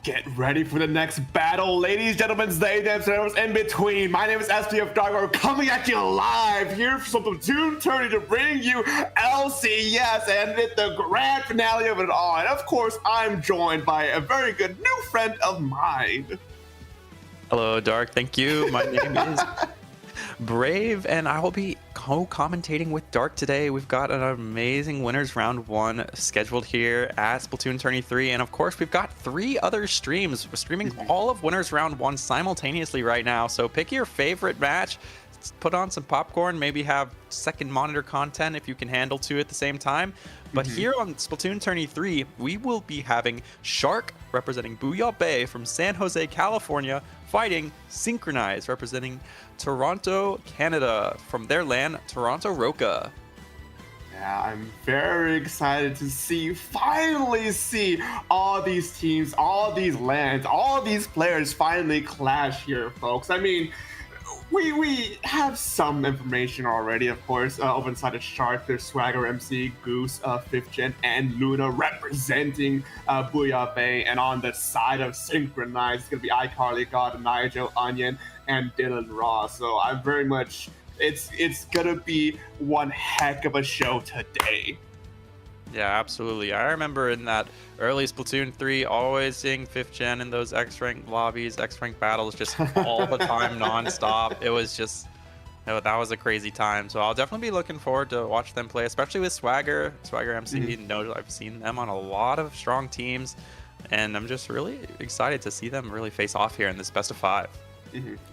Get ready for the next battle, ladies, gentlemen, they, them, servers, in between. My name is SPF Dark. Coming at you live here from Splatoon Tourney to bring you LCS and with the grand finale of it all. And of course, I'm joined by a very good new friend of mine. Hello, Dark. Thank you. My name is Brave, and I will be co-commentating with Dark today. We've got an amazing Winners Round 1 scheduled here at Splatoon Tourney 3, and of course, we've got 3 other streams. We're streaming all of Winners Round 1 simultaneously right now, so pick your favorite match, put on some popcorn, maybe have second monitor content if you can handle 2 at the same time. But here on Splatoon Tourney 3, we will be having Shark representing Booyah Bay from San Jose, California, fighting Synchronize representing Toronto, Canada, from their LAN, Toronto Roca. Yeah, I'm very excited to finally see all these teams, all these LANs, all these players finally clash here, folks. I mean, we have some information already, of course. Over inside of Shark, there's Swagger MC, Goose, 5th Gen, and Luna representing Booyah Bay. And on the side of Synchronize, it's going to be iCarly, God, Nigel, Onion, and Dylan Ross. So I'm very much, it's going to be one heck of a show today. Yeah, absolutely. I remember in that early Splatoon 3, always seeing 5th Gen in those X-Rank lobbies, X-Rank battles, just all the time, non-stop. It was just, that was a crazy time. So I'll definitely be looking forward to watch them play, especially with Swagger MC. Knows I've seen them on a lot of strong teams, and I'm just really excited to see them really face off here in this best of 5.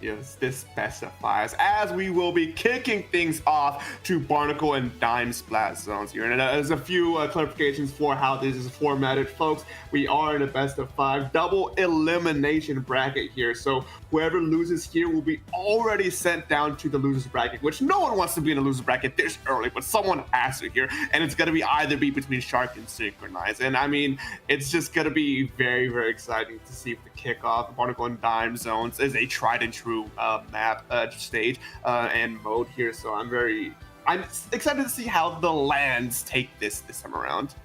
Yes, this specifies, as we will be kicking things off to Barnacle and Dime Splat zones here. And there's a few clarifications for how this is formatted, folks. We are in a best of 5 double elimination bracket here. So whoever loses here will be already sent down to the losers bracket, which no one wants to be in a loser bracket this early, but someone has to here. And it's going to either be between Shark and Synchronize. And I mean, it's just going to be very, very exciting to see if the kickoff, Barnacle and Dime zones, is a tried and true map stage and mode here. So I'm excited to see how the LANs take this time around.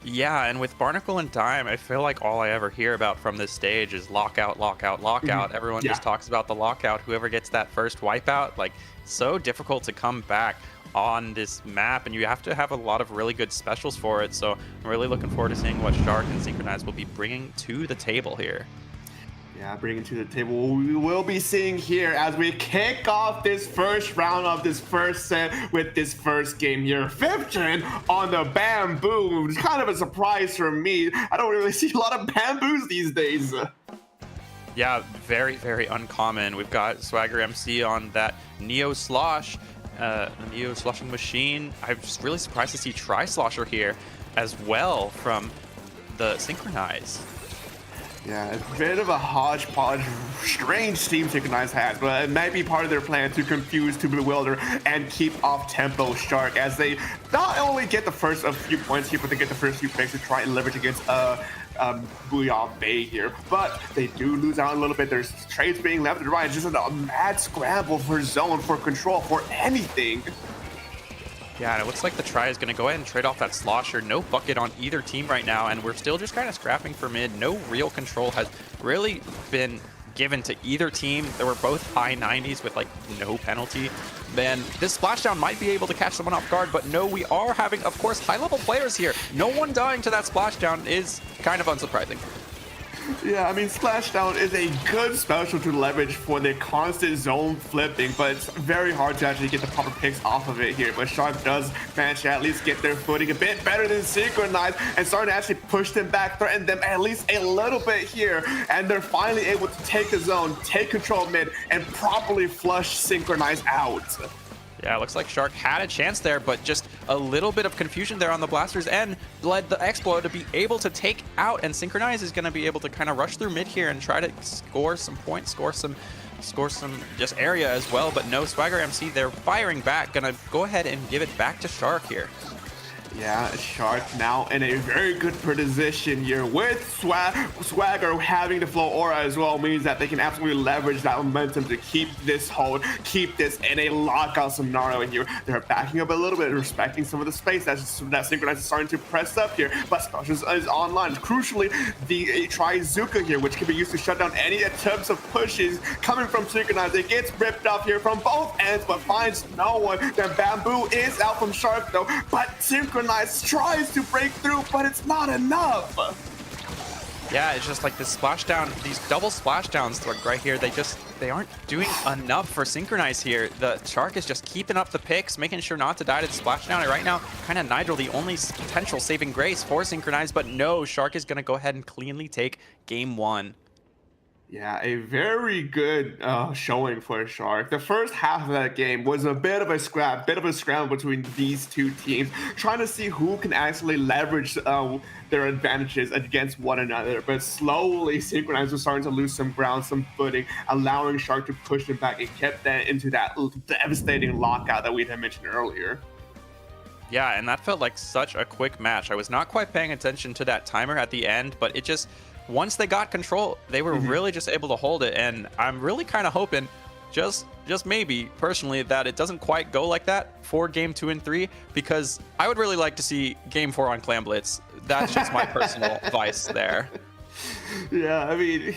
Yeah, and with Barnacle and Dime, I feel like all I ever hear about from this stage is lockout, lockout, lockout. Everyone just talks about the lockout. Whoever gets that first wipeout, like, so difficult to come back on this map, and you have to have a lot of really good specials for it. So I'm really looking forward to seeing what Shark and Synchronize will be bringing to the table here. Yeah, bringing to the table, we will be seeing here as we kick off this first round of this first set with this first game here. 5th Gen on the bamboo. It's kind of a surprise for me. I don't really see a lot of bamboos these days. Yeah, very, very uncommon. We've got Swagger MC on that Neo Slosh, Neo Sloshing machine. I'm just really surprised to see Tri-Slosher here as well from the Synchronize. Yeah, it's a bit of a hodgepodge, strange team Synchronize has, but it might be part of their plan to confuse, to bewilder, and keep off-tempo Shark as they not only get the first few points here, but they get the first few picks to try and leverage against Booyah Bay here. But they do lose out a little bit. There's trades being left and right. It's just a mad scramble for zone, for control, for anything. Yeah, and it looks like the try is going to go ahead and trade off that Slosher. No bucket on either team right now, and we're still just kind of scrapping for mid. No real control has really been given to either team. They were both high 90s with, like, no penalty. Then this splashdown might be able to catch someone off guard, but no, we are having, of course, high-level players here. No one dying to that splashdown is kind of unsurprising. Yeah, I mean, Splashdown is a good special to leverage for the constant zone flipping, but it's very hard to actually get the proper picks off of it here. But Shark does manage to at least get their footing a bit better than Synchronize and starting to actually push them back, threaten them at least a little bit here. And they're finally able to take the zone, take control mid, and properly flush Synchronize out. Yeah, it looks like Shark had a chance there, but just a little bit of confusion there on the Blaster's end led the Explo to be able to take out, and Synchronize is going to be able to kind of rush through mid here and try to score some points, score some just area as well. But no, Swagger MC, they're firing back, going to go ahead and give it back to Shark here. Yeah, Shark now in a very good position here with Swagger having the flow aura as well means that they can absolutely leverage that momentum to keep this hold, keep this in a lockout scenario here. They're backing up a little bit, respecting some of the space that Synchronize is starting to press up here, but Specials is online. Crucially, the Trizuka here, which can be used to shut down any attempts of pushes coming from Synchronize. It gets ripped off here from both ends, but finds no one. Then Bamboo is out from Shark though, but Synchronize tries to break through, but it's not enough. Yeah, it's just like this splashdown, these double splashdowns like right here, they aren't doing enough for Synchronize here. The Shark is just keeping up the picks, making sure not to die to the splashdown. And right now, kind of Nigel, the only potential saving grace for Synchronize, but no, Shark is going to go ahead and cleanly take game 1. Yeah, a very good showing for Shark. The first half of that game was a bit of a scramble between these two teams, trying to see who can actually leverage their advantages against one another. But slowly, Synchronize was starting to lose some ground, some footing, allowing Shark to push them back and kept that into that devastating lockout that we had mentioned earlier. Yeah, and that felt like such a quick match. I was not quite paying attention to that timer at the end, but it just... once they got control, they were really just able to hold it, and I'm really kind of hoping, just maybe personally, that it doesn't quite go like that for game 2 and 3, because I would really like to see game 4 on Clan Blitz. That's just my personal advice there. Yeah, I mean,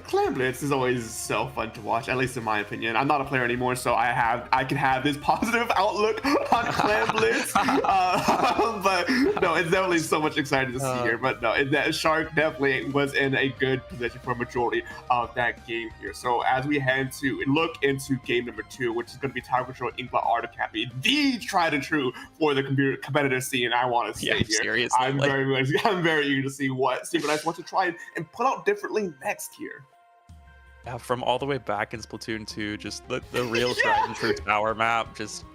Clan Blitz is always so fun to watch, at least in my opinion. I'm not a player anymore, so I can have this positive outlook on Clan Blitz. But no, it's definitely so much exciting to see here. But no, that Shark definitely was in a good position for a majority of that game here. So as we head to look into game number 2, which is going to be Tower Control Inkblot Art Academy, the tried and true for the competitive scene, I want to say here. Seriously, I'm very eager to see what Synchronize wants to try and put out differently next year. Yeah, from all the way back in Splatoon 2, just the real tried and true tower map, just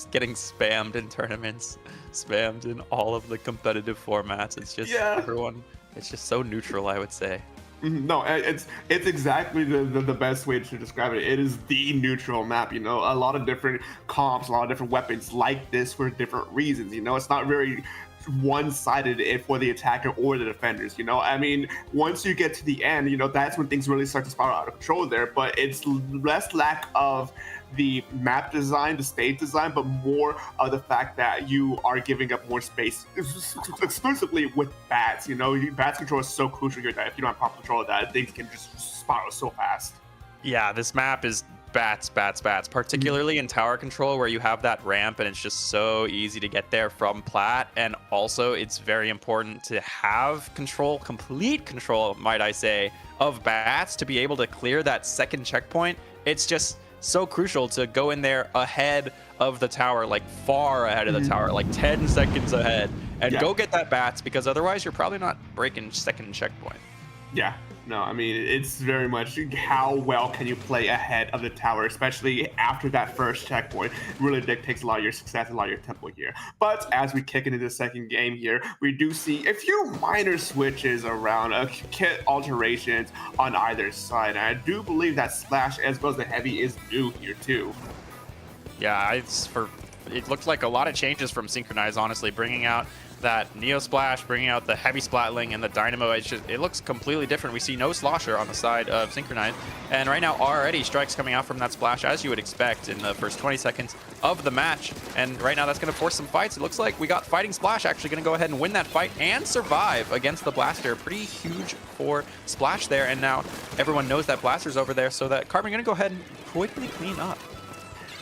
getting spammed in tournaments, spammed in all of the competitive formats. It's just everyone, it's just so neutral, I would say. No, it's exactly the best way to describe it. It is the neutral map, you know, a lot of different comps, a lot of different weapons like this for different reasons, you know. It's not very one-sided for the attacker or the defenders, you know. I mean, once you get to the end, you know, that's when things really start to spiral out of control there, but it's less lack of the map design, the stage design, but more of the fact that you are giving up more space exclusively with bats. You know, bats control is so crucial here that if you don't have proper control of that, things can just spiral so fast. Yeah, this map is bats, particularly in tower control where you have that ramp and it's just so easy to get there from plat. And also it's very important to have control, complete control, might I say, of bats to be able to clear that second checkpoint. It's just so crucial to go in there ahead of the tower, like far ahead of the tower, like 10 seconds ahead, and go get that bats, because otherwise you're probably not breaking second checkpoint. Yeah. No, I mean, it's very much how well can you play ahead of the tower, especially after that first checkpoint. It really dictates a lot of your success, a lot of your tempo here. But as we kick into the second game here, we do see a few minor switches around, kit alterations on either side. And I do believe that Splash as well as the Heavy is new here too. Yeah, it looked like a lot of changes from Synchronize, honestly, bringing out that Neo Splash, bringing out the Heavy Splatling and the Dynamo. It looks completely different. We see no Slosher on the side of Synchronize, and right now already strikes coming out from that Splash, as you would expect in the first 20 seconds of the match. And right now that's going to force some fights. It looks like we got Fighting Splash actually going to go ahead and win that fight and survive against the Blaster. Pretty huge for Splash there, and now everyone knows that Blaster's over there, so that Carbon going to go ahead and quickly clean up.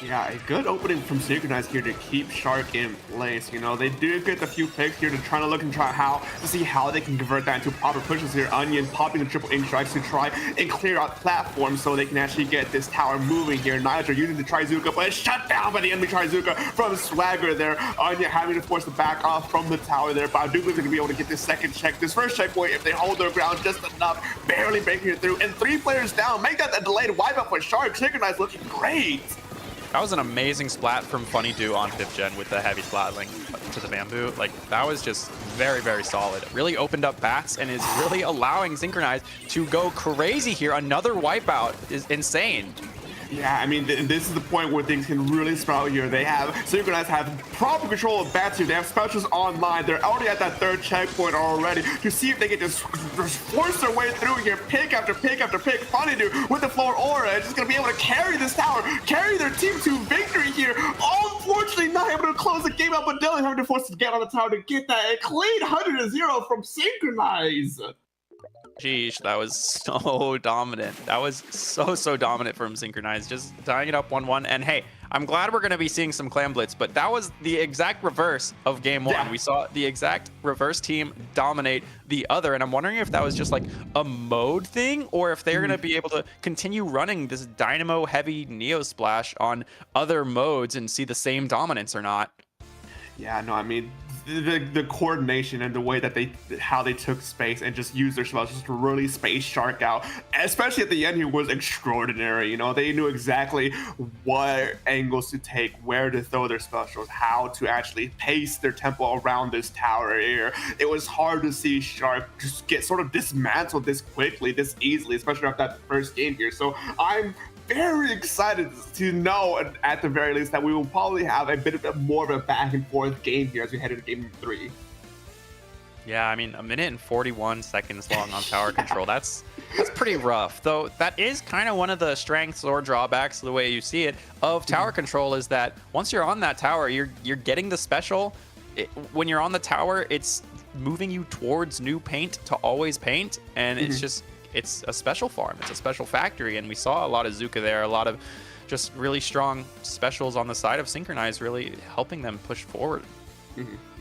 Yeah, a good opening from Synchronize here to keep Shark in place. You know, they do get a few picks here to try to look and to see how they can convert that into proper pushes here. Onion popping the triple ink strikes to try and clear out platforms so they can actually get this tower moving here. Nigel using the Trizuka, but it's shut down by the enemy Trizuka from Swagger there. Onion having to force the back off from the tower there, but I do believe they're going to be able to get this this first checkpoint if they hold their ground just enough, barely breaking it through. And 3 players down, make that a delayed wipeout for Shark. Synchronize looking great. That was an amazing splat from Funny Do on 5th gen with the Heavy Splatling to the Bamboo. Like, that was just very, very solid. It really opened up bats and is really allowing Synchronize to go crazy here. Another wipeout is insane. Yeah, I mean, this is the point where things can really sprout here. They have Synchronized have proper control of bats here. They have specials online. They're already at that third checkpoint already to see if they can just force their way through here, pick after pick after pick. Funny dude with the floor aura is just gonna be able to carry this tower, carry their team to victory here. Unfortunately, not able to close the game out, but Dylan having to force to get on the tower to get that a clean 100-0 from Synchronize. Sheesh, that was so dominant. That was so dominant from Synchronized, just tying it up 1-1. And hey, I'm glad we're going to be seeing some clan blitz, but that was the exact reverse of game one. Yeah. We saw the exact reverse team dominate the other, and I'm wondering if that was just like a mode thing, or if they're going to be able to continue running this dynamo heavy Neo Splash on other modes and see the same dominance or not. Yeah, no, I mean, the coordination and the way that how they took space and just used their spells just to really space Shark out, especially at the end here, was extraordinary. You know, they knew exactly what angles to take, where to throw their specials, how to actually pace their tempo around this tower here. It was hard to see Shark just get sort of dismantled this quickly, this easily, especially after that first game here. So I'm very excited to know, at the very least, that we will probably have a bit more of a back and forth game here as we head into game 3. Yeah, I mean, 1 minute and 41 seconds long on tower control. That's pretty rough. Though that is kind of one of the strengths or drawbacks, the way you see it, of tower control, is that once you're on that tower, you're getting the special. When you're on the tower, it's moving you towards new paint to always paint, and it's a special farm. It's a special factory, and we saw a lot of Zuka there, a lot of just really strong specials on the side of Synchronize, really helping them push forward.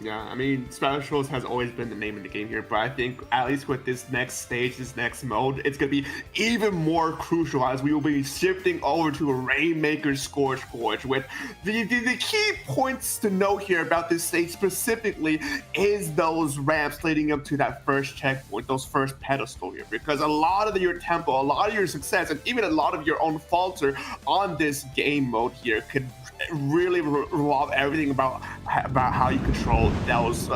Yeah, I mean, specials has always been the name of the game here, but I think at least with this next stage, this next mode, it's going to be even more crucial as we will be shifting over to a Rainmaker Scorch Forge. With the key points to note here about this stage specifically is those ramps leading up to that first checkpoint, those first pedestal here, because a lot of your tempo, a lot of your success, and even a lot of your own falter on this game mode here could really revolve everything about how you control those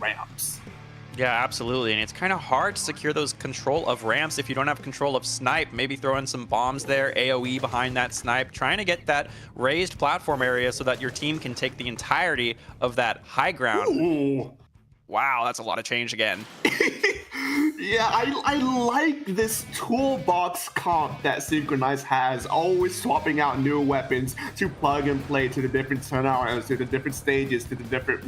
ramps. Yeah, absolutely. And it's kind of hard to secure those control of ramps if you don't have control of snipe. Maybe throw in some bombs there, AoE behind that snipe, trying to get that raised platform area so that your team can take the entirety of that high ground. Ooh. Wow, that's a lot of change again. Yeah, I like this toolbox comp that Synchronize has, always swapping out new weapons to plug and play to the different scenarios, to the different stages, to the different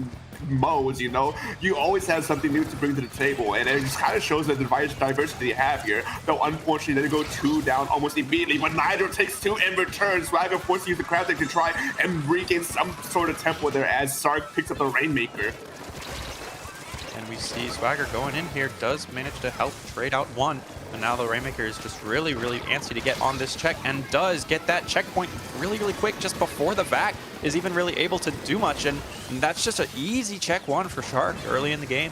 modes, you know? You always have something new to bring to the table, and it just kind of shows the diversity you have here. Though, unfortunately, they go 2 down almost immediately, but neither takes 2 in return. Swagger forced to use the crafting to try and regain some sort of tempo there as Sark picks up the Rainmaker. And we see Swagger going in here, does manage to help trade out 1. And now the Rainmaker is just really antsy to get on this check, and does get that checkpoint really quick just before the vac is even really able to do much. And that's just an easy check 1 for Shark early in the game.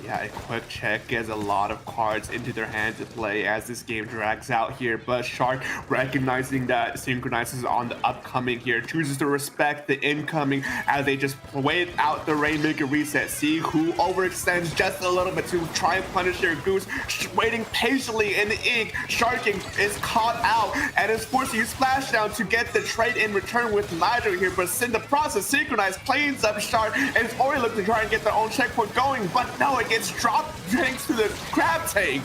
Yeah, a quick check gets a lot of cards into their hand to play as this game drags out here, but Shark, recognizing that Synchronize is on the upcoming here, chooses to respect the incoming as they just wait out the Rainmaker reset, see who overextends just a little bit to try and punish their Goose, waiting patiently in the ink. Sharking is caught out and is forced to use Splashdown to get the trade in return with Nitro here, but in the process, Synchronize cleans up Shark and is already looking to try and get their own checkpoint going, but no, it gets dropped thanks to the crab tank.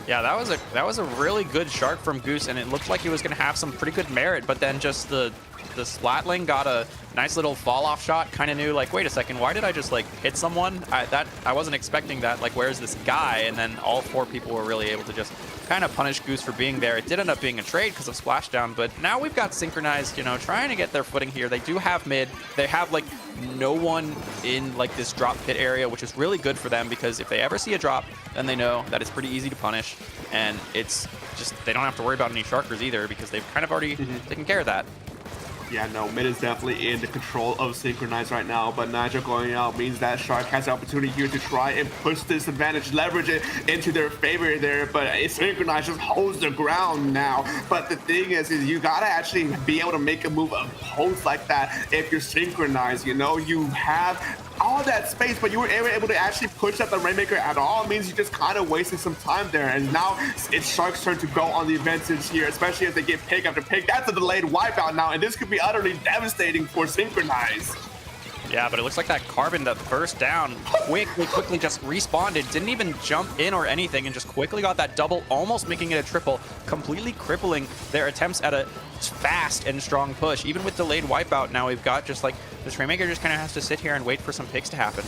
Yeah, that was a really good Shark from Goose, and it looked like he was going to have some pretty good merit, but then just the Splatling got a nice little fall-off shot. Kind of knew, like, wait a second, why did I just, like, hit someone? I wasn't expecting that. Like, where's this guy? And then all 4 people were really able to just kind of punish Goose for being there. It did end up being a trade because of Splashdown, but now we've got Synchronized, you know, trying to get their footing here. They do have mid. They have, like, no one in, like, this drop pit area, which is really good for them, because if they ever see a drop, then they know that it's pretty easy to punish, and it's just, they don't have to worry about any Sharkers either, because they've kind of already taken care of that. Yeah, no, mid is definitely in the control of Synchronize right now, but Nigel going out means that Shark has the opportunity here to try and push this advantage, leverage it into their favor there, but Synchronize just holds the ground now. But the thing is you gotta actually be able to make a move of post like that if you're Synchronized, you know? You have all that space, but you were able to actually push up the Rainmaker at all. It means you just kind of wasted some time there. And now it's Shark's turn to go on the advantage here, especially as they get pick after pick. That's a delayed wipeout now, and this could be utterly devastating for Synchronize. Yeah, but it looks like that Carbon, the first down, quickly just respawned. Didn't even jump in or anything and just quickly got that double, almost making it a triple, completely crippling their attempts at a fast and strong push. Even with delayed wipeout, now we've got just like, this Rainmaker just kind of has to sit here and wait for some picks to happen.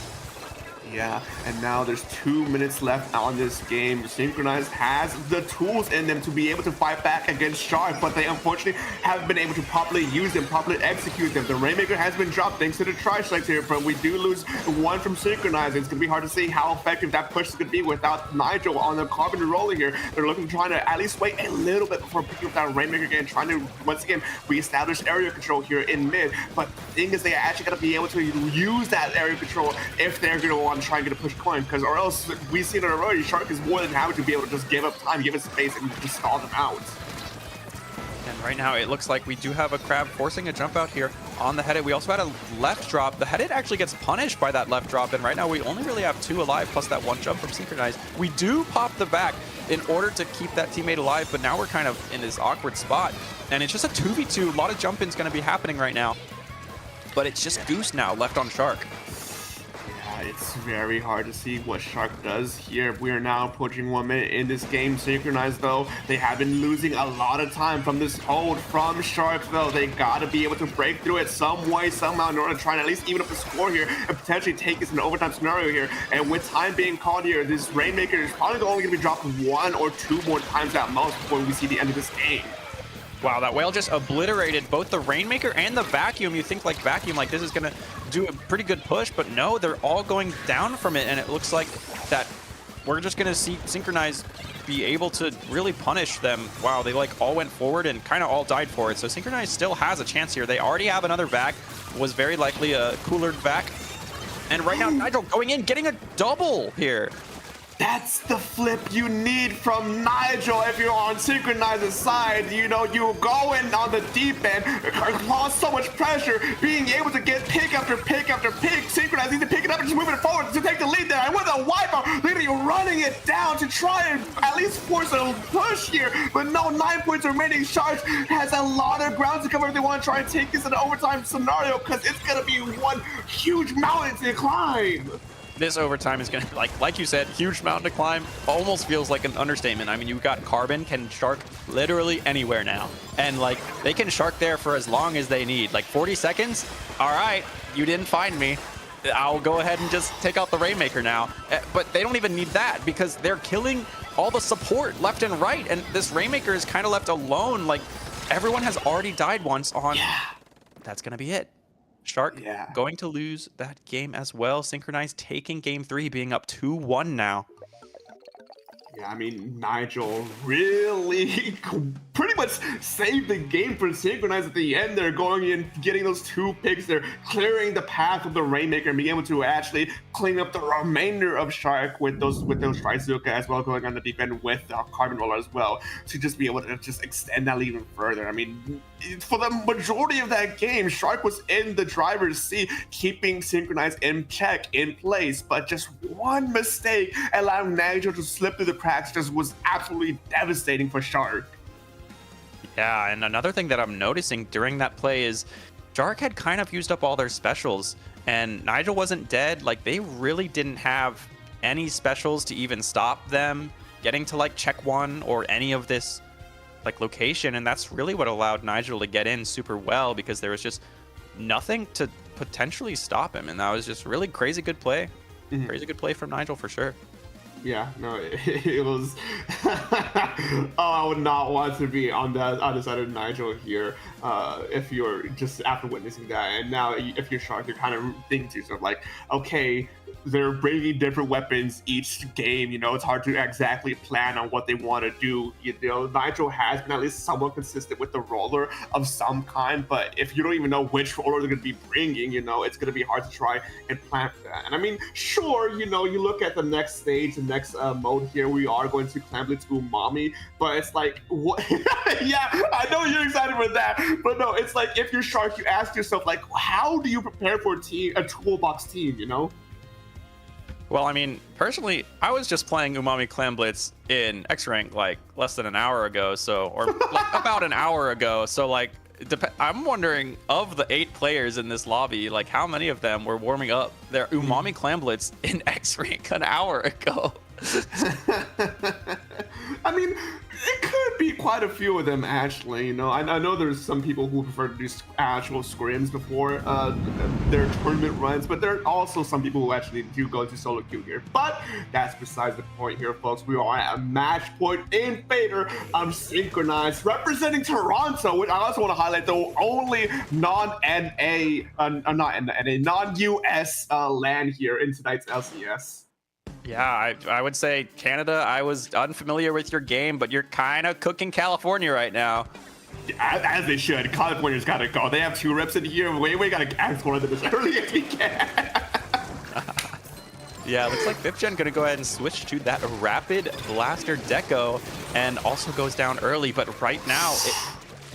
Yeah, and now there's 2 minutes left on this game. Synchronize has the tools in them to be able to fight back against Shark, but they unfortunately haven't been able to properly use them, properly execute them. The Rainmaker has been dropped thanks to the tri-strikes here, but we do lose one from Synchronize. It's going to be hard to see how effective that push is going to be without Nigel on the Carbon roller here. They're looking to try to at least wait a little bit before picking up that Rainmaker again, trying to, once again, reestablish area control here in mid. But the thing is, they actually got to be able to use that area control if they're going to want to try and get a push coin, because or else we've seen it already. Shark is more than happy to be able to just give up time, give it space, and just stall them out. And right now it looks like we do have a Crab forcing a jump out here on the headed. We also had a left drop. The headed actually gets punished by that left drop, and right now we only really have 2 alive plus that 1 jump from Synchronize. We do pop the back in order to keep that teammate alive, but now we're kind of in this awkward spot, and it's just a 2v2. A lot of jump-ins going to be happening right now, but it's just Goose now left on Shark. It's very hard to see what Shark does here. We are now approaching 1 minute in this game. Synchronized, though, they have been losing a lot of time from this hold from Shark, though. They got to be able to break through it some way, somehow, in order to try and at least even up the score here and potentially take this in an overtime scenario here. And with time being called here, this Rainmaker is probably only going to be dropped 1 or 2 more times at most before we see the end of this game. Wow, that whale just obliterated both the Rainmaker and the Vacuum. You think like Vacuum, like this is gonna do a pretty good push, but no, they're all going down from it, and it looks like that we're just gonna see Synchronize be able to really punish them. Wow, they like all went forward and kind of all died for it. So Synchronize still has a chance here. They already have another vac, was very likely a cooler vac. And right now, Nigel going in, getting a double here. That's the flip you need from Nigel if you're on Synchronize's side. You know, you go in on the deep end, cause so much pressure, being able to get pick after pick after pick. Synchronize needs to pick it up and just move it forward to take the lead there. And with a wipeout, literally running it down to try and at least force a push here. But no, 9 points remaining. Sharks has a lot of ground to cover if they want to try and take this in an overtime scenario, because it's going to be one huge mountain to climb. This overtime is going to, like you said, huge mountain to climb. Almost feels like an understatement. I mean, you've got Carbon can shark literally anywhere now. And, like, they can shark there for as long as they need. Like, 40 seconds? All right, you didn't find me. I'll go ahead and just take out the Rainmaker now. But they don't even need that because they're killing all the support left and right. And this Rainmaker is kind of left alone. Like, everyone has already died once on... Yeah. That's going to be it. Shark going to lose that game as well. Synchronized taking game 3, being up 2-1 now. Yeah, I mean, Nigel really pretty much saved the game for Synchronize at the end. They're going in, getting those 2 picks. They're clearing the path of the Rainmaker and being able to actually clean up the remainder of Shark with those Trizuka as well, going on the deep end with the Carbon Roller as well, to just be able to just extend that lead even further. I mean, for the majority of that game, Shark was in the driver's seat, keeping Synchronize in check, in place, but just one mistake allowing Nigel to slip through the cracks just was absolutely devastating for Shark. Yeah, and another thing that I'm noticing during that play is Shark had kind of used up all their specials, and Nigel wasn't dead. Like, they really didn't have any specials to even stop them getting to, like, check 1 or any of this, like, location, and that's really what allowed Nigel to get in super well, because there was just nothing to potentially stop him, and that was just really crazy good play. Crazy good play from Nigel for sure. Yeah, no, it was. Oh, I would not want to be on the other side of Nigel here if you're just after witnessing that. And now, if you're Shark, you're kind of thinking to yourself, like, okay, they're bringing different weapons each game. You know, it's hard to exactly plan on what they want to do. You know, Nigel has been at least somewhat consistent with the roller of some kind, but if you don't even know which roller they're going to be bringing, you know, it's going to be hard to try and plan for that. And I mean, sure, you know, you look at the next stage, the next mode here, we are going to Clan Blitz Umami, but it's like, what? Yeah, I know you're excited for that, but no, it's like if you're Shark, you ask yourself, like, how do you prepare for a toolbox team, you know? Well, I mean, personally, I was just playing Umami Clan Blitz in X rank like less than an hour ago, or like about an hour ago. So like, I'm wondering, of the 8 players in this lobby, like how many of them were warming up their Umami Clan Blitz in X rank an hour ago? I mean, it could be quite a few of them, actually. You know, I know there's some people who prefer to do actual scrims before their tournament runs, but there are also some people who actually do go to solo queue here. But that's besides the point here, folks. We are at a match point in favor of Synchronized, representing Toronto, which I also want to highlight, the only non-NA, non-US LAN here in tonight's LCS. Yeah, I would say Canada, I was unfamiliar with your game, but you're kind of cooking California right now. As they should. California's got to go. They have 2 reps in here. We got to ask one of them as early as we can. Yeah, looks like FifthGen going to go ahead and switch to that Rapid Blaster Deco, and also goes down early. But right now,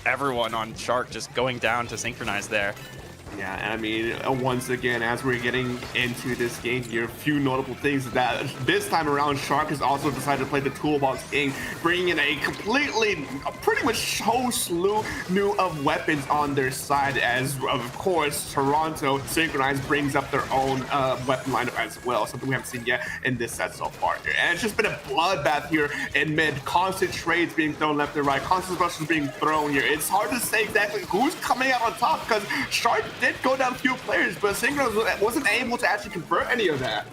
everyone on Shark just going down to Synchronize there. Yeah, I mean, once again, as we're getting into this game here, a few notable things that this time around, Shark has also decided to play the toolbox game, bringing in a pretty much whole slew new of weapons on their side, as of course, Toronto Synchronized brings up their own weapon lineup as well, something we haven't seen yet in this set so far here. And it's just been a bloodbath here in mid, constant trades being thrown left and right, constant specials being thrown here. It's hard to say exactly who's coming out on top, because Shark did go down a few players, but Synchronized wasn't able to actually convert any of that.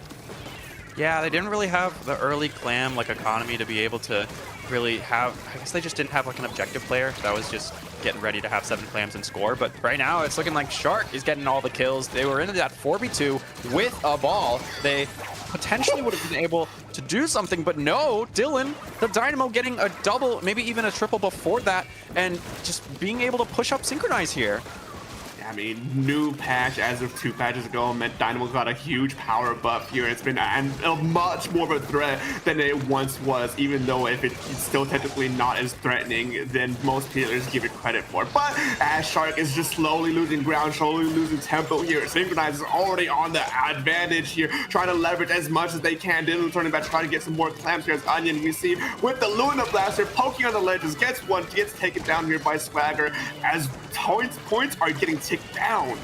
Yeah, they didn't really have the early clam like economy to be able to really have. I guess they just didn't have like an objective player that was just getting ready to have 7 clams and score. But right now it's looking like Shark is getting all the kills. They were into that 4v2 with a ball. They potentially would have been able to do something, but no, Dylan, the Dynamo getting a double, maybe even a triple before that, and just being able to push up Synchronize here. I mean, new patch as of 2 patches ago meant Dynamo got a huge power buff here. It's been much more of a threat than it once was, even though if it's still technically not as threatening than most players give it credit for. But as Shark is just slowly losing ground, slowly losing tempo here, Synchronized is already on the advantage here, trying to leverage as much as they can. Dylan turning back, trying to get some more clams here as Onion. We see with the Luna Blaster poking on the ledges, gets taken down here by Swagger, as points are getting ticked down.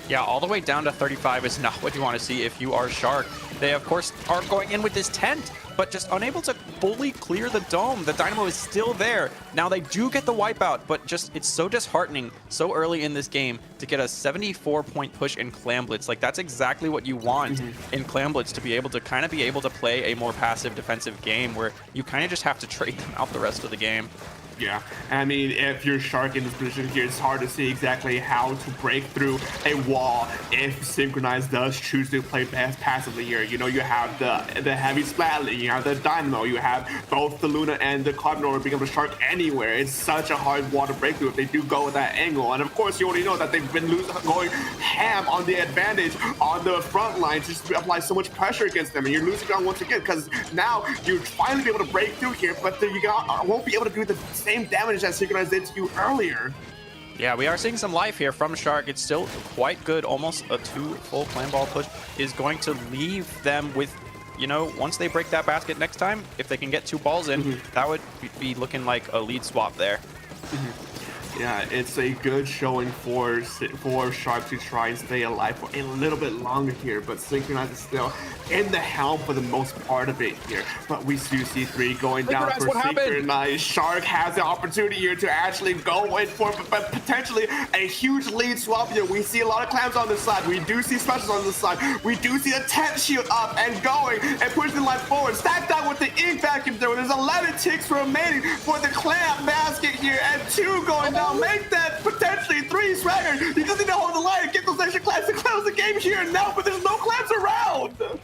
Yeah, all the way down to 35 is not what you want to see if you are Shark. They, of course, are going in with this tent, but just unable to fully clear the dome. The Dynamo is still there. Now, they do get the wipeout, but just it's so disheartening so early in this game to get a 74-point push in Clan Blitz. Like, that's exactly what you want in Clan Blitz, to be able to play a more passive defensive game where you kind of just have to trade them out the rest of the game. Yeah, I mean, if you're Shark in this position here, it's hard to see exactly how to break through a wall if Synchronized does choose to play passively here. You know, you have the heavy Splatling, you have the Dynamo, you have both the Luna and the Cardinal being able to Shark anywhere. It's such a hard wall to break through if they do go with that angle. And of course, you already know that they've been going ham on the advantage on the front line, just to apply so much pressure against them. And you're losing ground once again, because now you're finally be able to break through here, but you won't be able to do the same damage that Synchronized did to you earlier. Yeah, we are seeing some life here from Shark. It's still quite good. Almost a 2 full clan ball push is going to leave them with, you know, once they break that basket next time, if they can get 2 balls in, that would be looking like a lead swap there. Yeah, it's a good showing for Shark to try and stay alive for a little bit longer here, but Synchronized is still in the helm for the most part of it here. But we do see 3 going down for Synchronized. Shark has the opportunity here to actually go in for potentially a huge lead swap here. We see a lot of clams on this side. We do see specials on this side. We do see the tent shield up and going and pushing the line forward. Stacked out with the ink vacuum there. There's 11 ticks remaining for the clam basket here, and 2 going down. Make that potentially 3 Swagger. You just need to hold the line and get those extra clams to close the game here and now, but there's no clams around.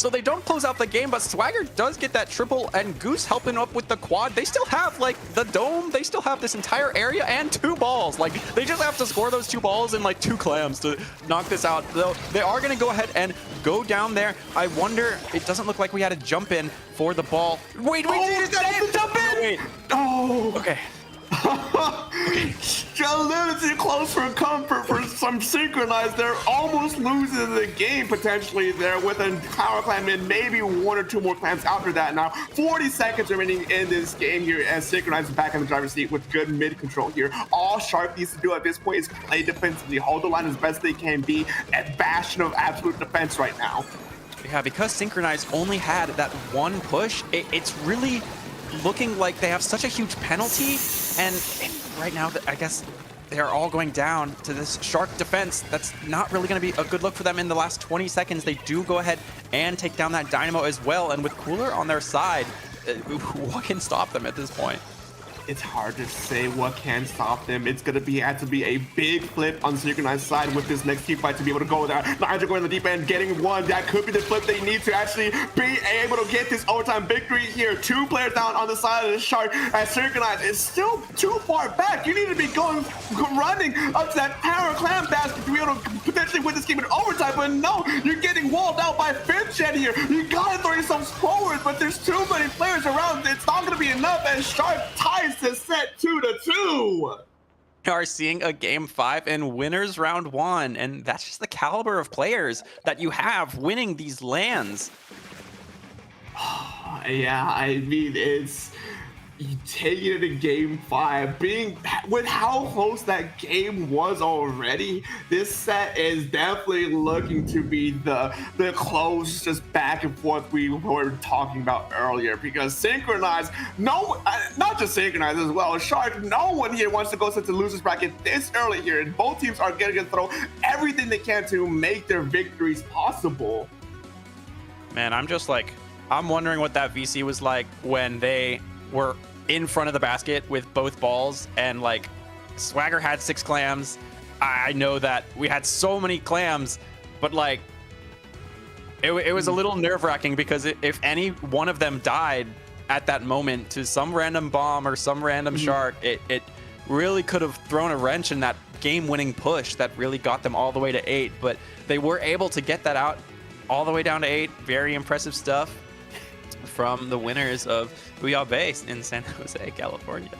So they don't close out the game, but Swagger does get that triple, and Goose helping up with the quad. They still have, like, the dome. They still have this entire area and 2 balls. Like, they just have to score those 2 balls and, like, 2 clams to knock this out. Though they are going to go ahead and go down there. I wonder, it doesn't look like we had a jump in for the ball. Wait, is that the jump in? Wait. Oh. Okay. A little too close for comfort for some Synchronized. They're almost losing the game potentially there with a power clam and maybe 1 or 2 more clams after that. Now 40 seconds remaining in this game here as Synchronized is back in the driver's seat with good mid control here. All Shark needs to do at this point is play defensively, hold the line as best they can be, a bastion of absolute defense right now. Yeah, because Synchronized only had that 1 push, it's really looking like they have such a huge penalty, and right now I guess they're all going down to this Shark defense. That's not really going to be a good look for them in the last 20 seconds. They do go ahead and take down that Dynamo as well, and with Cooler on their side, what can stop them at this point? It's hard to say what can stop them. It's gonna have to be a big flip on Synchronized side with this next team fight to be able to go there. Nigel going in the deep end, getting 1. That could be the flip they need to actually be able to get this overtime victory here. 2 players down on the side of the Shark as Synchronized is still too far back. You need to be running up to that power clam basket to be able to potentially win this game in overtime, but no, you're getting walled out by 5th gen here. You gotta throw yourself forward, but there's too many players around. It's not gonna be enough as Shark ties to set 2-2. We are seeing a game 5 and winners round 1, and that's just the caliber of players that you have winning these LANs. Yeah, I mean, it's taking it to game 5, being with how close that game was already. This set is definitely looking to be the close, just back and forth we were talking about earlier, because Synchronized, not just Synchronized as well, Shark, no one here wants to go to the losers bracket this early here, and both teams are going to throw everything they can to make their victories possible. Man, I'm wondering what that VC was like when they were in front of the basket with both balls, and like Swagger had 6 clams. I know that we had so many clams, but like it was a little nerve-wracking, because if any one of them died at that moment to some random bomb or some random Shark, it really could have thrown a wrench in that game-winning push that really got them all the way to 8. But they were able to get that out all the way down to 8. Very impressive stuff from the winners of Booyah Base in San Jose, California.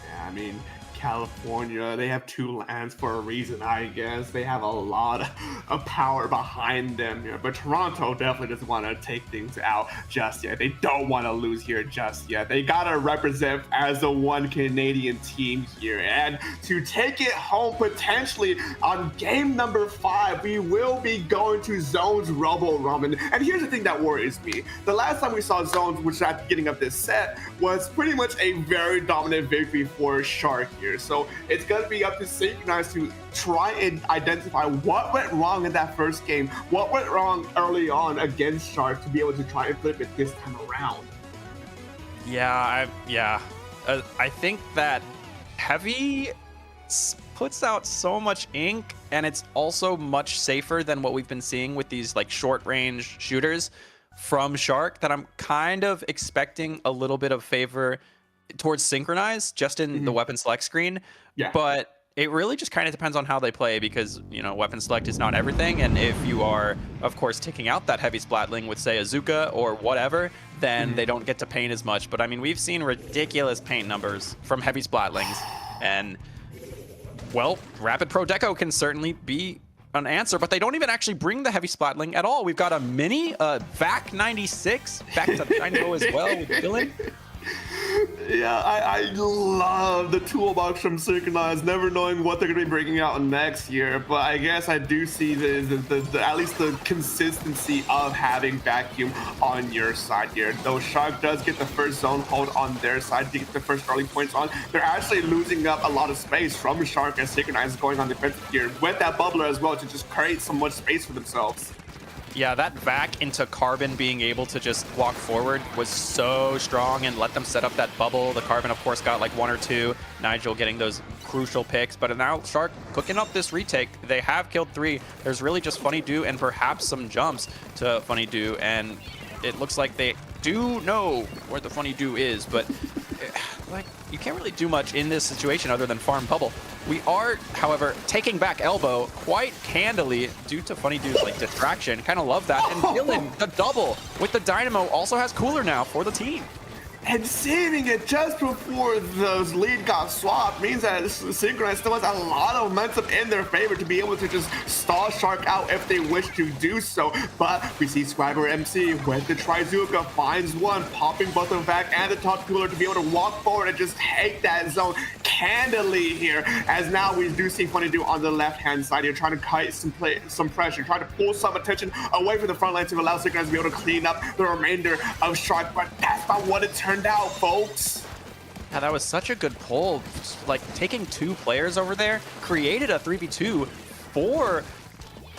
Yeah, I mean, California, they have 2 LANs for a reason, I guess. They have a lot of power behind them here, but Toronto definitely doesn't want to take things out just yet. They don't want to lose here just yet. They gotta represent as the one Canadian team here, and to take it home potentially on game number 5, we will be going to Zone's Rubble Ramen. And here's the thing that worries me. The last time we saw Zones, which at the beginning of this set, was pretty much a very dominant victory for Shark here. So it's going to be up to Synchronized to try and identify what went wrong in that first game, what went wrong early on against Shark, to be able to try and flip it this time around. Yeah, I think that Heavy puts out so much ink, and it's also much safer than what we've been seeing with these like short range shooters from Shark, that I'm kind of expecting a little bit of favor towards Synchronized just in the weapon select screen. Yeah. But it really just kind of depends on how they play, because, you know, weapon select is not everything. And if you are, of course, taking out that heavy splatling with, say, Azuka or whatever, then they don't get to paint as much. But I mean, we've seen ridiculous paint numbers from heavy splatlings. And, well, Rapid Pro Deco can certainly be an answer, but they don't even actually bring the heavy splatling at all. We've got a mini VAC 96 back to Dynamo as well with Dylan. Yeah, I love the toolbox from Synchronized, never knowing what they're going to be bringing out next year. But I guess I do see the at least the consistency of having Vacuum on your side here. Though Shark does get the first zone hold on their side to get the first early points on, they're actually losing up a lot of space from Shark as Synchronized is going on defensive here with that bubbler as well to just create so much space for themselves. Yeah, that vac into Carbon being able to just walk forward was so strong and let them set up that bubble. The Carbon, of course, got like 1 or 2. Nigel getting those crucial picks. But now Shark cooking up this retake. They have killed 3. There's really just Funny Do and perhaps some jumps to Funny Do. And it looks like they do know where the Funny Do is. But like, you can't really do much in this situation other than farm bubble. We are, however, taking back elbow quite handily due to Funny Do's like distraction. Kind of love that. And Dylan, the double with the Dynamo, also has cooler now for the team. And saving it just before the lead got swapped means that Synchronized still has a lot of momentum in their favor to be able to just stall Shark out if they wish to do so. But we see Swagger MC with the Trizuka finds one, popping both the vac and the top cooler to be able to walk forward and just take that zone candidly here. As now we do see Funny Do on the left-hand side here, trying to kite some pressure, trying to pull some attention away from the front line to allow Synchronized to be able to clean up the remainder of Shark. But that's not what it turned out, folks. Yeah, that was such a good pull. Like, taking 2 players over there created a 3v2 for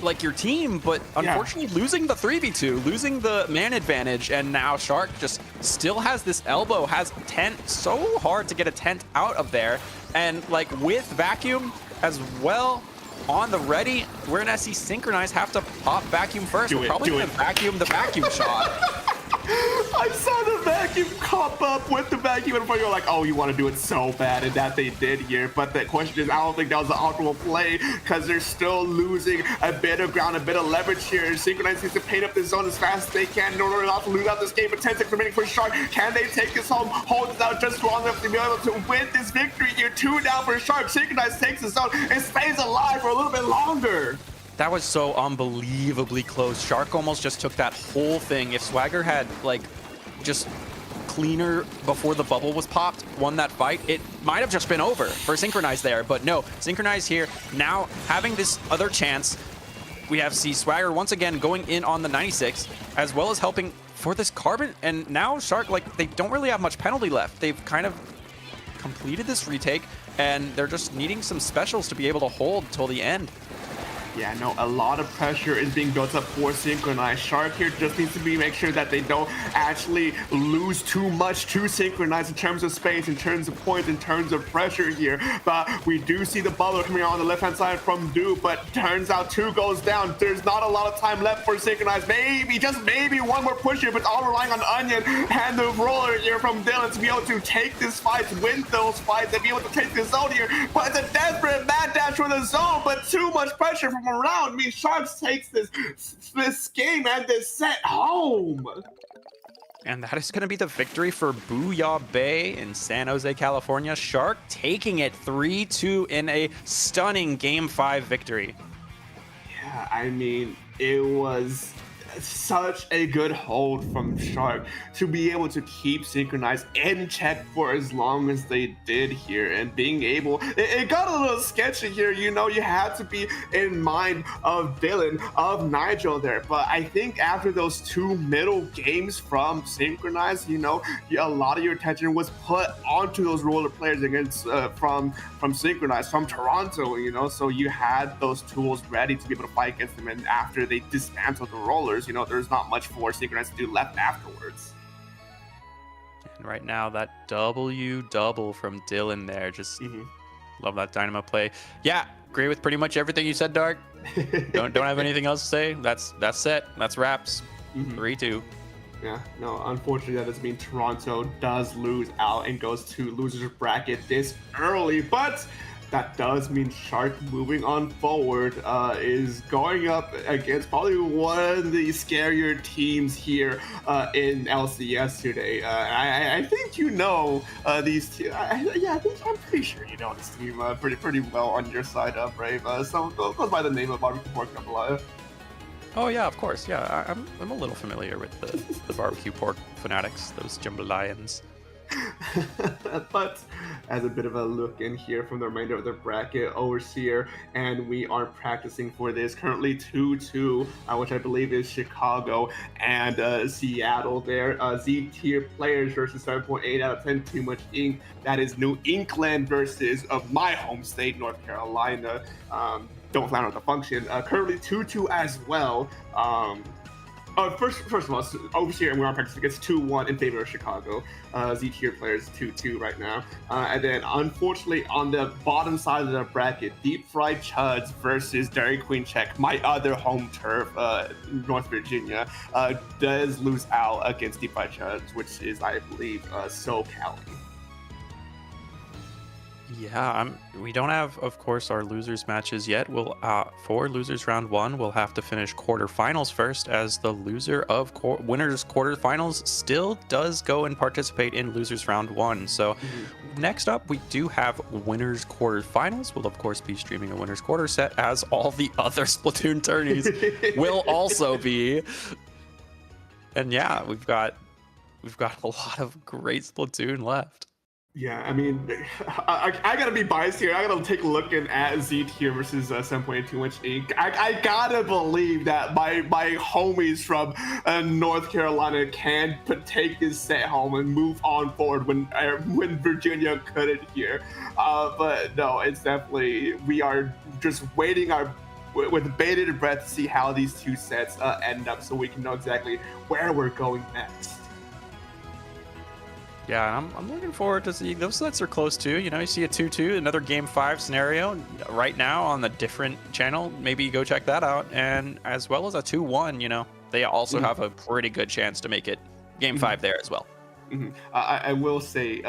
like your team, but unfortunately losing the 3v2, losing the man advantage, and now Shark just still has this elbow, has tent, so hard to get a tent out of there. And like with Vacuum as well on the ready, we're gonna see Synchronized have to pop Vacuum first. We're probably gonna vacuum the vacuum shot. I saw the vacuum pop up with the vacuum in front. You're like, oh, you want to do it so bad, and that they did here. But the question is, I don't think that was an optimal play because they're still losing a bit of ground, a bit of leverage here. Synchronized needs to paint up the zone as fast as they can in order not to lose out this game. But 10 seconds remaining for Shark. Can they take this home? Hold this out just long enough to be able to win this victory here. 2 down for Shark. Synchronized takes the zone and stays alive for a little bit longer. That was so unbelievably close. Shark almost just took that whole thing. If Swagger had like just cleaner before the bubble was popped, won that fight, it might have just been over for Synchronized there. But no, Synchronized here now having this other chance. We have Swagger once again going in on the 96, as well as helping for this Carbon. And now Shark, like, they don't really have much penalty left. They've kind of completed this retake, and they're just needing some specials to be able to hold till the end. Yeah, no, a lot of pressure is being built up for Synchronized. Shark here just needs to make sure that they don't actually lose too much to Synchronized in terms of space, in terms of points, in terms of pressure here. But we do see the bubble coming on the left-hand side from Do, but turns out 2 goes down. There's not a lot of time left for Synchronized. Maybe, just maybe one more push here, but all relying on Onion and the roller here from Dylan to be able to take this fight, win those fights, and be able to take the zone here. But it's a desperate mad dash for the zone, but too much pressure from around. I mean, Sharks takes this game and this set home. And that is going to be the victory for Booyah Bay in San Jose, California. Shark taking it 3-2 in a stunning Game 5 victory. Yeah, I mean, it was such a good hold from Shark to be able to keep Synchronized in check for as long as they did here, and being able, it got a little sketchy here, you know. You had to be in mind of Dylan, of Nigel there, but I think after those 2 middle games from Synchronized, you know, a lot of your attention was put onto those roller players against from Synchronized, from Toronto, you know, so you had those tools ready to be able to fight against them. And after they dismantled the rollers, you know, there's not much for Synchronized to do left afterwards. And right now, that double from Dylan there, just love that Dynamo play. Yeah, agree with pretty much everything you said, Dark. don't have anything else to say. That's set. That's wraps. 3-2. Yeah, no, unfortunately that doesn't mean Toronto does lose out and goes to loser's bracket this early, but that does mean Shark moving on forward is going up against probably one of the scarier teams here in LCS today. I think you know these two. Yeah, I'm pretty sure you know this team pretty well on your side, Brave. So goes by the name of Barbecue Pork Jambalaya. Oh yeah, of course. Yeah, I'm a little familiar with the barbecue pork fanatics, those Jambalayans. But as a bit of a look in here from the remainder of the bracket, Overseer and we are practicing for this currently 2-2, which I believe is Chicago and Seattle there. Z tier players versus 7.8 out of 10, too much ink. That is New England versus my home state, North Carolina. Don't flounder the function. Currently 2-2 as well. First of all, Overseer and we are practicing against 2-1 in favor of Chicago. Z tier players 2-2 right now. And then unfortunately on the bottom side of the bracket, Deep Fried Chuds versus Dairy Queen Check, my other home turf, North Virginia, does lose out against Deep Fried Chuds, which is, I believe, SoCal. Yeah, we don't have, of course, our losers matches yet. We'll for losers round 1, we'll have to finish quarterfinals first, as the loser of winners quarterfinals still does go and participate in losers round 1. So next up, we do have winners quarterfinals. We'll of course be streaming a winners quarter set, as all the other Splatoon tourneys will also be. And yeah, we've got a lot of great Splatoon left. Yeah, I mean, I gotta be biased here. I gotta take a look at Z tier versus 7.8 too much ink. I gotta believe that my homies from North Carolina can take this set home and move on forward when Virginia couldn't here. But no, it's definitely, we are just waiting with bated breath to see how these two sets end up, so we can know exactly where we're going next. Yeah, I'm looking forward to seeing those sets are close too. You know, you see a 2-2, another game 5 scenario right now on the different channel. Maybe go check that out. And as well as a 2-1, you know, they also have a pretty good chance to make it game 5 there as well. I will say,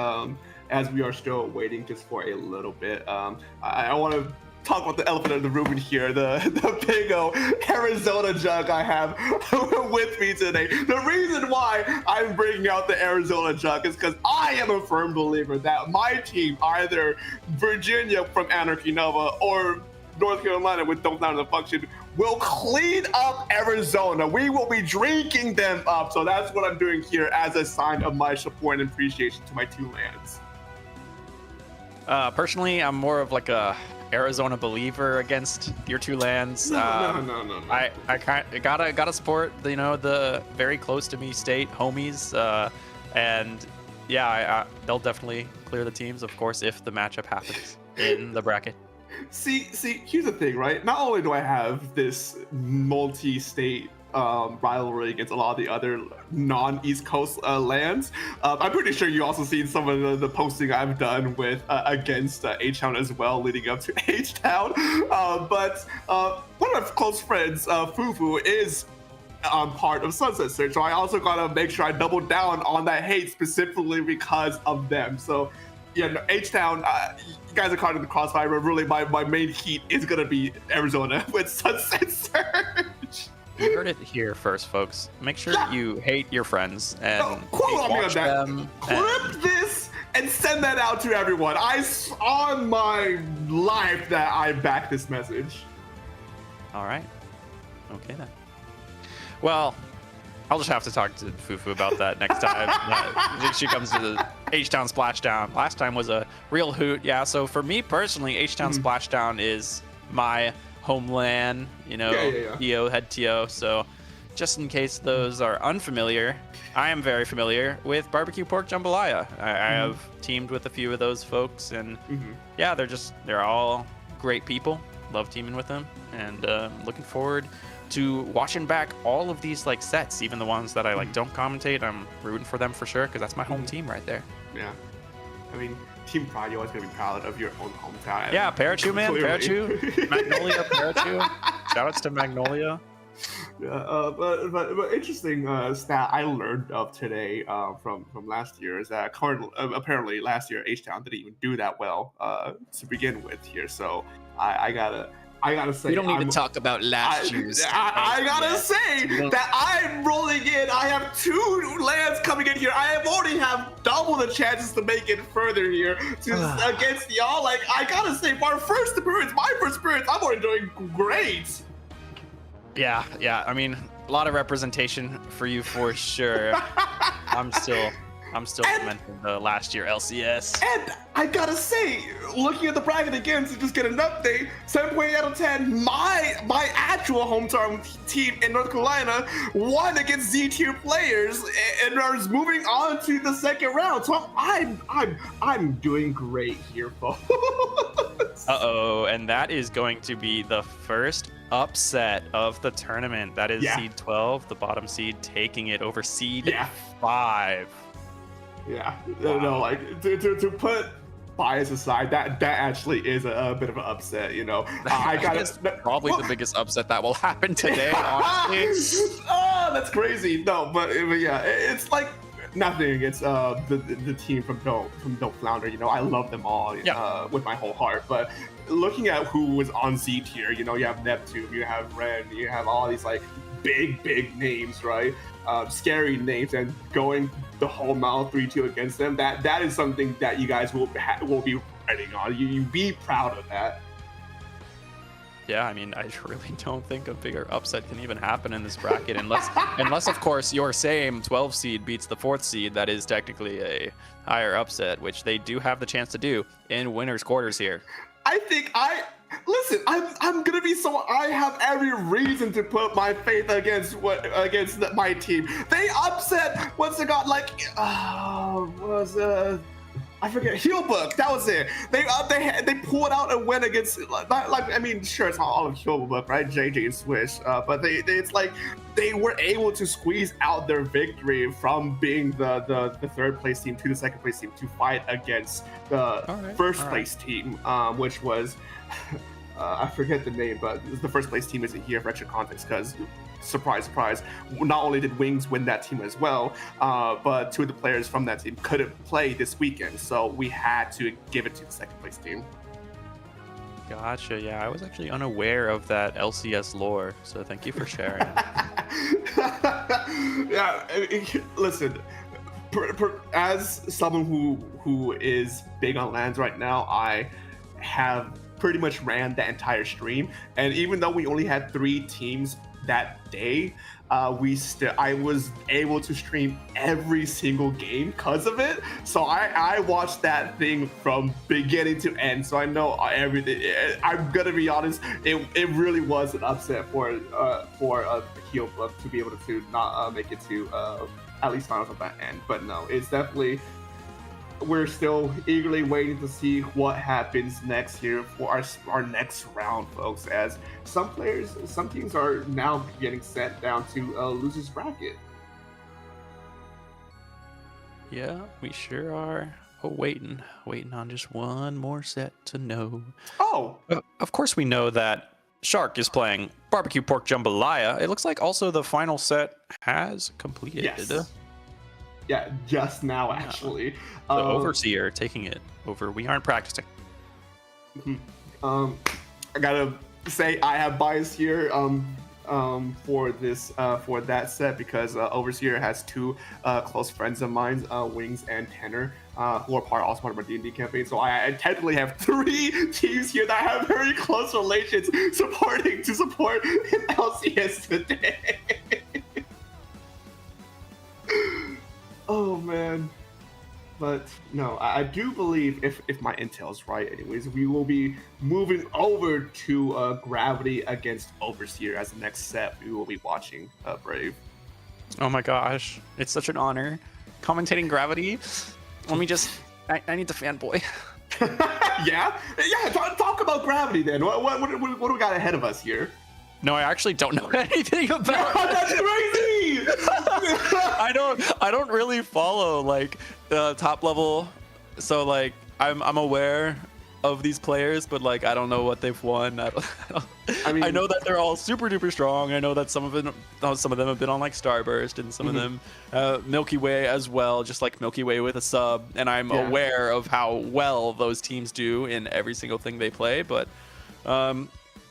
as we are still waiting just for a little bit, I want to talk about the elephant in the room in here, the big old Arizona jug I have with me today. The reason why I'm bringing out the Arizona jug is because I am a firm believer that my team, either Virginia from Anarchy Nova or North Carolina with Don't Down the Function, will clean up Arizona. We will be drinking them up. So that's what I'm doing here as a sign of my support and appreciation to my two lands. Personally, I'm more of like a Arizona believer against your two lands. No. I gotta support the very close to me state homies, and yeah, they'll definitely clear the teams, of course, if the matchup happens in the bracket. See, here's the thing, right? Not only do I have this multi-state rivalry against a lot of the other non-East Coast lands, I'm pretty sure you also seen some of the posting I've done with against H-Town as well, leading up to H-Town. But one of my close friends, Fufu, is part of Sunset Search, so I also gotta make sure I double down on that hate specifically because of them. So yeah, no, H-Town, you guys are caught in the crossfire, but really my main heat is gonna be Arizona with Sunset Search. You heard it here first, folks. Make sure you hate your friends and quote me on that. Them. Clip this and send that out to everyone. On my life that I back this message. All right. Okay then. Well, I'll just have to talk to Fufu about that next time she comes to the H-Town Splashdown. Last time was a real hoot. Yeah, so for me personally, H-Town Splashdown is my homeland, TO, head TO. So just in case those are unfamiliar, I am very familiar with barbecue pork jambalaya. I have teamed with a few of those folks, and yeah, they're all great people. Love teaming with them, and looking forward to watching back all of these sets, even the ones that I don't commentate. I'm rooting for them for sure, because that's my home team right there. Yeah, I mean, Team Pride, you're always gonna be proud of your own hometown. Yeah, Parachu, man, Parachu, Magnolia, Parachu. Shoutouts to Magnolia. Yeah, but interesting stat I learned of today from last year is that apparently last year H-Town didn't even do that well to begin with here. So I gotta say, we don't need to talk about last year's. I gotta say that I'm rolling in. I have two lands coming in here. I already have double the chances to make it further here against y'all. I gotta say, my first appearance, I'm already doing great. Yeah. I mean, a lot of representation for you for sure. I'm still I'm still lamenting the last year LCS. And I gotta say, looking at the bracket again to just get an update, 7.8 out of 10, my actual hometown team in North Carolina won against Z tier players and are moving on to the second round. So I'm doing great here, folks. Uh-oh, and that is going to be the first upset of the tournament. That is seed 12, the bottom seed, taking it over seed 5. Yeah, no, like to put bias aside, that actually is a bit of an upset, you know. I got It's probably the biggest upset that will happen today, honestly. Oh, that's crazy. No, but yeah, it's like nothing against the team from Don't Flounder. You know, I love them all with my whole heart. But looking at who was on Z tier, you know, you have Neptune, you have Ren, you have all these like big names, right? Scary names, and going the whole mile 3-2 against them. That is something that you guys will be writing on. You be proud of that. Yeah, I mean, I really don't think a bigger upset can even happen in this bracket unless of course your same 12 seed beats the 4th seed. That is technically a higher upset, which they do have the chance to do in winners quarters here. Listen, I'm gonna be I have every reason to put my faith against my team. They upset what's it got, like I forget, Healbook. That was it. They pulled out a win against, like, I mean, sure, it's not all of Healbook, right? JJ and Swish, but it's like they were able to squeeze out their victory from being the 3rd place team to the 2nd place team to fight against the first place team, which was I forget the name, but the 1st place team isn't here for extra context because, surprise, not only did Wings win that team as well, but 2 of the players from that team couldn't play this weekend, so we had to give it to the 2nd place team. Gotcha. Yeah, I was actually unaware of that LCS lore, so thank you for sharing. Yeah, listen, as someone who is big on LANs right now, I have pretty much ran that entire stream, and even though we only had 3 teams that day, I was able to stream every single game because of it. So I watched that thing from beginning to end, so I know everything. I'm gonna be honest, it really was an upset for Healbook to be able to not make it to at least finals at that end. But no, it's definitely, we're still eagerly waiting to see what happens next here for our next round, folks, as some teams are now getting sent down to losers bracket. Yeah, we sure are. Waiting on just one more set to know. Oh, of course we know that Shark is playing Barbecue Pork Jambalaya. It looks like also the final set has completed. Yes. Yeah, just now, actually. The Overseer taking it over. We aren't practicing. I gotta say I have bias here for that set because Overseer has 2 close friends of mine, Wings and Tenor, who are also part of my D&D campaign. So I technically have 3 teams here that have very close relations to support in LCS today. Oh man. But no, I do believe if my intel is right, anyways, we will be moving over to Gravity against Overseer as the next set we will be watching, Brave. Oh my gosh, it's such an honor commentating Gravity. Let me just, I need the fanboy. yeah. Talk about Gravity then. What do we got ahead of us here? No, I actually don't know anything about it. That's crazy. I don't really follow like the top level, so like I'm aware of these players, but like I don't know what they've won. I know that they're all super duper strong. I know that some of them have been on like Starburst, and some of them Milky Way as well, just like Milky Way with a sub. And I'm aware of how well those teams do in every single thing they play. But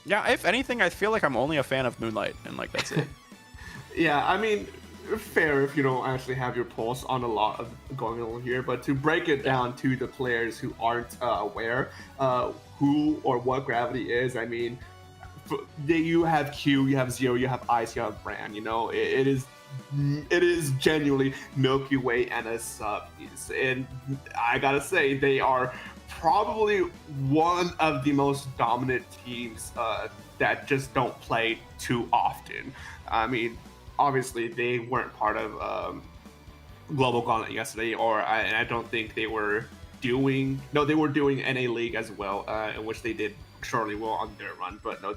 yeah, if anything, I feel like I'm only a fan of Moonlight, and like that's it. Yeah, I mean, fair if you don't actually have your pulse on a lot of going on here, but to break it down to the players who aren't aware who or what Gravity is, I mean, you have Q, you have Zero, you have Ice, you have Brand. You know, it is genuinely Milky Way and a sub piece. And I gotta say, they are probably one of the most dominant teams that just don't play too often. I mean, obviously they weren't part of Global Gauntlet yesterday, and I don't think they were doing. No, they were doing NA League as well, in which they did surely well on their run. But no,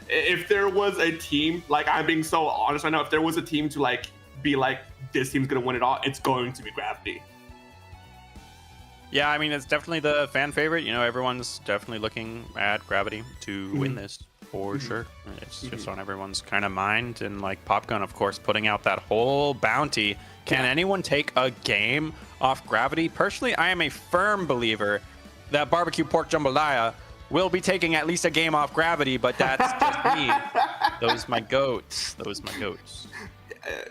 if there was a team, like I'm being so honest right now, if there was a team to like be like this team's gonna win it all, it's going to be Gravity. Yeah, I mean, it's definitely the fan favorite. You know, everyone's definitely looking at Gravity to win this for sure. It's just on everyone's kind of mind. And like Popgun, of course, putting out that whole bounty. Can anyone take a game off Gravity? Personally, I am a firm believer that Barbecue Pork Jambalaya will be taking at least a game off Gravity, but that's just me. Those my goats. Those my goats.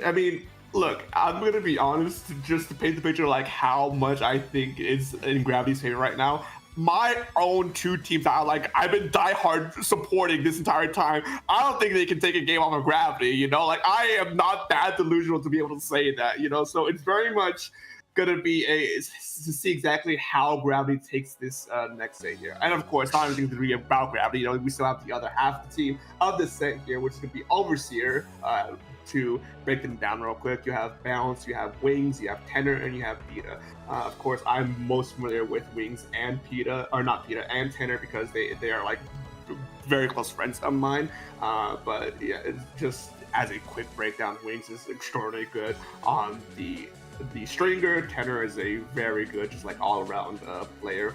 I mean, look, I'm gonna be honest, just to paint the picture like how much I think is in Gravity's favor right now. My own two teams I've been diehard supporting this entire time. I don't think they can take a game off of Gravity, you know? Like, I am not that delusional to be able to say that, you know? So it's very much gonna be to see exactly how Gravity takes this next set here. And of course, not everything's gonna be about Gravity. You know, we still have the other half of the team of the set here, which is gonna be Overseer. To break them down real quick, you have Bounce, you have Wings, you have Tenor, and you have Peta. Of course, I'm most familiar with Wings and Peta, or not Peta, and Tenor because they are like very close friends of mine. But yeah, it's just as a quick breakdown, Wings is extraordinarily good on the Stringer. Tenor is a very good, just like all-around player,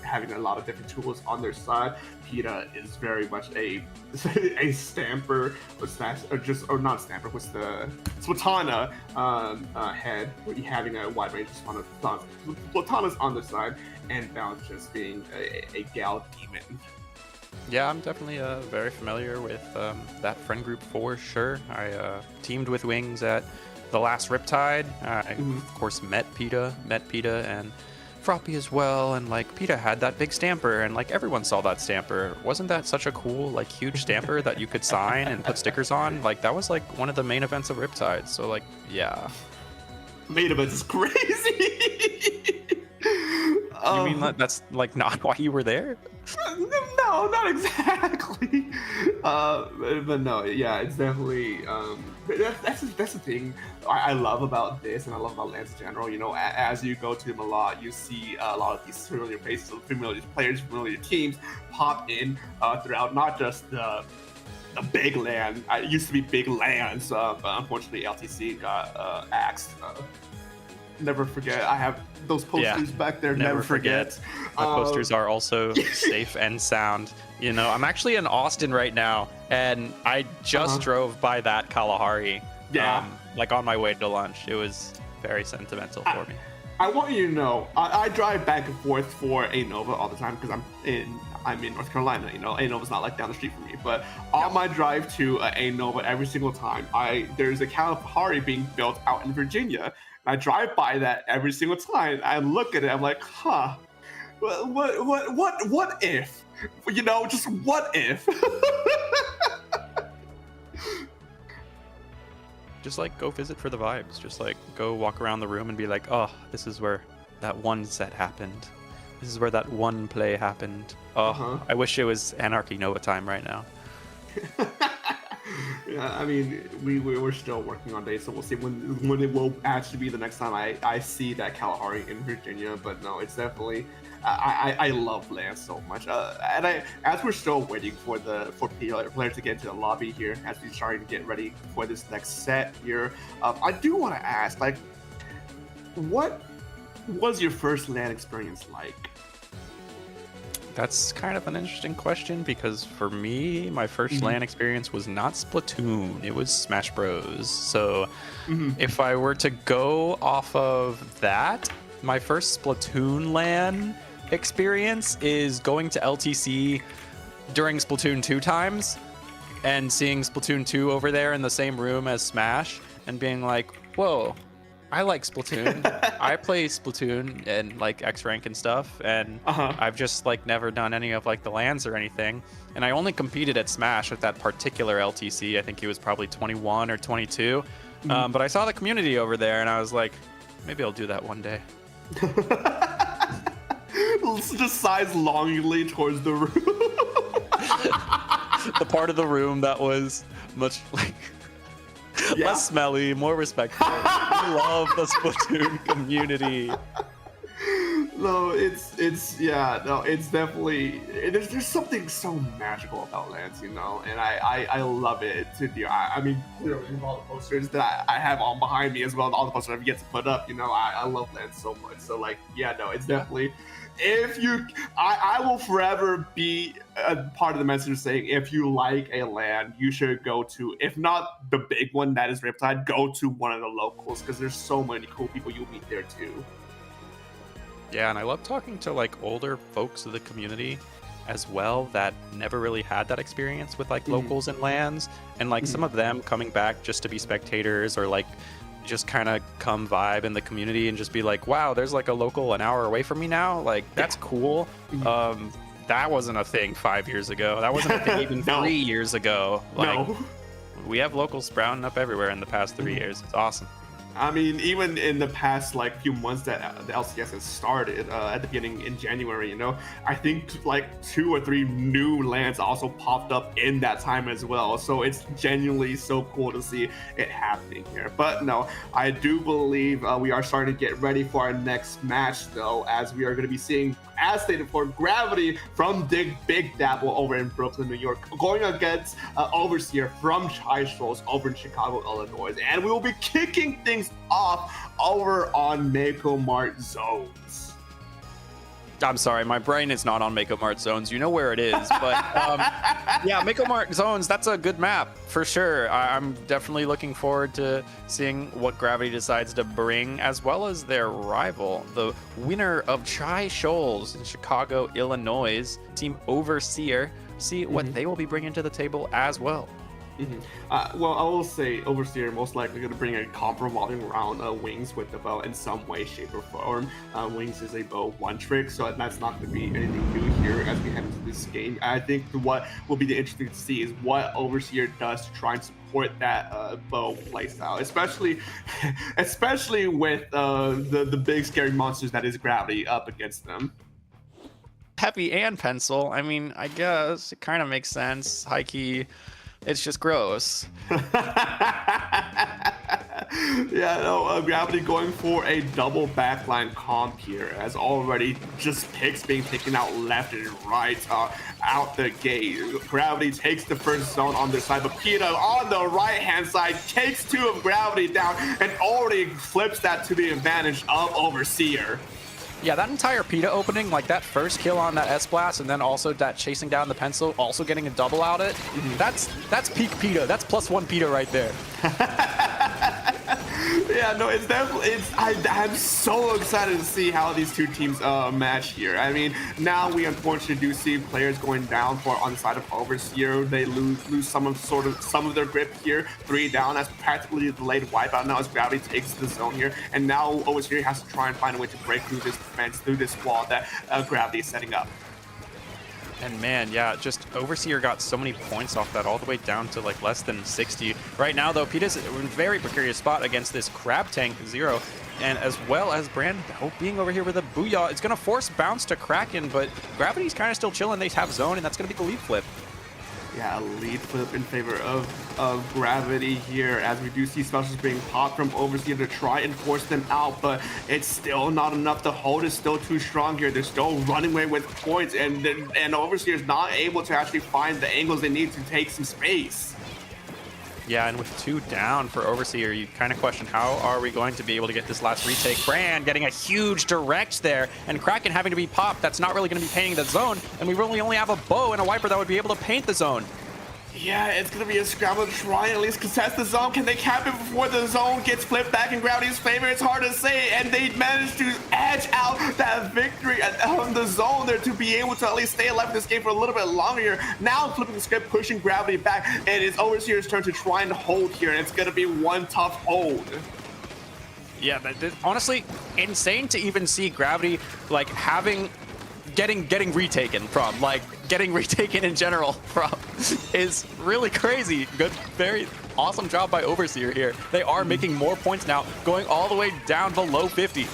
having a lot of different tools on their side. Peta is very much a stamper, or not stamper, what's the Splatana head, having a wide range of Splatana's on the side, and Bounce just being a gal demon. Yeah, I'm definitely very familiar with that friend group for sure. I teamed with Wings at the last Riptide. I of course met Peta and Froppy as well, and like Peta had that big stamper, and like everyone saw that stamper. Wasn't that such a cool, like, huge stamper that you could sign and put stickers on? Like, that was like one of the main events of Riptide. So like, yeah, main events is crazy. You mean that's like not why you were there? No, not exactly. But no, yeah, it's definitely that's the thing I love about this, and I love about LAN in general. You know, as you go to them a lot, you see a lot of these familiar faces, familiar players, familiar teams pop in throughout not just the big LAN. It used to be big LANs, but unfortunately LTC got axed. Never forget. I have those posters back there. Never forget. My posters are also safe and sound. You know, I'm actually in Austin right now, and I just drove by that Kalahari. Yeah. Like on my way to lunch. It was very sentimental for me. I want you to know, I drive back and forth for A Nova all the time because I'm in North Carolina. You know, A Nova's not like down the street from me. But on my drive to A Nova every single time, there's a Kalahari being built out in Virginia. I drive by that every single time. I look at it. I'm like, huh? What if? You know, just what if? Just like go visit for the vibes. Just like go walk around the room and be like, oh, this is where that one set happened. This is where that one play happened. Oh, I wish it was Anarchy Nova time right now. Yeah, I mean, we're still working on dates, so we'll see when it will actually be the next time I see that Kalahari in Virginia. But no, it's definitely I love LAN so much, and as we're still waiting for players to get into the lobby here, as we starting to get ready for this next set here, I do want to ask, like, what was your first LAN experience like? That's kind of an interesting question because for me, my first LAN experience was not Splatoon. It was Smash Bros. So if I were to go off of that, my first Splatoon LAN experience is going to LTC during Splatoon 2 times and seeing Splatoon 2 over there in the same room as Smash and being like, whoa, I like Splatoon. I play Splatoon and like X rank and stuff, and I've just like never done any of like the LANs or anything. And I only competed at Smash with that particular LTC. I think he was probably 21 or 22. But I saw the community over there, and I was like, maybe I'll do that one day. Just sighs longingly towards the room. The part of the room that was much like less smelly, more respectful. I love the Splatoon community. No, it's definitely there's something so magical about LANs, you know, and I love it to do. I mean, clearly with all the posters that I have on behind me as well, and all the posters I've yet to put up, you know, I love LANs so much. So like, yeah, no, it's definitely. If you, I will forever be a part of the message saying if you like a LAN, you should go to, if not the big one that is Riptide, go to one of the locals because there's so many cool people you'll meet there too. Yeah, and I love talking to like older folks of the community as well that never really had that experience with like locals and LANs, and like some of them coming back just to be spectators or like just kind of come vibe in the community and just be like, wow, there's like a local an hour away from me now. Like, that's cool. That wasn't a thing 5 years ago. That wasn't a thing even 3 years ago. Like, we have locals sprouting up everywhere in the past 3 years. It's awesome. I mean, even in the past like few months that the LCS has started at the beginning in January, you know, I think like 2 or 3 new LANs also popped up in that time as well. So it's genuinely so cool to see it happening here. But no, I do believe we are starting to get ready for our next match though, as we are going to be seeing, as stated for Gravity from Big Dabble over in Brooklyn, New York, going against Overseer from Chai Strolls over in Chicago, Illinois. And we will be kicking things off over on Mako Mart Zones. I'm sorry, my brain is not on Mako Mart Zones. You know where it is, but yeah, Mako Mart Zones, that's a good map for sure. I'm definitely looking forward to seeing what Gravity decides to bring, as well as their rival, the winner of Chai Shoals in Chicago, Illinois, Team Overseer. See what they will be bringing to the table as well. Well, I will say Overseer most likely going to bring a comp revolving around Wings with the bow in some way, shape, or form. Wings is a bow one trick, so that's not going to be anything new here as we head into this game. I think what will be interesting to see is what Overseer does to try and support that bow playstyle, especially with the big scary monsters that is Gravity up against them. Heavy and pencil. I mean, I guess it kind of makes sense. High key. It's just gross. Yeah, no, Gravity going for a double backline comp here, as already just picks being taken out left and right out the gate. Gravity takes the first zone on their side, but PETA on the right-hand side takes 2 of Gravity down and already flips that to the advantage of Overseer. Yeah, that entire PETA opening, like that first kill on that S-Blast, and then also that chasing down the pencil, also getting a double out it, that's peak PETA. That's +1 PETA right there. Yeah, no, it's definitely, I'm so excited to see how these two teams match here. I mean, now we unfortunately do see players going down on the side of Overseer. They lose some of their grip here. 3 down, that's practically a delayed wipeout now as Gravity takes the zone here. And now Overseer has to try and find a way to break through this defense, through this wall that Gravity is setting up. And man, yeah, just Overseer got so many points off that all the way down to like less than 60. Right now, though, PETA's in a very precarious spot against this Crab Tank Zero, and as well as Brand being over here with a Booyah. It's going to force bounce to Kraken, but Gravity's kind of still chilling. They have zone, and that's going to be the lead flip. Yeah, a lead flip in favor of Gravity here, as we do see specials being popped from Overseer to try and force them out, but it's still not enough. The hold is still too strong here. They're still running away with points, and Overseer is not able to actually find the angles they need to take some space. Yeah, and with 2 down for Overseer, you kind of question how are we going to be able to get this last retake. Brand getting a huge direct there, and Kraken having to be popped. That's not really going to be painting the zone, and we really only have a bow and a wiper that would be able to paint the zone. Yeah, it's going to be a scramble to try and at least contest the zone. Can they cap it before the zone gets flipped back in Gravity's favor? It's hard to say, and they managed to edge out that victory on the zone there to be able to at least stay alive in this game for a little bit longer here. Now flipping the script, pushing Gravity back. It is Overseer's turn to try and hold here, and it's going to be one tough hold. Yeah, honestly, insane to even see Gravity like getting retaken from, like getting retaken in general from is really crazy. Good, very awesome job by Overseer here. They are making more points now, going all the way down below 50.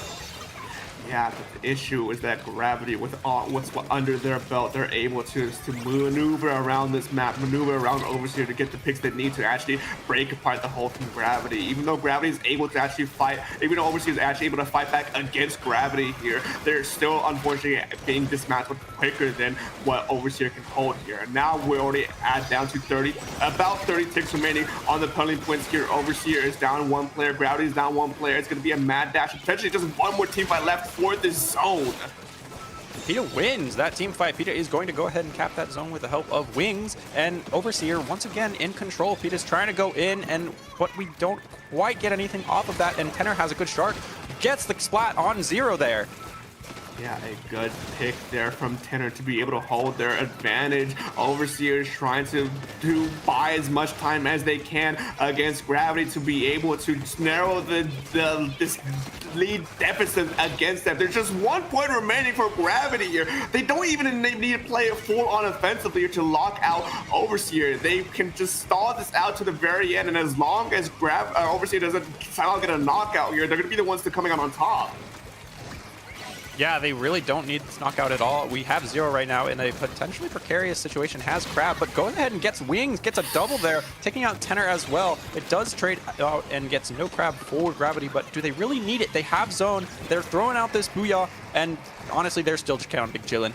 Yeah, but the issue is that Gravity, with what's under their belt, they're able to maneuver around this map, maneuver around Overseer to get the picks they need to actually break apart the whole from Gravity. Even though Gravity is able to actually fight, even though Overseer is actually able to fight back against Gravity here, they're still unfortunately being dismantled quicker than what Overseer can hold here. And now we're already down to about 30 ticks remaining on the penalty points here. Overseer is down one player, Gravity is down one player. It's going to be a mad dash, potentially just one more team fight left for this zone. PETA wins that team fight. PETA is going to go ahead and cap that zone with the help of Wings, and Overseer once again in control. PETA's trying to go in, but we don't quite get anything off of that, and Tenor has a good start, gets the splat on 0 there. Yeah, a good pick there from Tenor to be able to hold their advantage. Overseer is trying to buy as much time as they can against Gravity to be able to narrow this lead deficit against them. There's just 1 point remaining for Gravity here. They don't even need to play it full on offensively to lock out Overseer. They can just stall this out to the very end, and as long as Overseer doesn't somehow get a knockout here, they're going to be the ones coming out on top. Yeah, they really don't need this knockout at all. We have 0 right now in a potentially precarious situation. Has Crab, but goes ahead and gets Wings, gets a double there, taking out Tenor as well. It does trade out and gets no Crab for Gravity, but do they really need it? They have zone. They're throwing out this Booyah, and honestly, they're still just counting chilling.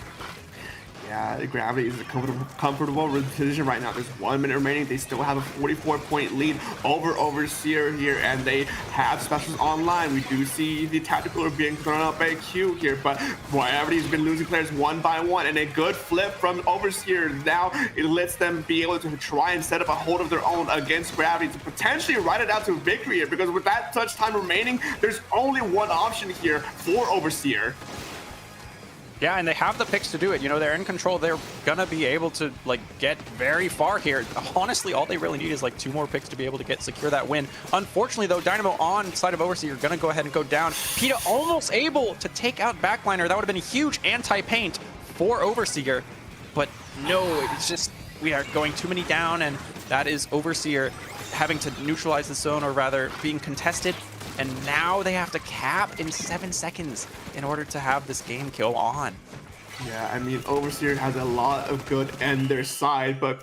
Yeah, Gravity is a comfortable position right now. There's 1 minute remaining. They still have a 44-point lead over Overseer here, and they have specials online. We do see the tactical are being thrown out by Q here, but Gravity's been losing players one by one, and a good flip from Overseer. Now it lets them be able to try and set up a hold of their own against Gravity to potentially ride it out to victory here, because with that touch time remaining, there's only one option here for Overseer. Yeah, and they have the picks to do it. You know, they're in control. They're going to be able to, like, get very far here. Honestly, all they really need is, like, 2 more picks to be able to secure that win. Unfortunately, though, Dynamo on side of Overseer are going to go ahead and go down. PETA almost able to take out Backliner. That would have been a huge anti-paint for Overseer. But no, it's just we are going too many down, and that is Overseer having to neutralize the zone, or rather being contested. And now they have to cap in 7 seconds in order to have this game kill on. Yeah, I mean, Overseer has a lot of good in their side, but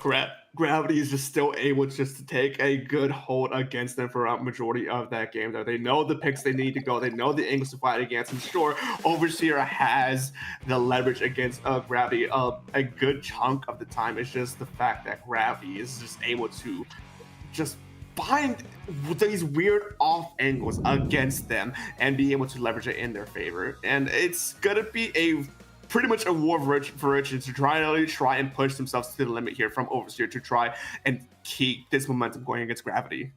Gravity is just still able just to take a good hold against them for a majority of that game. Though they know the picks they need to go, they know the angles to fight against. And sure, Overseer has the leverage against Gravity a good chunk of the time. It's just the fact that Gravity is just able to just find these weird off angles against them and be able to leverage it in their favor. And it's gonna be a pretty much a war for riches to try and push themselves to the limit here from Overseer to try and keep this momentum going against Gravity.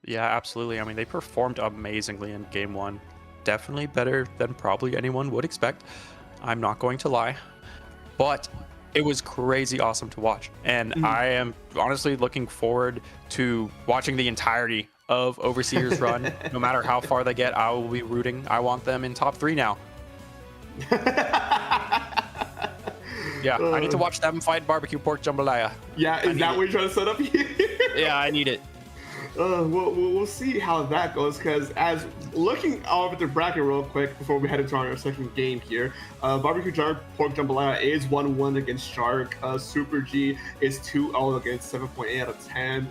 Yeah, absolutely. I mean, they performed amazingly in game 1. Definitely better than probably anyone would expect. I'm not going to lie. But it was crazy awesome to watch. And I am honestly looking forward to watching the entirety of Overseer's run. No matter how far they get, I will be rooting. I want them in top 3 now. Yeah, I need to watch them fight barbecue pork jambalaya. Yeah, is that what you're trying to set up here? Yeah, I need it. We'll see how that goes, because as looking over the bracket real quick before we head into our second game here, Barbecue Pork Jambalaya is 1-1 against Shark, Super G is 2-0 against 7.8 out of 10,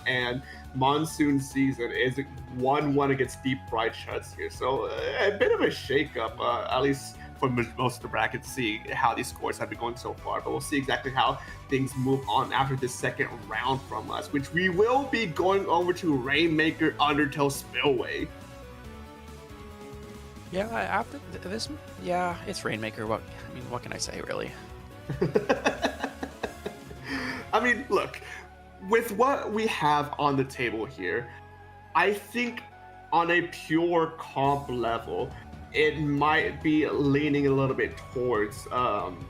and Monsoon Season is 1-1 against Deep Fried Chuds here. So a bit of a shakeup, at least for most of the bracket, to see how these scores have been going so far. But we'll see exactly how things move on after this second round from us, which we will be going over to Rainmaker Undertale Spillway. Yeah, after this, yeah, it's Rainmaker. What can I say, really? I mean, look, with what we have on the table here, I think on a pure comp level, it might be leaning a little bit towards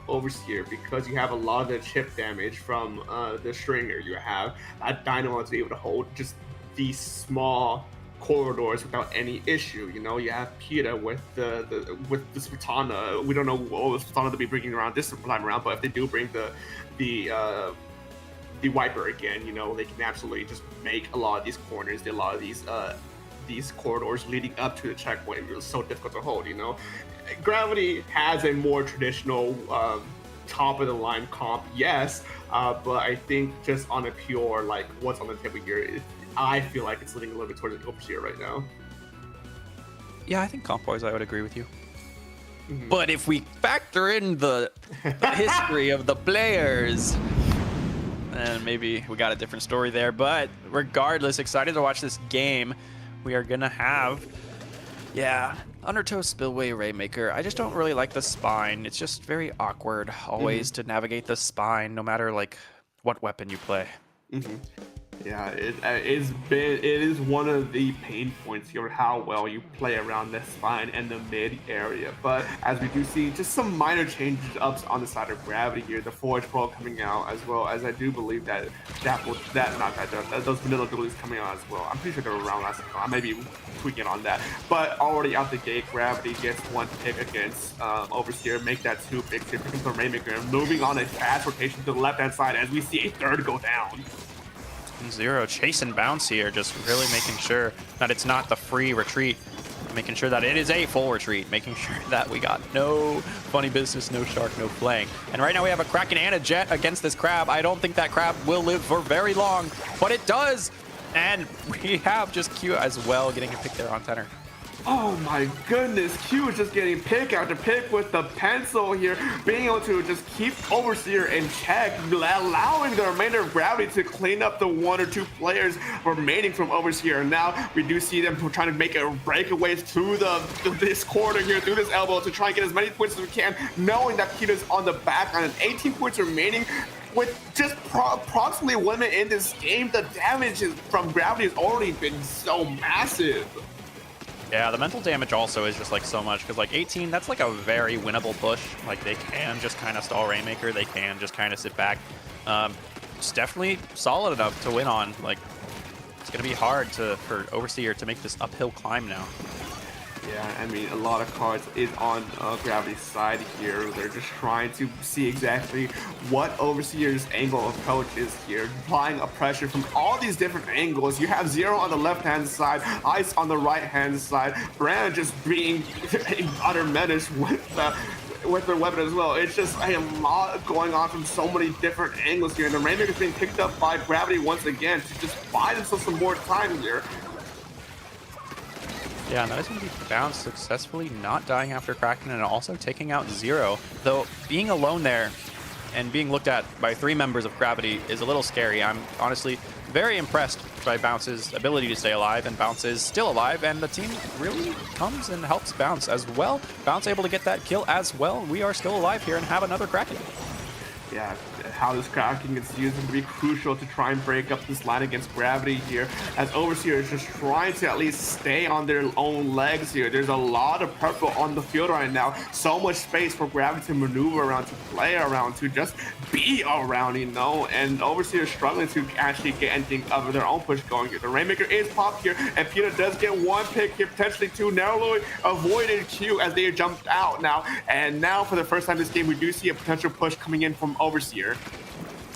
Overseer, because you have a lot of the chip damage from the Stringer. You have a Dynamo to be able to hold just these small corridors without any issue. You know, you have Peta with the Splatana. We don't know what Splatana to be bringing around this time around, but if they do bring the the Viper again, you know, they can absolutely just make a lot of these corners, a lot of these corridors leading up to the checkpoint. It was so difficult to hold, you know. Gravity has a more traditional top of the line comp, yes, but I think just on a pure like what's on the table here, I feel like it's leaning a little bit towards the Overseer right now. Yeah, I think comp-wise, I would agree with you. But if we factor in the history of the players, then maybe we got a different story there. But regardless, excited to watch this game. We are gonna have, Undertow, Spillway, Rainmaker. I just don't really like the spine. It's just very awkward always to navigate the spine, no matter like what weapon you play. Yeah, it is one of the pain points here, how well you play around the spine and the mid area. But as we do see, just some minor changes ups on the side of Gravity here. The Forge Pro coming out, as well as I do believe that those vanilla abilities coming out as well. I'm pretty sure they were around last time. I may be tweaking on that. But already out the gate, Gravity gets one pick against Overseer, make that 2 picks here, picking the Rainmaker, and moving on a fast rotation to the left-hand side as we see a third go down. Zero chase and bounce here, just really making sure that it's not the free retreat, making sure that it is a full retreat, making sure that we got no funny business, no shark, no flaying. And right now we have a Kraken and a Jet against this Crab. I don't think that Crab will live for very long, but it does. And we have just Q as well getting a pick there on Tenor. Oh my goodness, Q is just getting pick after pick with the pencil here, being able to just keep Overseer in check, allowing the remainder of Gravity to clean up the 1 or 2 players remaining from Overseer. And now we do see them trying to make a breakaway through this corner here, through this elbow, to try and get as many points as we can, knowing that Peta's on the back line and 18 points remaining. With just approximately 1 minute in this game, the damage from Gravity has already been so massive. Yeah, the mental damage also is just like so much, because like 18, that's like a very winnable push. Like they can just kind of stall Rainmaker, they can just kind of sit back. It's definitely solid enough to win on. Like it's gonna be hard for Overseer to make this uphill climb now. Yeah, I mean, a lot of cards is on Gravity's side here. They're just trying to see exactly what Overseer's angle approach is here, applying a pressure from all these different angles. You have Zero on the left-hand side, Ice on the right-hand side, Brand just being utter menace with their weapon as well. It's just a lot going on from so many different angles here, and the Rainmaker is being picked up by Gravity once again to just buy themselves some more time here. Yeah, and that is going to be bounced successfully, not dying after Kraken, and also taking out Zero. Though being alone there and being looked at by 3 members of Gravity is a little scary. I'm honestly very impressed by Bounce's ability to stay alive, and Bounce is still alive, and the team really comes and helps Bounce as well. Bounce able to get that kill as well. We are still alive here and have another Kraken. Yeah, how this Kraken gets used will be crucial to try and break up this line against Gravity here, as Overseer is just trying to at least stay on their own legs here. There's a lot of purple on the field right now, so much space for Gravity to maneuver around, to play around, to just be around, you know, and Overseer is struggling to actually get anything of their own push going here. The Rainmaker is popped here, and Peta does get 1 pick here, potentially 2, narrowly avoided Q as they jumped out now, and now for the first time this game, we do see a potential push coming in from Overseer.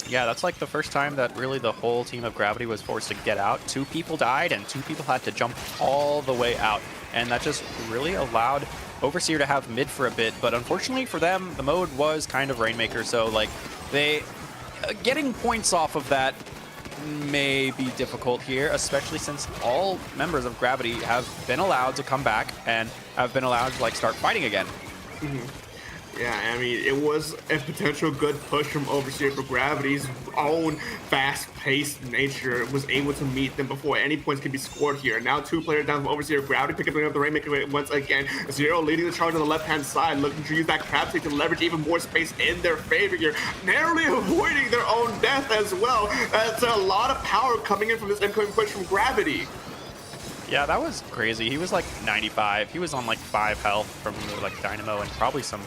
Yeah, that's like the first time that really the whole team of Gravity was forced to get out. 2 people died and 2 people had to jump all the way out. And that just really allowed Overseer to have mid for a bit. But unfortunately for them, the mode was kind of Rainmaker. So like they getting points off of that may be difficult here, especially since all members of Gravity have been allowed to come back and have been allowed to like start fighting again. Yeah, I mean, it was a potential good push from Overseer, for Gravity's own fast-paced nature was able to meet them before any points could be scored here. Now 2 players down from Overseer. Gravity picking up the Rainmaker once again. Zero leading the charge on the left-hand side, looking to use that crab stick to leverage even more space in their favor here, narrowly avoiding their own death as well. That's a lot of power coming in from this incoming push from Gravity. Yeah, that was crazy. He was like 95. He was on like 5 health from like Dynamo and probably some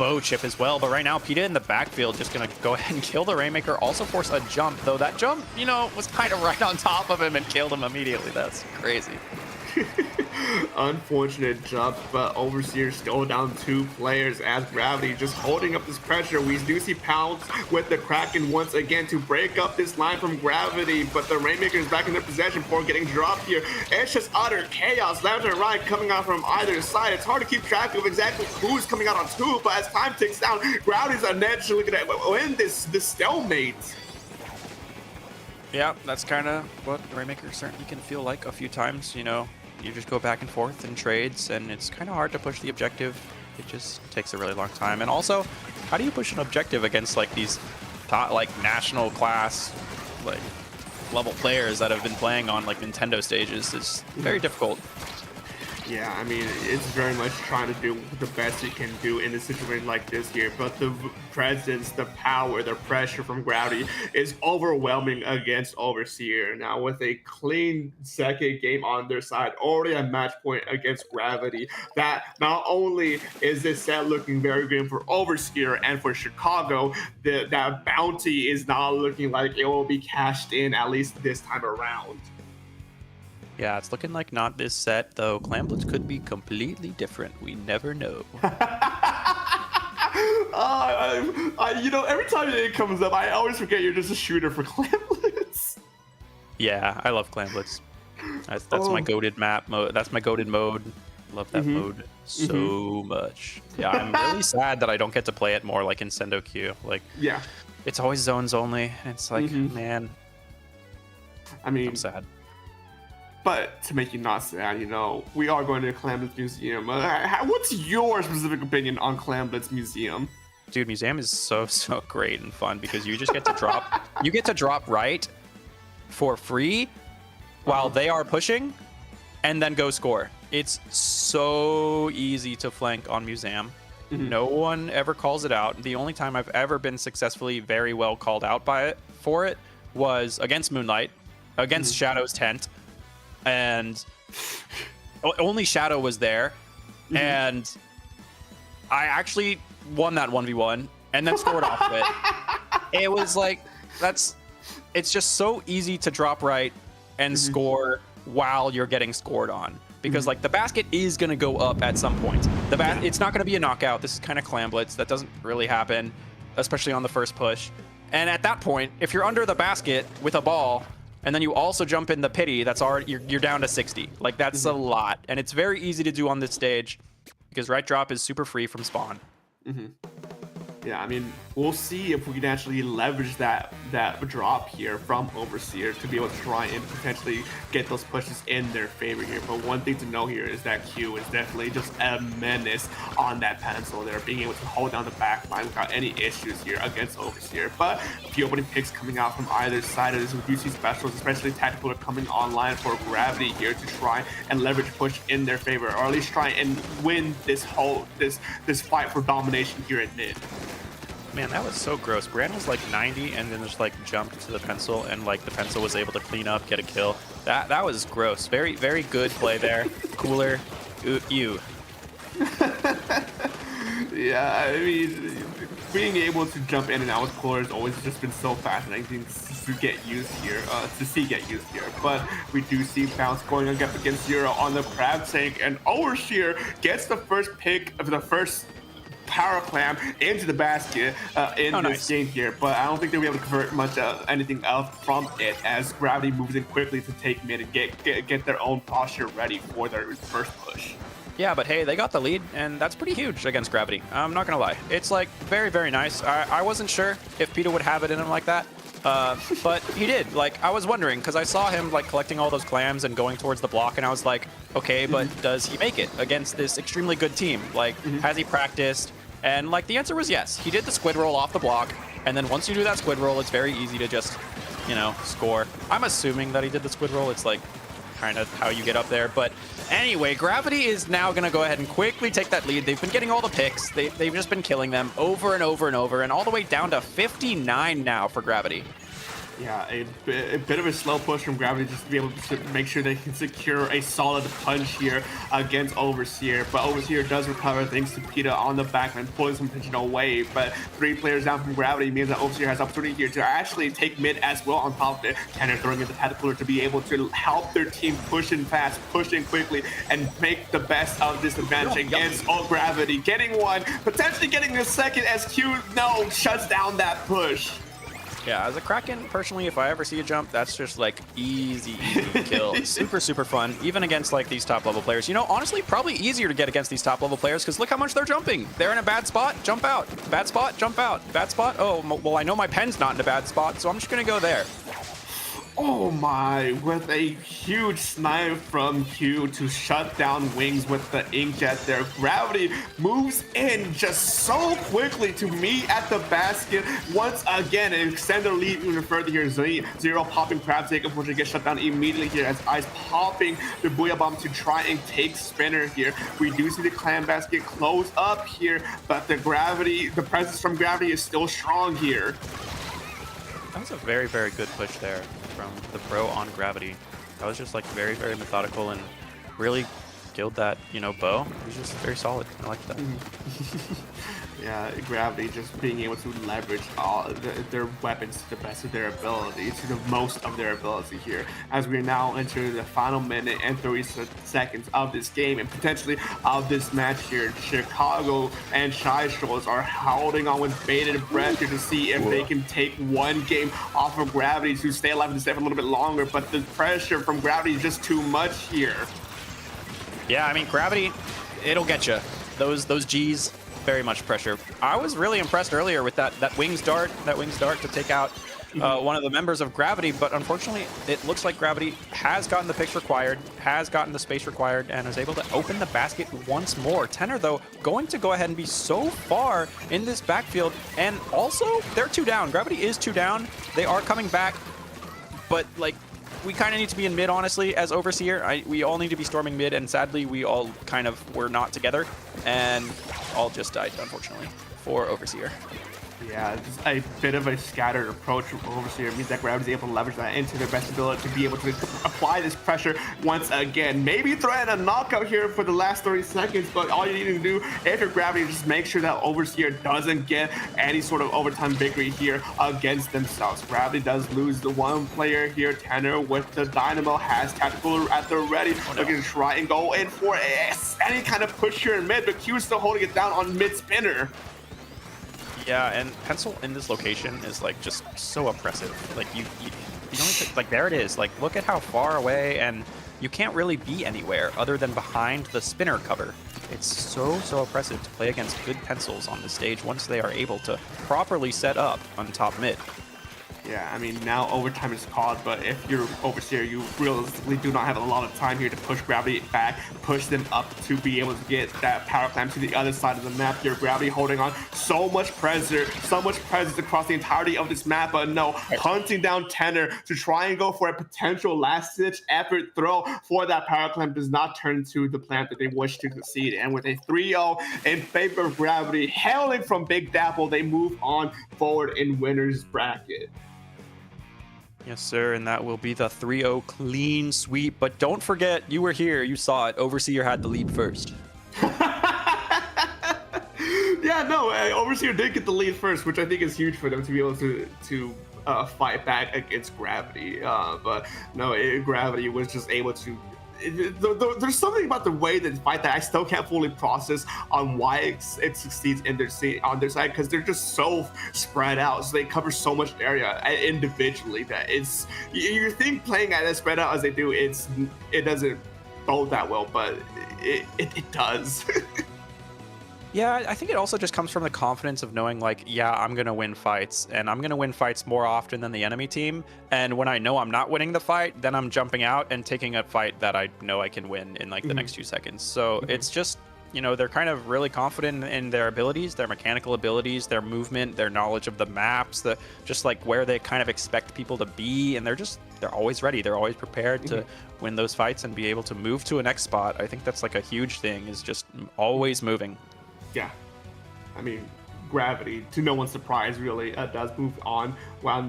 bow chip as well. But right now, PETA in the backfield just going to go ahead and kill the Rainmaker. Also force a jump, though that jump, you know, was kind of right on top of him and killed him immediately. That's crazy. Unfortunate jump, but Overseer still down 2 players as Gravity just holding up this pressure. We do see Pounce with the Kraken once again to break up this line from Gravity, but the Rainmaker is back in their possession for getting dropped here. It's just utter chaos, left and right coming out from either side. It's hard to keep track of exactly who's coming out on who, but as time ticks down, Gravity's eventually going to win this stalemate. Yeah, that's kind of what Rainmaker certainly can feel like a few times, you know. You just go back and forth in trades, and it's kind of hard to push the objective. It just takes a really long time. And also, how do you push an objective against like these top, like national class, like level players that have been playing on like Nintendo stages? It's very difficult. Yeah, I mean, it's very much trying to do the best it can do in a situation like this here, but the presence, the power, the pressure from Gravity is overwhelming against Overseer. Now, with a clean second game on their side, already a match point against Gravity, that not only is this set looking very good for Overseer and for Chicago, that bounty is not looking like it will be cashed in, at least this time around. Yeah, it's looking like not this set, though. Clamblitz could be completely different. We never know. You know, every time it comes up, I always forget you're just a shooter for Clamblitz. Yeah, I love Clamblitz. That's my goated map mode. That's my goated mode. Love that mode so much. Yeah, I'm really sad that I don't get to play it more like in Sendo Q. Like, yeah, it's always zones only. And it's like, man, I mean, I'm sad. But to make you not sad, you know, we are going to Clamblitz Museum. What's your specific opinion on Clamblitz Museum? Dude, Museum is so great and fun because you just get to drop. You get to drop right for free while they are pushing, and then go score. It's so easy to flank on Museum. No one ever calls it out. The only time I've ever been successfully very well called out for it was against Moonlight, against Shadow's tent. And only Shadow was there, and I actually won that 1v1 and then scored off of it. It was like, it's just so easy to drop right and score while you're getting scored on, because like the basket is going to go up at some point. It's not going to be a knockout. This is kind of Clamblitz. That doesn't really happen, especially on the first push. And at that point, if you're under the basket with a ball, and then you also jump in the pity, that's already you're down to 60. Like, that's a lot. And it's very easy to do on this stage because right drop is super free from spawn. Yeah, I mean, we'll see if we can actually leverage that drop here from Overseer to be able to try and potentially get those pushes in their favor here. But one thing to know here is that Q is definitely just a menace on that pencil there, being able to hold down the back line without any issues here against Overseer. But a few opening picks coming out from either side of this. We do see specials, especially tactical, are coming online for Gravity here to try and leverage push in their favor, or at least try and win this fight for domination here at mid. Man, that was so gross. Brand was like 90 and then just like jumped to the pencil, and like the pencil was able to clean up, get a kill. That was gross. Very, very good play there. Cooler. You. Yeah, I mean, being able to jump in and out with Cooler has always just been so fascinating to get used here, But we do see Bounce going up against Zero on the Crab Tank, and Overseer gets the first pick of the first power clam into the basket in this game here, but I don't think they'll be able to convert much anything else from it, as Gravity moves in quickly to take mid and get their own posture ready for their first push. Yeah, but hey, they got the lead, and that's pretty huge against Gravity. I'm not gonna lie. It's like very, very nice. I wasn't sure if PETA would have it in him like that, but he did. Like, I was wondering, because I saw him like collecting all those clams and going towards the block, and I was like, okay, but does he make it against this extremely good team? Like, has he practiced? And like the answer was yes. He did the squid roll off the block, and then once you do that squid roll, it's very easy to just, you know, score. I'm assuming that he did the squid roll. It's like kind of how you get up there. But anyway, Gravity is now going to go ahead and quickly take that lead. They've been getting all the picks. They've just been killing them over and over and over, and all the way down to 59 now for Gravity. Yeah, a bit of a slow push from Gravity just to be able to make sure they can secure a solid punch here against Overseer. But Overseer does recover thanks to PETA on the backline, pulling some tension away. But 3 players down from Gravity means that Overseer has opportunity here to actually take mid as well on top of it. Tanner throwing in the Caterpillar to be able to help their team push in fast, push in quickly, and make the best of this advantage against Gravity. Getting one, potentially getting a second as Q, shuts down that push. Yeah, as a Kraken, personally, if I ever see a jump, that's just like easy kill. Super, super fun, even against like these top level players. You know, honestly, probably easier to get against these top level players because look how much they're jumping. They're in a bad spot, jump out. Bad spot, jump out. Bad spot, oh, well, I know my pen's not in a bad spot, so I'm just gonna go there. Oh my, with a huge snipe from Q to shut down Wings with the inkjet there. Gravity moves in just so quickly to meet at the basket once again and extend their lead even further here. Zero popping Crab Take, unfortunately gets shut down immediately here as Ice popping the Booyah Bomb to try and take Spinner here. We do see the Clan Basket close up here, but the presence from Gravity is still strong here. That was a very, very good push there from the pro on Gravity. That was just like very, very methodical and really killed that, bow. It was just very solid. I like that. Yeah, Gravity just being able to leverage all their weapons to the best of their ability, to the most of their ability here, as we now enter the final minute and 30 seconds of this game and potentially of this match here. Chicago and Shy Strolls are holding on with bated breath here to see if they can take one game off of Gravity to stay alive and stay for a little bit longer, but the pressure from Gravity is just too much here. Yeah, I mean, Gravity, it'll get you. Those G's, very much pressure. I was really impressed earlier with that Wings dart to take out one of the members of Gravity, but unfortunately, it looks like Gravity has gotten the picks required, has gotten the space required, and is able to open the basket once more. Tenor, though, going to go ahead and be so far in this backfield, and also, they're 2 down. Gravity is 2 down. They are coming back, but, like, we kind of need to be in mid, honestly, as Overseer. We all need to be storming mid, and sadly, we all kind of were not together, and all just died, unfortunately, for Overseer. Yeah, just a bit of a scattered approach from Overseer means that Gravity is able to leverage that into their best ability to be able to apply this pressure once again. Maybe threaten a knockout here for the last 30 seconds, but all you need to do if you're Gravity is just make sure that Overseer doesn't get any sort of overtime victory here against themselves. Gravity does lose the one player here. Tanner with the Dynamo has Tactical at the ready, looking to try and go in for any kind of push here in mid, but Q is still holding it down on mid Spinner. Yeah, and Pencil in this location is like just so oppressive. Like you don't even, like there it is. Like look at how far away, and you can't really be anywhere other than behind the Spinner cover. It's so oppressive to play against good Pencils on the stage once they are able to properly set up on top mid. Yeah, I mean, now overtime is called, but if you're Overseer, you realistically do not have a lot of time here to push Gravity back, push them up to be able to get that power climb to the other side of the map here. Gravity holding on so much pressure across the entirety of this map, but no, hunting down Tenor to try and go for a potential last-ditch effort throw for that power climb does not turn to the plan that they wish to succeed. And with a 3-0 in favor of Gravity, hailing from Big Dapple, they move on forward in winner's bracket. Yes, sir, and that will be the 3-0 clean sweep. But don't forget, you were here, you saw it. Overseer had the lead first. Yeah, no, Overseer did get the lead first, which I think is huge for them to be able to fight back against Gravity. But no, Gravity was just able to. There's something about the way they fight that I still can't fully process on why it succeeds on their side, because they're just so spread out. So they cover so much area individually that you think playing at as spread out as they do, it doesn't bode that well, but it does. Yeah, I think it also just comes from the confidence of knowing, like, yeah, I'm going to win fights, and I'm going to win fights more often than the enemy team. And when I know I'm not winning the fight, then I'm jumping out and taking a fight that I know I can win in, like, the next 2 seconds. So it's just, they're kind of really confident in their abilities, their mechanical abilities, their movement, their knowledge of the maps, just, like, where they kind of expect people to be. And they're always ready. They're always prepared to win those fights and be able to move to a next spot. I think that's, like, a huge thing, is just always moving. Yeah, I mean, Gravity, to no one's surprise, really, does move on on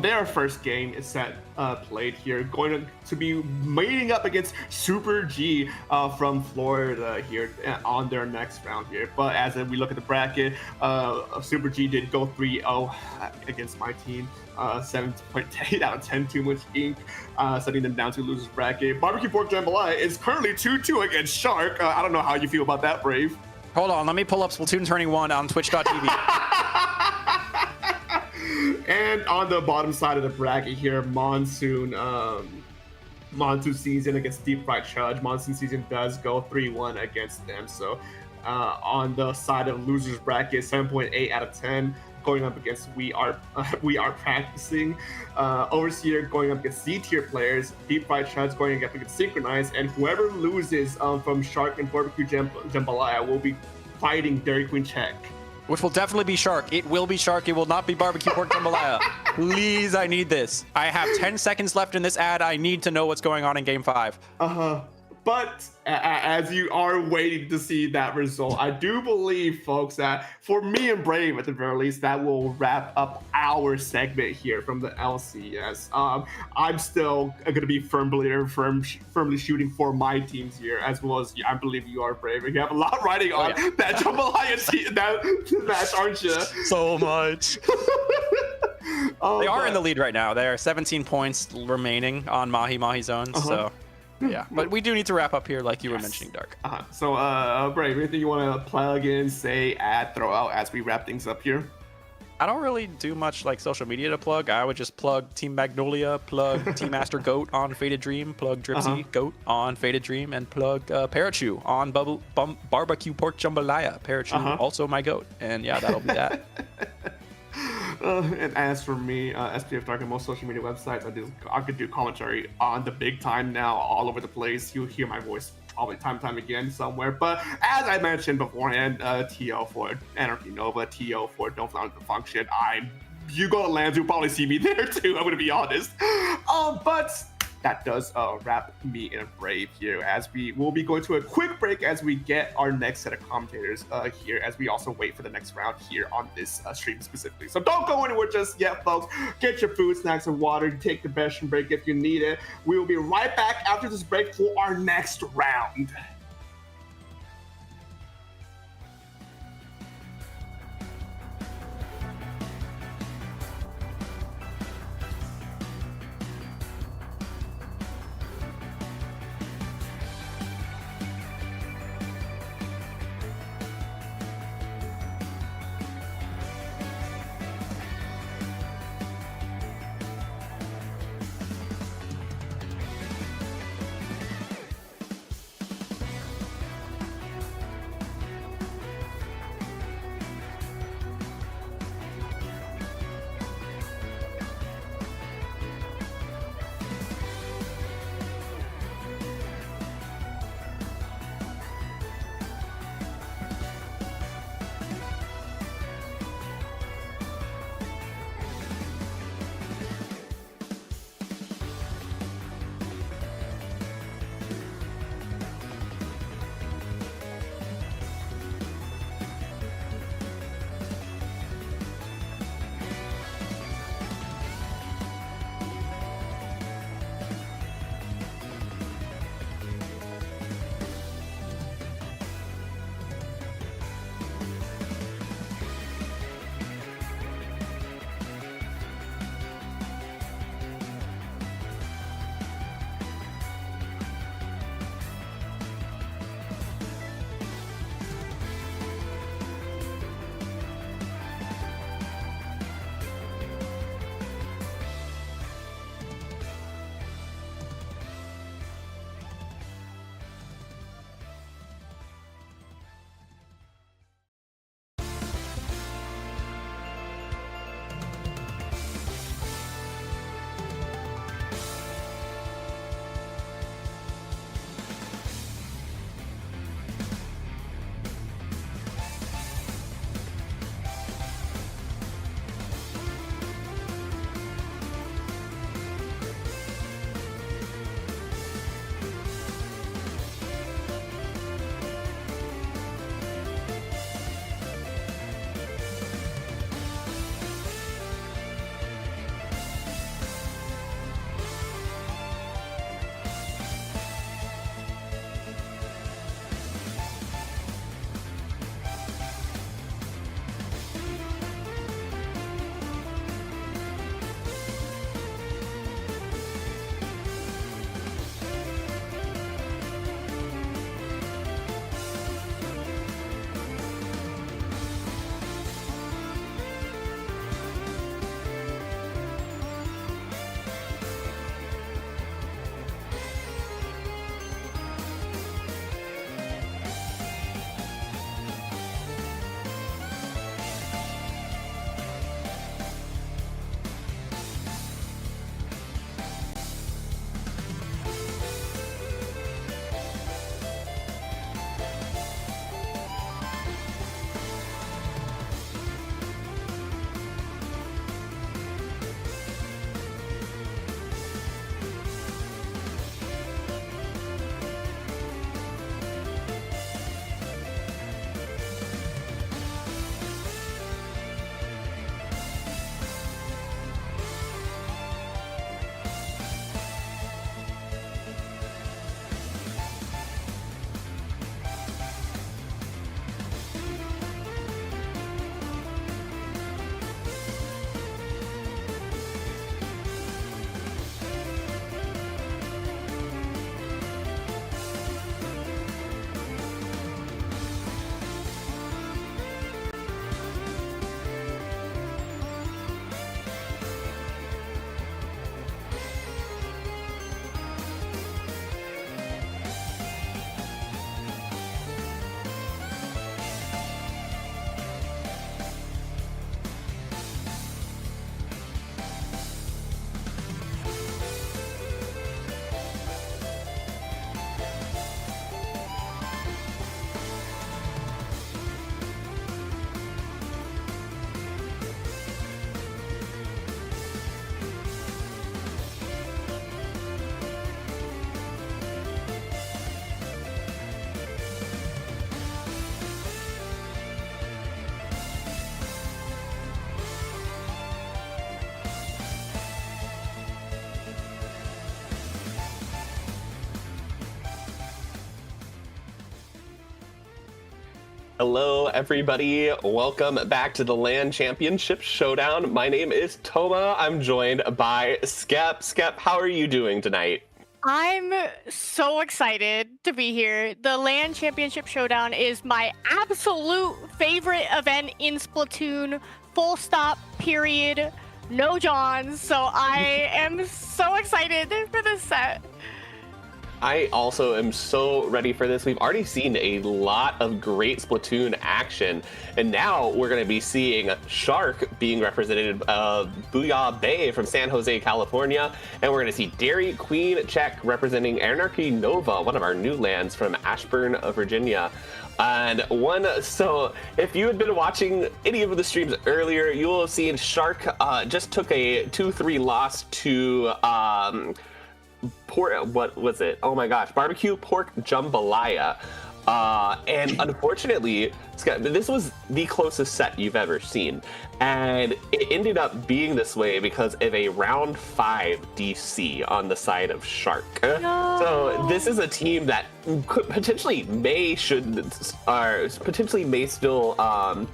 their first game set played here, going to be meeting up against Super G from Florida here on their next round here. But as we look at the bracket, Super G did go 3-0 against my team. 7.8 out of 10, too much ink, sending them down to losers bracket. Barbecue Pork Jambalaya is currently 2-2 against Shark. I don't know how you feel about that, Brave. Hold on, let me pull up Splatoon Turning 1 on Twitch.tv. And on the bottom side of the bracket here, Monsoon Season against Deep Fried Chudge. Monsoon Season does go 3-1 against them. So on the side of losers bracket, 7.8 out of 10. Going up against we are practicing. Overseer going up against C tier players. Deep Fried Chudge going up against Synchronized, and whoever loses from Shark and Barbecue Jambalaya will be fighting Dairy Queen Check. Which will definitely be Shark. It will be Shark. It will not be Barbecue Pork Jambalaya. Please, I need this. I have 10 seconds left in this ad. I need to know what's going on in Game 5. But as you are waiting to see that result, I do believe, folks, that for me and Brave, at the very least, that will wrap up our segment here from the LCS. I'm still going to be firmly shooting for my teams here, as well as I believe you are, Brave. You have a lot riding on that Jambalaya match, aren't you? So much. They are in the lead right now. There are 17 points remaining on Mahi Zone, so... Yeah, but we do need to wrap up here, like you were mentioning, Dark. So, Brave, anything you want to plug in, say, add, throw out as we wrap things up here? I don't really do much like social media to plug. I would just plug Team Magnolia, plug Team Master Goat on Faded Dream, plug Dripsy Goat on Faded Dream, and plug Parachu on Barbecue Pork Jambalaya. Parachu, also my goat. And yeah, that'll be that. And as for me, SPF Dark on most social media websites, I could do commentary on the big time now all over the place. You'll hear my voice probably time and time again somewhere. But as I mentioned beforehand, TO for Anarchy Nova, TO for Don't Flounder the Function. You go to LAN, you'll probably see me there too, I'm going to be honest. But that does wrap me and Brave here, as we will be going to a quick break as we get our next set of commentators here, as we also wait for the next round here on this stream specifically. So don't go anywhere just yet, folks. Get your food, snacks, and water. Take the best break if you need it. We will be right back after this break for our next round. Hello, everybody. Welcome back to the LAN Championship Showdown. My name is Toma. I'm joined by Skep. Skep, how are you doing tonight? I'm so excited to be here. The LAN Championship Showdown is my absolute favorite event in Splatoon. Full stop, period. No Johns. So I am so excited for this set. I also am so ready for this. We've already seen a lot of great Splatoon action, and now we're going to be seeing Shark being represented Booyah Bay from San Jose, California, and we're going to see Dairy Queen Czech representing Anarchy Nova, one of our new lands from Ashburn, Virginia. So if you had been watching any of the streams earlier, you will have seen Shark just took a 2-3 loss to what was it? Oh my gosh, barbecue pork jambalaya. And unfortunately, this was the closest set you've ever seen. And it ended up being this way because of a round 5 DC on the side of Shark. No. So this is a team that could potentially may still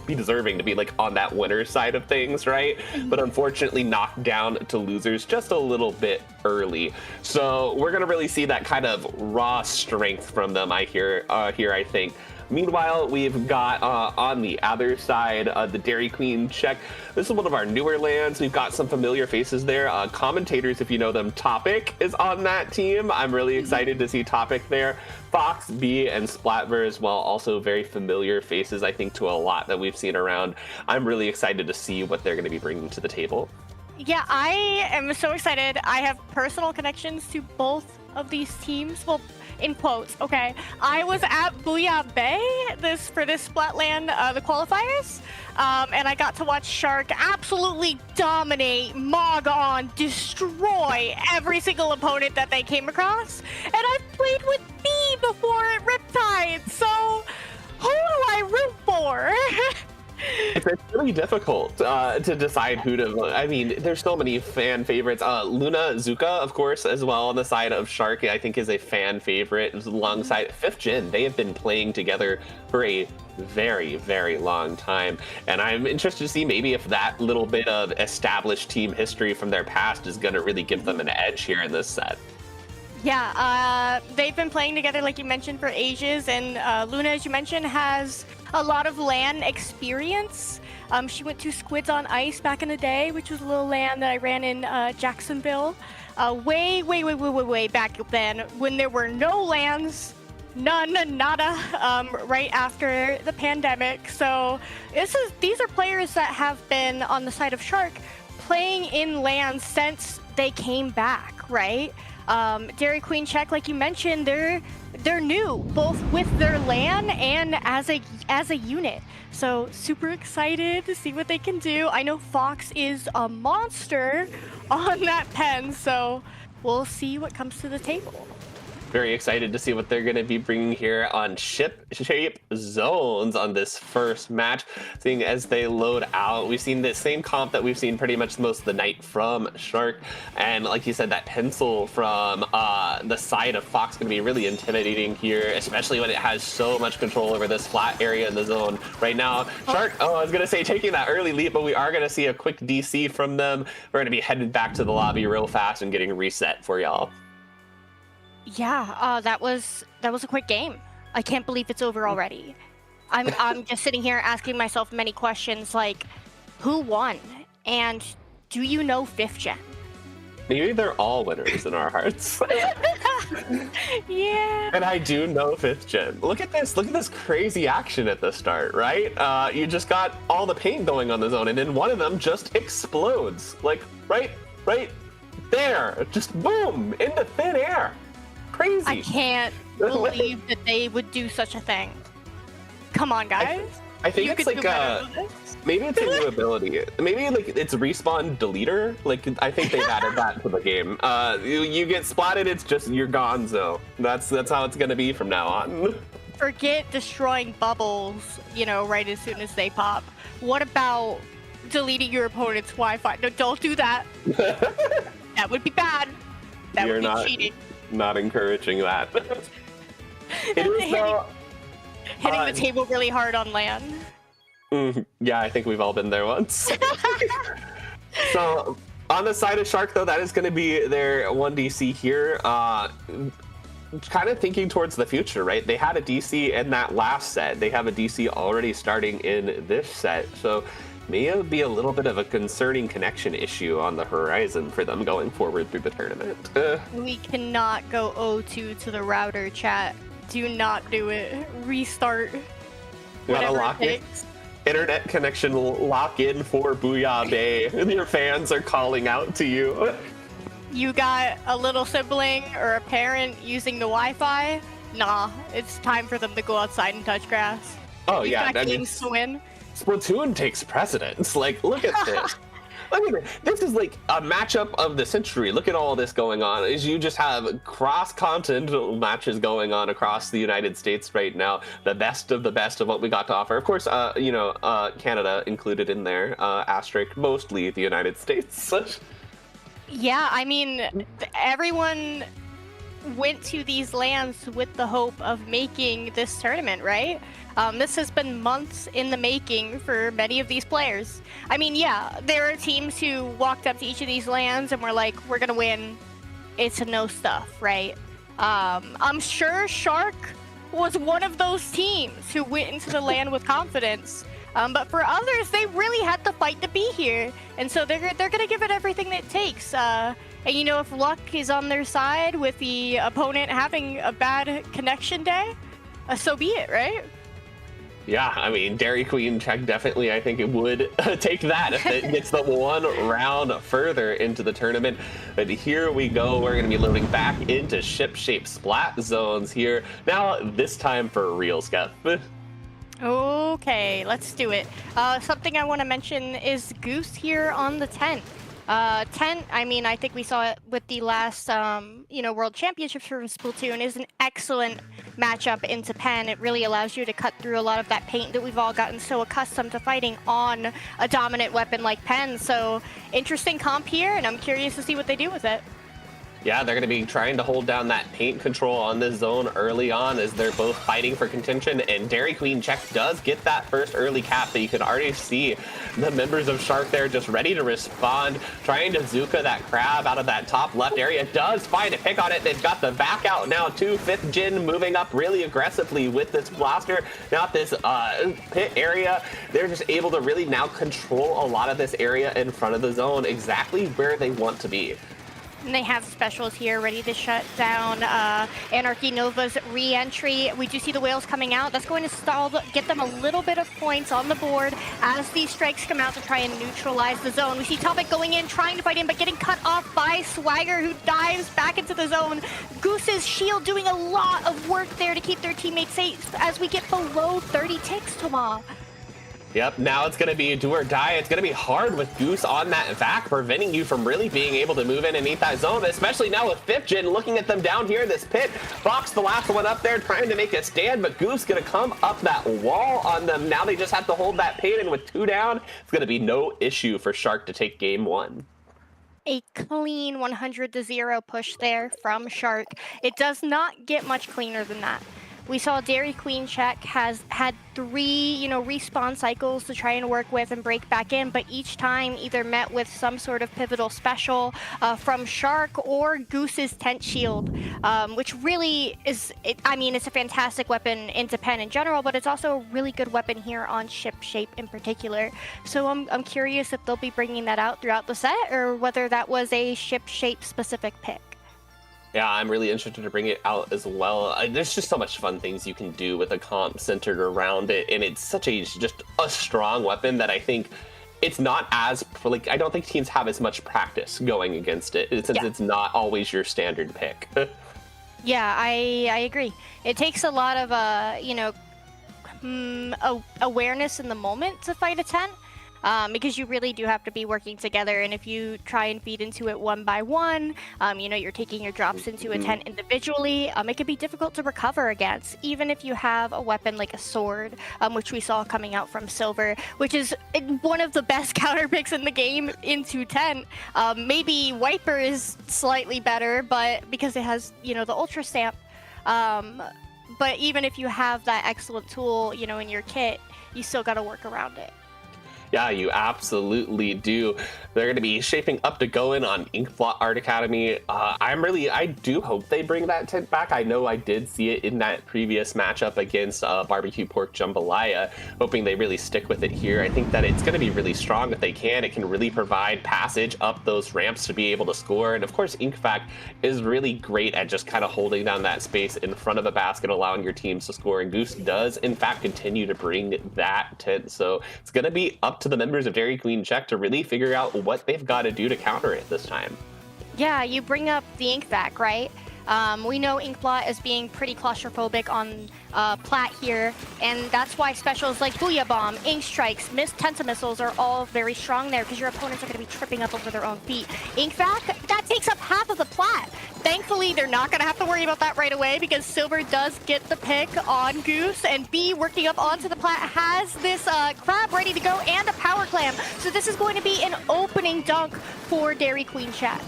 be deserving to be like on that winner's side of things, right? But unfortunately knocked down to losers just a little bit early. So we're gonna really see that kind of raw strength from them, I think. Meanwhile, we've got on the other side the Dairy Queen Czech. This is one of our newer lands. We've got some familiar faces there. Commentators, if you know them, Topic is on that team. I'm really excited to see Topic there. Fox, B, and Splatver as well, also very familiar faces, I think, to a lot that we've seen around. I'm really excited to see what they're going to be bringing to the table. Yeah, I am so excited. I have personal connections to both of these teams. Well, in quotes, okay. I was at Booyah Bay for this Splatland, the qualifiers, and I got to watch Shark absolutely dominate, mog on, destroy every single opponent that they came across. And I've played with B before at Riptide, so who do I root for? It's really difficult to decide who to. I mean, there's so many fan favorites. Luna Zuka, of course, as well on the side of Shark, I think is a fan favorite alongside 5th Gen. They have been playing together for a very, very long time, and I'm interested to see maybe if that little bit of established team history from their past is going to really give them an edge here in this set. Yeah, they've been playing together, like you mentioned, for ages, and Luna, as you mentioned, has a lot of LAN experience. She went to Squids on Ice back in the day, which was a little LAN that I ran in Jacksonville, way back then, when there were no LANs, nada, right after the pandemic. So these are players that have been on the side of Shark playing in LAN since they came back, right? Dairy Queen Czech, like you mentioned, they're new, both with their LAN and as a unit. So super excited to see what they can do. I know Fox is a monster on that pen, so we'll see what comes to the table. Very excited to see what they're going to be bringing here on shape zones on this first match. Seeing as they load out, we've seen the same comp that we've seen pretty much most of the night from Shark. And like you said, that pencil from the side of Fox going to be really intimidating here, especially when it has so much control over this flat area in the zone. Right now, Shark, I was going to say taking that early lead, but we are going to see a quick DC from them. We're going to be headed back to the lobby real fast and getting reset for y'all. Yeah, that was a quick game. I can't believe it's over already. I'm just sitting here asking myself many questions like, who won? And do you know 5th Gen? Maybe they're all winners in our hearts. Yeah. And I do know 5th Gen. Look at this crazy action at the start, right? You just got all the paint going on the zone, and then one of them just explodes. Like, right there. Just boom, into thin air. Crazy. I can't believe that they would do such a thing. Come on, guys. I think it's like maybe it's a new ability. Maybe like it's respawn deleter. Like I think they've added that to the game. You get splatted, it's just you're gonzo. That's how it's gonna be from now on. Forget destroying bubbles, right as soon as they pop. What about deleting your opponent's Wi-Fi? No, don't do that. That would be bad. That would be cheating. Not encouraging that. It is though. Hitting the table really hard on LAN. Yeah, I think we've all been there once. So on the side of Shark, though, that is going to be their 1DC here. Kind of thinking towards the future, right? They had a DC in that last set. They have a DC already starting in this set. So may be a little bit of a concerning connection issue on the horizon for them going forward through the tournament. We cannot go 0-2 to the router, chat. Do not do it. Restart. Whatever it takes. Internet connection will lock in for Booyah Bay, and your fans are calling out to you. You got a little sibling or a parent using the Wi-Fi? Nah, it's time for them to go outside and touch grass. Oh, You've yeah. got games to win. Splatoon takes precedence. Like, look at this. Look at this. This is like a matchup of the century. Look at all this going on. Is you just have cross-continental matches going on across the United States right now. The best of what we got to offer. Of course, Canada included in there. Asterisk, mostly the United States. Yeah, I mean, everyone went to these lands with the hope of making this tournament, right? This has been months in the making for many of these players. I mean, yeah, there are teams who walked up to each of these lands and were like, we're gonna win. It's a no stuff, right? I'm sure Shark was one of those teams who went into the land with confidence. But for others, they really had to fight to be here. And so they're gonna give it everything that it takes. And you know, if luck is on their side with the opponent having a bad connection day, so be it, right? Yeah, I mean, Dairy Queen check definitely, I think it would take that if it gets them one round further into the tournament. But here we go. We're going to be loading back into ship-shaped splat zones here. Now, this time for real, Skeff. Okay, let's do it. Something I want to mention is Goose here on the tent. Tent, I mean, I think we saw it with the last, World Championships for Splatoon, is an excellent matchup into Pen. It really allows you to cut through a lot of that paint that we've all gotten so accustomed to fighting on a dominant weapon like Pen. So, interesting comp here, and I'm curious to see what they do with it. Yeah, they're going to be trying to hold down that paint control on this zone early on as they're both fighting for contention, and Dairy Queen Check does get that first early cap that you can already see the members of Shark there just ready to respond, trying to Zuka that crab out of that top left area. Does find a pick on it. They've got the back out now too. 5th Gen moving up really aggressively with this blaster. Now at this pit area, they're just able to really now control a lot of this area in front of the zone exactly where they want to be. And they have specials here ready to shut down Anarchy Nova's re-entry. We do see the whales coming out. That's going to get them a little bit of points on the board as these strikes come out to try and neutralize the zone. We see Topic going in, trying to fight in, but getting cut off by Swagger, who dives back into the zone. Goose's shield doing a lot of work there to keep their teammates safe as we get below 30 ticks, Thomas. Yep, now it's going to be do or die. It's going to be hard with Goose on that vac, preventing you from really being able to move in and eat that zone, especially now with 5th Gen looking at them down here in this pit. Fox, the last one up there, trying to make a stand, but Goose going to come up that wall on them. Now they just have to hold that pain, and with 2 down, it's going to be no issue for Shark to take game 1. A clean 100-0 push there from Shark. It does not get much cleaner than that. We saw Dairy Queen Check has had 3, respawn cycles to try and work with and break back in, but each time either met with some sort of pivotal special from Shark or Goose's tent shield, which really is, it's a fantastic weapon into Pen in general, but it's also a really good weapon here on Ship Shape in particular. So I'm curious if they'll be bringing that out throughout the set or whether that was a Ship Shape specific pick. Yeah, I'm really interested to bring it out as well. There's just so much fun things you can do with a comp centered around it, and it's such just a strong weapon that I think it's not as, I don't think teams have as much practice going against it, since it's not always your standard pick. Yeah, I agree. It takes a lot of, awareness in the moment to fight a tent. Because you really do have to be working together, and if you try and feed into it one by one, you're taking your drops into a tent individually, it can be difficult to recover against, even if you have a weapon like a sword, which we saw coming out from Silver, which is one of the best counter picks in the game into tent. Maybe Wiper is slightly better, but because it has, the Ultra Stamp. but even if you have that excellent tool, you know, in your kit, you still got to work around it. Yeah, you absolutely do. They're going to be shaping up to go in on Inkblot Art Academy. I do hope they bring that tent back. I know I did see it in that previous matchup against Barbecue Pork Jambalaya, hoping they really stick with it here. I think that it's going to be really strong if they can. It can really provide passage up those ramps to be able to score. And of course, Inkfact is really great at just kind of holding down that space in front of a basket, allowing your teams to score. And Goose does, in fact, continue to bring that tent. So it's going to be up to the members of Dairy Queen Check to really figure out what they've got to do to counter it this time. Yeah, you bring up the Inkvac, right? We know Inkblot is being pretty claustrophobic on Plat here, and that's why specials like Booyah Bomb, Ink Strikes, Missed Tenta Missiles are all very strong there because your opponents are going to be tripping up over their own feet. Inkvac, that takes up half of the Plat. Thankfully, they're not going to have to worry about that right away because Silver does get the pick on Goose, and B, working up onto the Plat, has this Crab ready to go and a Power Clam. So this is going to be an opening dunk for Dairy Queen Chat.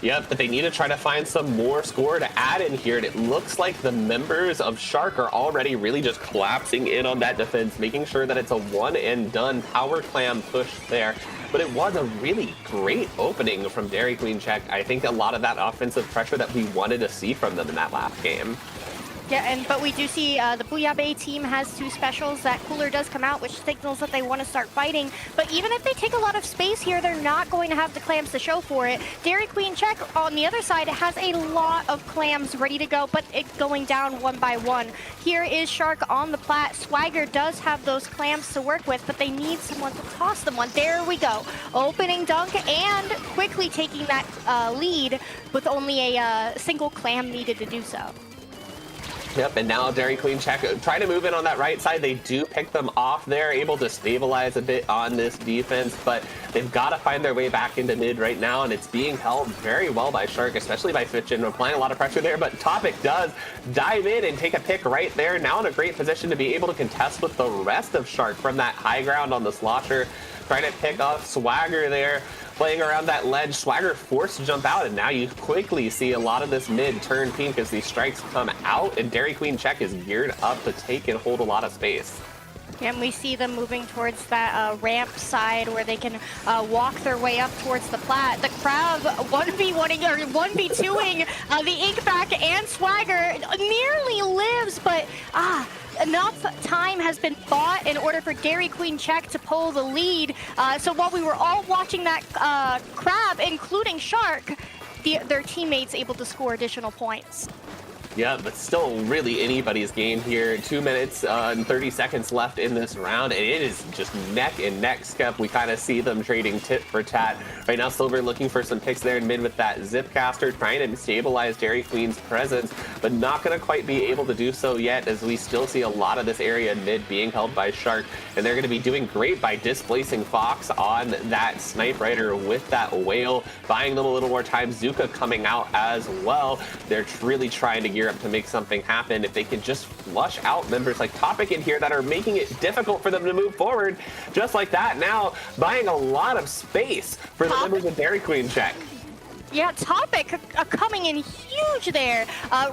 Yep, but they need to try to find some more score to add in here, and it looks like the members of Shark are already really just collapsing in on that defense, making sure that it's a one-and-done Power Clam push there. But it was a really great opening from Dairy Queen Check. I think a lot of that offensive pressure that we wanted to see from them in that last game. Yeah, but we do see the Booyah Bay team has 2 specials. That cooler does come out, which signals that they want to start fighting. But even if they take a lot of space here, they're not going to have the clams to show for it. Dairy Queen Check, on the other side, has a lot of clams ready to go, but it's going down one by one. Here is Shark on the Plat. Swagger does have those clams to work with, but they need someone to toss them one. There we go. Opening dunk and quickly taking that lead with only a single clam needed to do so. Yep, and now Dairy Queen Check trying to move in on that right side. They do pick them off there, able to stabilize a bit on this defense, but they've got to find their way back into mid right now, and it's being held very well by Shark, especially by Fitchin, applying a lot of pressure there, but Topic does dive in and take a pick right there. Now in a great position to be able to contest with the rest of Shark from that high ground on the slosher, trying to pick off Swagger there. Playing around that ledge, Swagger forced to jump out, and now you quickly see a lot of this mid turn pink as these strikes come out, and Dairy Queen Check is geared up to take and hold a lot of space. And we see them moving towards that ramp side where they can walk their way up towards the Plat. The Crab 1v1ing or 1v2ing the Inkback and Swagger nearly lives, but enough time has been bought in order for Dairy Queen Check to pull the lead. So while we were all watching that Crab, including Shark, their teammates able to score additional points. Yeah, but still really anybody's game here. 2 minutes and 30 seconds left in this round, and it is just neck and neck, Skep. We kind of see them trading tit for tat. Right now, Silver looking for some picks there in mid with that Zipcaster, trying to stabilize Dairy Queen's presence, but not going to quite be able to do so yet, as we still see a lot of this area in mid being held by Shark, and they're going to be doing great by displacing Fox on that Snipe Rider with that Whale, buying them a little more time. Zuka coming out as well. They're really trying to gear up to make something happen. If they can just flush out members like Topic in here that are making it difficult for them to move forward, just like that, now buying a lot of space for the members of Dairy Queen Check. Yeah, Topic coming in huge there,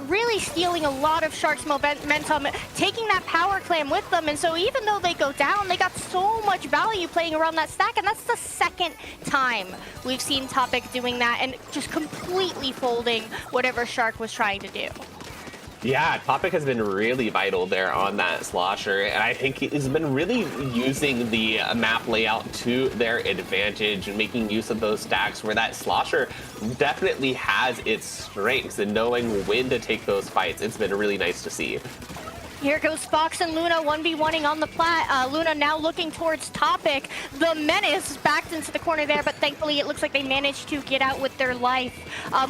really stealing a lot of Shark's momentum, taking that Power Clam with them, and so even though they go down, they got so much value playing around that stack, and that's the second time we've seen Topic doing that and just completely folding whatever Shark was trying to do. Yeah, Topic has been really vital there on that slosher, and I think he's been really using the map layout to their advantage and making use of those stacks where that slosher definitely has its strengths and knowing when to take those fights. It's been really nice to see. Here goes Fox and Luna 1v1ing on the Plat. Luna now looking towards Topic. The Menace backed into the corner there, but thankfully it looks like they managed to get out with their life.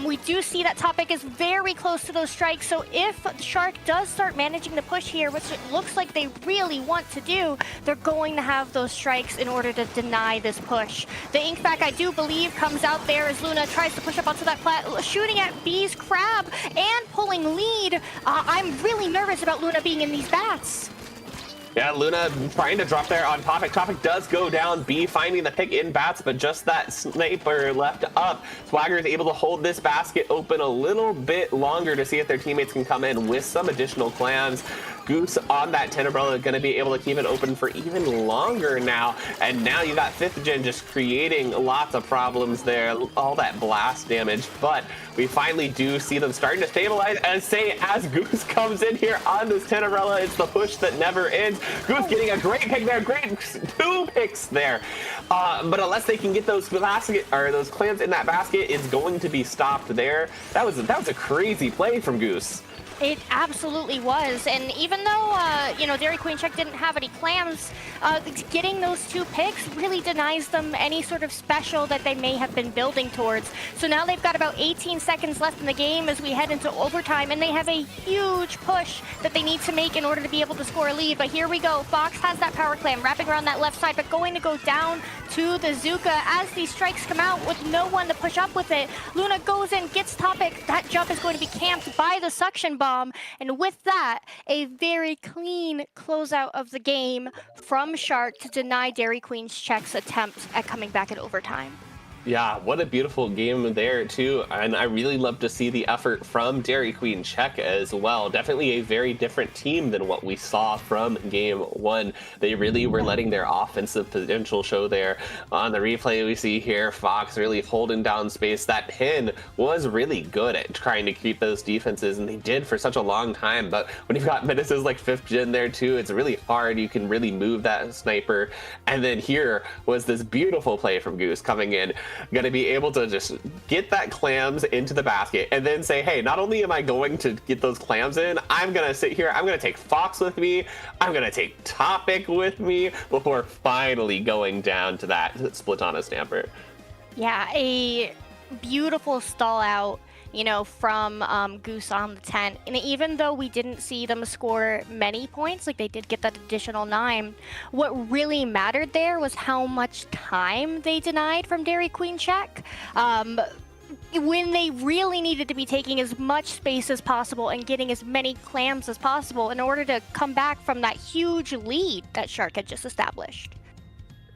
We do see that Topic is very close to those strikes, so if Shark does start managing the push here, which it looks like they really want to do, they're going to have those strikes in order to deny this push. The Inkback, I do believe, comes out there as Luna tries to push up onto that Plat, shooting at B's Crab and pulling lead. I'm really nervous about Luna being in these bats. Yeah, Luna trying to drop there on Topic. Topic does go down. B finding the pick in bats, but just that sniper left up. Swagger is able to hold this basket open a little bit longer to see if their teammates can come in with some additional clams. Goose on that Tenebrella going to be able to keep it open for even longer now. And now you got 5th Gen just creating lots of problems there. All that blast damage. But we finally do see them starting to stabilize and say as Goose comes in here on this Tenebrella, it's the push that never ends. Goose getting a great pick there. Great 2 picks there. But unless they can get those basket or those clams in that basket, it's going to be stopped there. That was a crazy play from Goose. It absolutely was, and even though, you know, Dairy Queen Check didn't have any clams, getting those 2 picks really denies them any sort of special that they may have been building towards. So now they've got about 18 seconds left in the game as we head into overtime, and they have a huge push that they need to make in order to be able to score a lead. But here we go. Fox has that power clam wrapping around that left side, but going to go down to the Zuka as these strikes come out with no one to push up with it. Luna goes in, gets Topic. That jump is going to be camped by the suction bomb. And with that, a very clean closeout of the game from Shark to deny Dairy Queen's Check's attempt at coming back at overtime. Yeah, what a beautiful game there too, and I really love to see the effort from Dairy Queen Check as well. Definitely a very different team than what we saw from game 1. They really were letting their offensive potential show there. On the replay we see here, Fox really holding down space. That pin was really good at trying to keep those defenses, and they did for such a long time. But when you've got menaces like 5th Gen there too, it's really hard. You can really move that sniper. And then here was this beautiful play from Goose coming in, going to be able to just get that clams into the basket and then say, hey, not only am I going to get those clams in, I'm going to sit here, I'm going to take Fox with me, I'm going to take Topic with me before finally going down to that Splatoon Stamper. Yeah, a beautiful stall out, you know, from Goose on the 10. And even though we didn't see them score many points, like they did get that additional 9, what really mattered there was how much time they denied from Dairy Queen Check. When they really needed to be taking as much space as possible and getting as many clams as possible in order to come back from that huge lead that Shark had just established.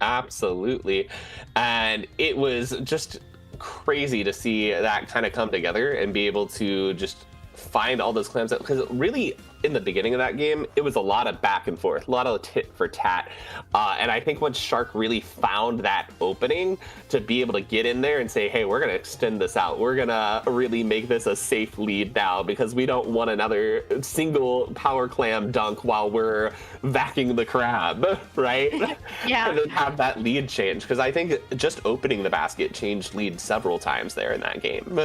Absolutely. And it was just crazy to see that kind of come together and be able to just find all those clams, because really in the beginning of that game it was a lot of back and forth, a lot of tit for tat, and I think once Shark really found that opening to be able to get in there and say, hey, we're gonna extend this out, we're gonna really make this a safe lead now, because we don't want another single power clam dunk while we're vacuuming the crab, right? Yeah. And then have that lead change, because I think just opening the basket changed lead several times there in that game.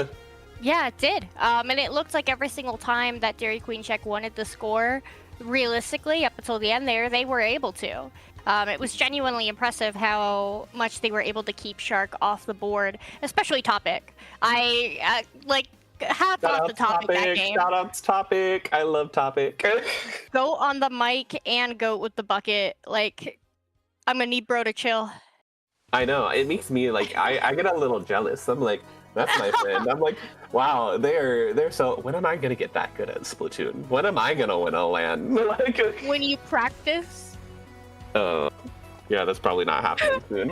Yeah, it did. And it looked like every single time that Dairy Queen Check wanted the score, realistically, up until the end there, they were able to. It was genuinely impressive how much they were able to keep Shark off the board, especially Topic. I hats off to Topic that game. Shout out to Topic. I love Topic. Goat on the mic and Goat with the bucket. Like, I'm gonna need bro to chill. I know. It makes me like, I get a little jealous. I'm like, that's my friend. I'm like, wow, they're so. When am I gonna get that good at Splatoon? When am I gonna win a LAN? Like, when you practice. Yeah, that's probably not happening soon.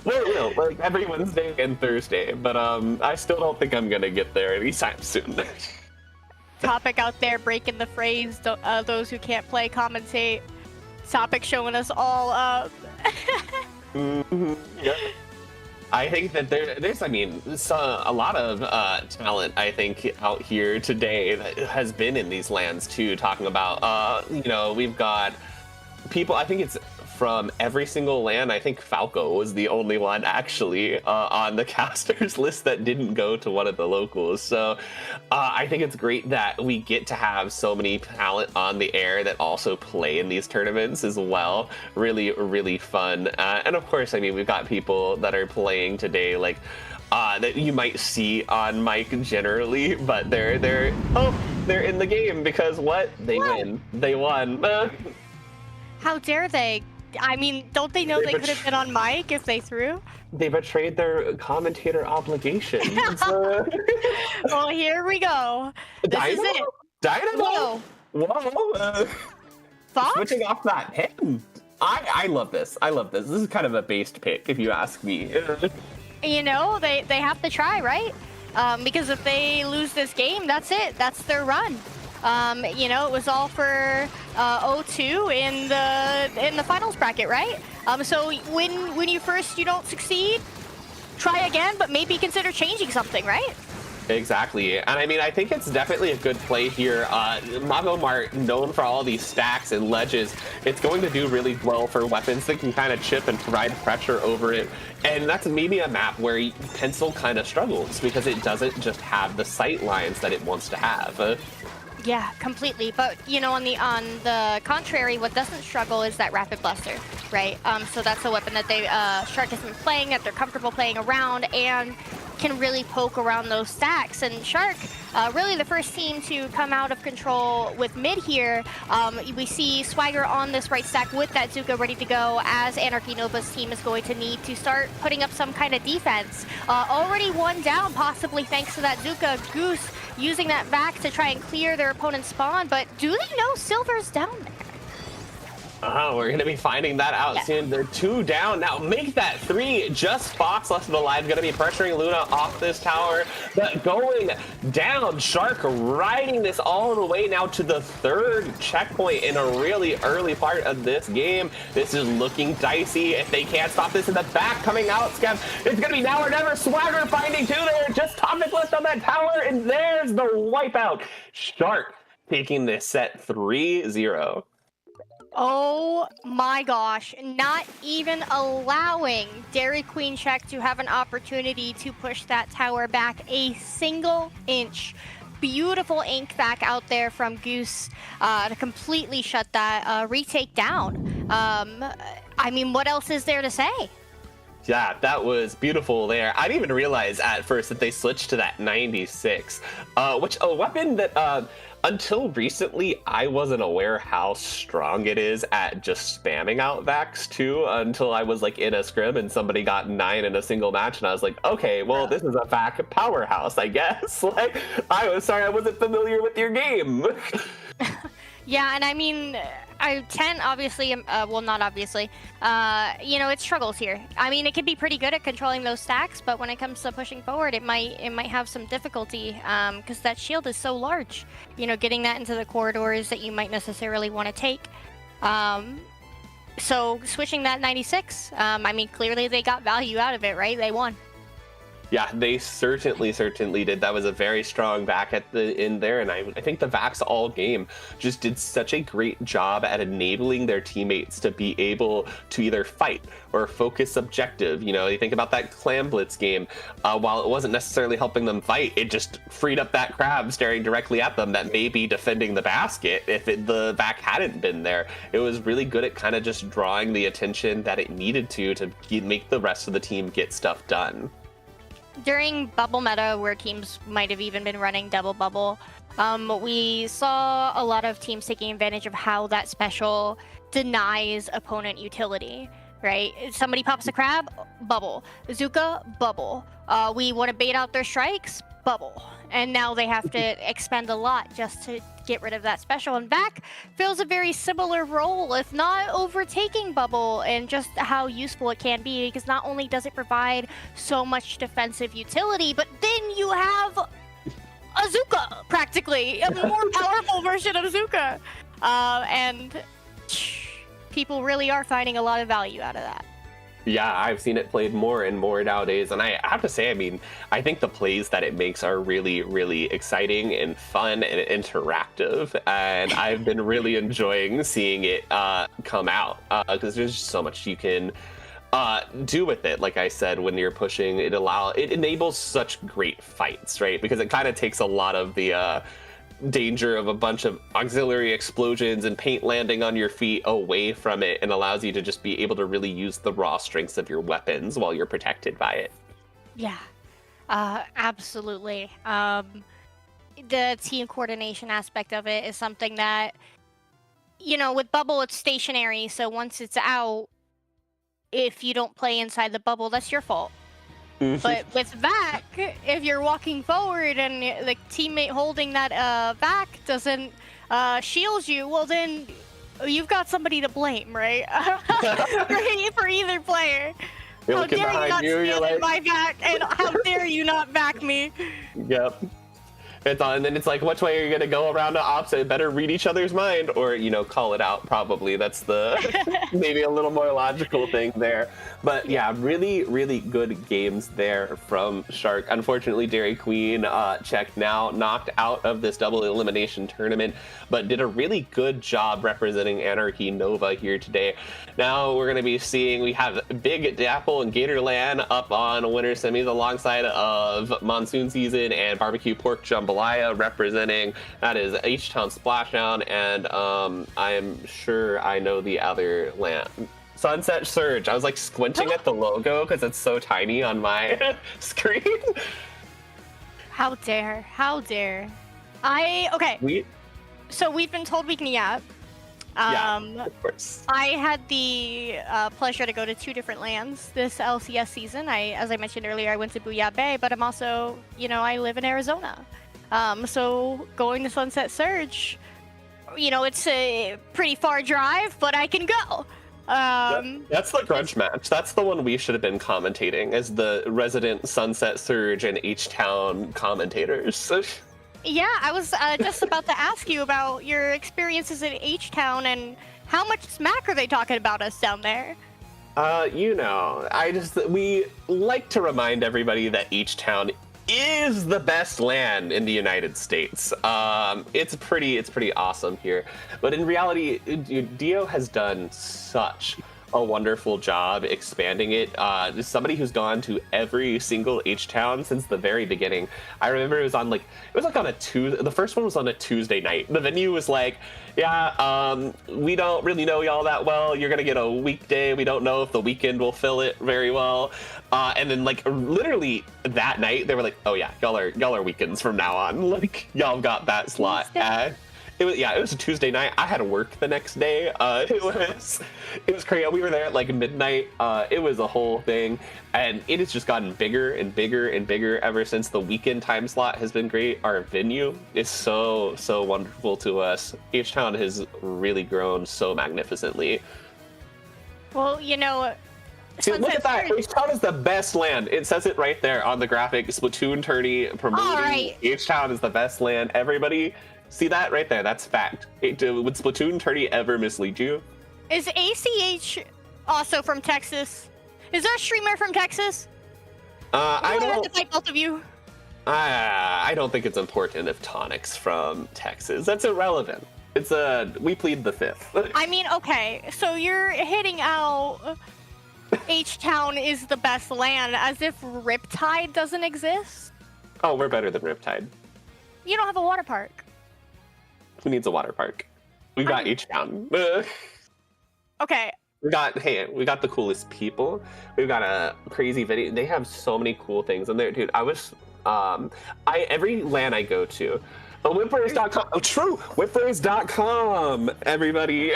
Well, it will, like every Wednesday and Thursday, but I still don't think I'm gonna get there anytime soon. Topic out there breaking the phrase. Those who can't play commentate. Topic showing us all up. Mm-hmm. Yeah. I think that there's I mean, a lot of talent, I think, out here today that has been in these lands too, talking about, you know, we've got people, I think it's from every single LAN. I think Falco was the only one actually on the casters list that didn't go to one of the locals. So I think it's great that we get to have so many talent on the air that also play in these tournaments as well. Really, really fun. And of course, I mean, we've got people that are playing today, like that you might see on mic generally, but they're in the game because what? They win. They won. How dare they? I mean, don't they know they could have been on mic if they threw? They betrayed their commentator obligations. Well, here we go. This is it. Dynamo? Whoa. Whoa. Fox? switching off that pick. I love this. I love this. This is kind of a based pick, if you ask me. You know, they have to try, right? Because if they lose this game, that's it. That's their run. You know, it was all for 0-2 in the finals bracket, right? So when you don't succeed, try again, but maybe consider changing something, right? Exactly, and I mean, I think it's definitely a good play here. Mago Mart, known for all these stacks and ledges, it's going to do really well for weapons that can kind of chip and provide pressure over it. And that's maybe a map where Pencil kind of struggles because it doesn't just have the sight lines that it wants to have. Yeah, completely. But you know, on the contrary, what doesn't struggle is that Rapid Blaster, right? So that's a weapon that Shark has been playing, that they're comfortable playing around, and can really poke around those stacks. And Shark, really the first team to come out of control with mid here. We see Swagger on this right stack with that Zuka ready to go, as Anarchy Nova's team is going to need to start putting up some kind of defense. Already one down, possibly thanks to that Zuka. Goose using that vac to try and clear their opponent's spawn, but do they know Silver's down there? We're going to be finding that out soon. They're 2 down. Now make that 3. Just Fox left alive. Going to be pressuring Luna off this tower. But going down, Shark riding this all the way now to the 3rd checkpoint in a really early part of this game. This is looking dicey. If they can't stop this in the back coming out, Skev, it's going to be now or never. Swagger finding 2 there. Just topic list on that tower. And there's the wipeout. Shark taking this set 3-0. Oh my gosh, not even allowing Dairy Queen Check to have an opportunity to push that tower back a single inch. Beautiful ink back out there from Goose to completely shut that retake down. I mean, what else is there to say? Yeah, that was beautiful there. I didn't even realize at first that they switched to that 96, which a weapon that until recently I wasn't aware how strong it is at just spamming out Vax too, until I was like in a scrim and somebody got 9 in a single match and I was like, okay, well, this is a Vac powerhouse, I guess. Like, I was sorry I wasn't familiar with your game. Yeah, and I mean, 10 obviously, well, not obviously, you know, it struggles here. I mean, it can be pretty good at controlling those stacks, but when it comes to pushing forward, it might have some difficulty because that shield is so large. You know, getting that into the corridors that you might necessarily want to take. So switching that 96, I mean, clearly they got value out of it, right? They won. Yeah, they certainly did. That was a very strong back at the end there, and I think the Vax all game just did such a great job at enabling their teammates to be able to either fight or focus objective. You know, you think about that Clam Blitz game, while it wasn't necessarily helping them fight, it just freed up that crab staring directly at them that may be defending the basket if the Vac hadn't been there. It was really good at kind of just drawing the attention that it needed to make the rest of the team get stuff done. During bubble meta, where teams might have even been running double bubble, we saw a lot of teams taking advantage of how that special denies opponent utility, right? Somebody pops a crab, bubble. Zuka, bubble. We want to bait out their strikes, bubble. And now they have to expend a lot just to get rid of that special. And Vac fills a very similar role, if not overtaking bubble, and just how useful it can be, because not only does it provide so much defensive utility, but then you have a Zuka, practically, a more powerful version of Zuka. And people really are finding a lot of value out of that. Yeah, I've seen it played more and more nowadays, and I have to say, I mean, I think the plays that it makes are really, really exciting and fun and interactive, and I've been really enjoying seeing it come out, because there's just so much you can do with it. Like I said, when you're pushing, it enables such great fights, right? Because it kind of takes a lot of the danger of a bunch of auxiliary explosions and paint landing on your feet away from it, and allows you to just be able to really use the raw strengths of your weapons while you're protected by it. Yeah, absolutely. The team coordination aspect of it is something that, you know, with bubble, it's stationary. So once it's out, if you don't play inside the bubble, that's your fault. But with Vac, if you're walking forward and the teammate holding that Vac doesn't shield you, well then you've got somebody to blame, right? For either player. You're How looking dare you behind not you, you're stand like, in my back, and how dare you not back me? yep. It's on, and then it's like, which way are you gonna go around to opposite? Better read each other's mind, or call it out. Probably that's the maybe a little more logical thing there. But yeah, really, really good games there from Shark. Unfortunately, Dairy Queen checked now, knocked out of this double elimination tournament, but did a really good job representing Anarchy Nova here today. Now we're gonna be seeing we have Big Dapple and Gator LAN up on winner semis alongside of Monsoon Season and Barbecue Pork Jambalaya representing, that is H-Town Splashdown, and I am sure I know the other LAN. Sunset Surge. I was like squinting at the logo because it's so tiny on my screen. How dare? How dare? Okay. So we've been told we can yap. Yeah, of course. I had the pleasure to go to 2 different LANs this LCS season. As I mentioned earlier, I went to Booyah Bay, but I'm also, I live in Arizona. So going to Sunset Surge, it's a pretty far drive, but I can go. That's the grudge match. That's the one we should have been commentating as the resident Sunset Surge and H-Town commentators. Yeah, I was just about to ask you about your experiences in H-Town and how much smack are they talking about us down there? We like to remind everybody that H-Town is the best LAN in the United States. It's pretty awesome here. But in reality, Dio has done such a wonderful job expanding it. Somebody who's gone to every single H-Town since the very beginning. I remember it was on a Tuesday. The first one was on a Tuesday night. The venue was like, we don't really know y'all that well. You're gonna get a weekday. We don't know if the weekend will fill it very well. And then literally that night they were like, oh yeah, y'all are weekends from now on. Like y'all got that slot. It was a Tuesday night. I had to work the next day. It was crazy. We were there at like midnight. It was a whole thing, and it has just gotten bigger and bigger and bigger ever since the weekend time slot has been great. Our venue is so wonderful to us. H-Town has really grown so magnificently. Well, Dude, look at that. H-Town is the best LAN. It says it right there on the graphic. Splatoon tourney promoting. Right. H-Town is the best LAN. Everybody, see that right there? That's fact. Would Splatoon tourney ever mislead you? Is ACH also from Texas? Is there a streamer from Texas? I have don't. to fight both of you. I don't think it's important if Tonic's from Texas. That's irrelevant. We plead the fifth. I mean, okay, so you're hitting out H-Town is the best LAN as if Riptide doesn't exist? Oh, we're better than Riptide. You don't have a water park. Who needs a water park? We've got H-Town. Okay. We got the coolest people. We've got a crazy video. They have so many cool things in there, dude. Every LAN I go to, whippers.com. Oh, true. Whippers.com. Everybody,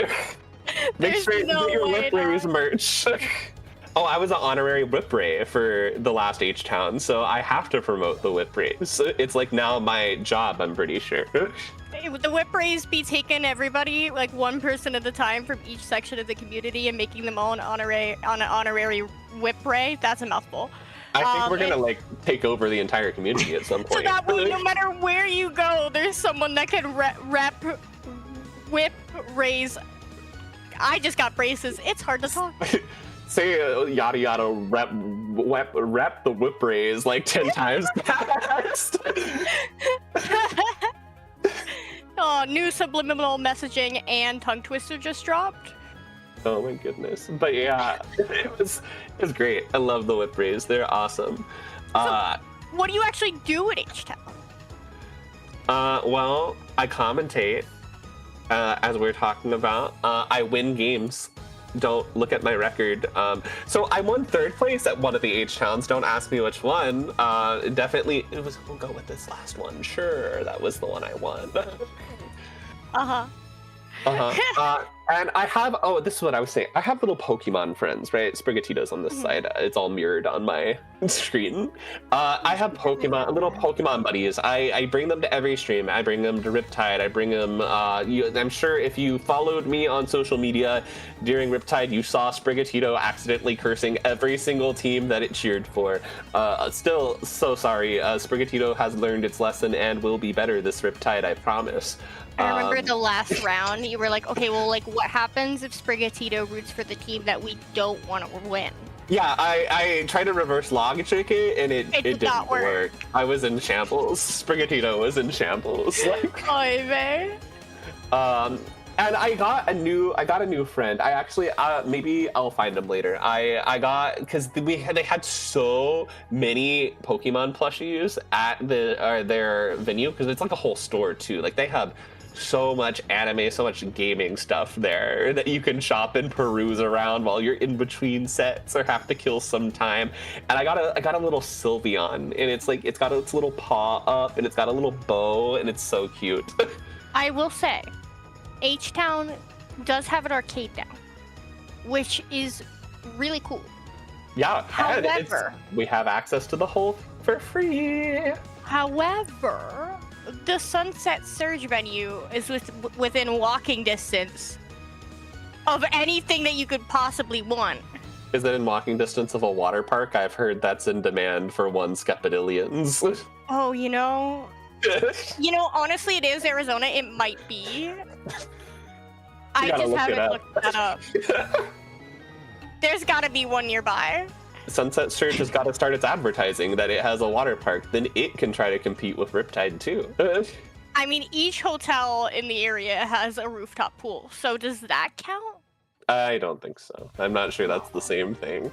make sure you get your Whippers merch. Oh, I was an honorary Whip Ray for the last H-Town, so I have to promote the Whip Rays. It's like now my job, I'm pretty sure. The Whip Rays be taking everybody, like one person at a time from each section of the community and making them all an honorary Whip Ray. That's a mouthful. I think we're gonna take over the entire community at some point. So that way, no matter where you go, there's someone that can rep Whip Rays. I just got braces. It's hard to talk. Say yada yada rep the Whip Rays like 10 times fast. Oh, new subliminal messaging and tongue twister just dropped. Oh my goodness. But yeah, it was great. I love the Whip Rays. They're awesome. So, what do you actually do at H-Town? Well, I commentate, as we're talking about. I win games. Don't look at my record. So I won 3rd place at one of the H-Towns. Don't ask me which one. Definitely, we'll go with this last one. Sure, that was the one I won. And I have, this is what I was saying. I have little Pokemon friends, right? Sprigatito's on this side. It's all mirrored on my Screen. I have little Pokemon buddies. I bring them to every stream. I bring them to Riptide. I bring them. I'm sure if you followed me on social media during Riptide, you saw Sprigatito accidentally cursing every single team that it cheered for. Still, so sorry. Sprigatito has learned its lesson and will be better this Riptide, I promise. I remember the last round, you were like, okay, well, like, what happens if Sprigatito roots for the team that we don't want to win? Yeah, I tried to reverse logic it, and it did didn't not work. I was in shambles. Sprigatito was in shambles. Like, Oy vey. And I got a new friend. I actually maybe I'll find him later. I got because they had so many Pokemon plushies at their venue because it's like a whole store too. Like they have so much anime, so much gaming stuff there that you can shop and peruse around while you're in between sets or have to kill some time. And I got a little Sylveon, and it's like it's got its little paw up and it's got a little bow and it's so cute. I will say, H-Town does have an arcade now, which is really cool. Yeah, However, we have access to the whole for free. However, the Sunset Surge venue is within walking distance of anything that you could possibly want. Is it in walking distance of a water park? I've heard that's in demand for one Skepidillions. Oh, honestly, it is Arizona. It might be. I just haven't looked that up. There's got to be one nearby. Sunset Surge has got to start its advertising that it has a water park. Then it can try to compete with Riptide too. I mean, each hotel in the area has a rooftop pool. So does that count? I don't think so. I'm not sure that's the same thing.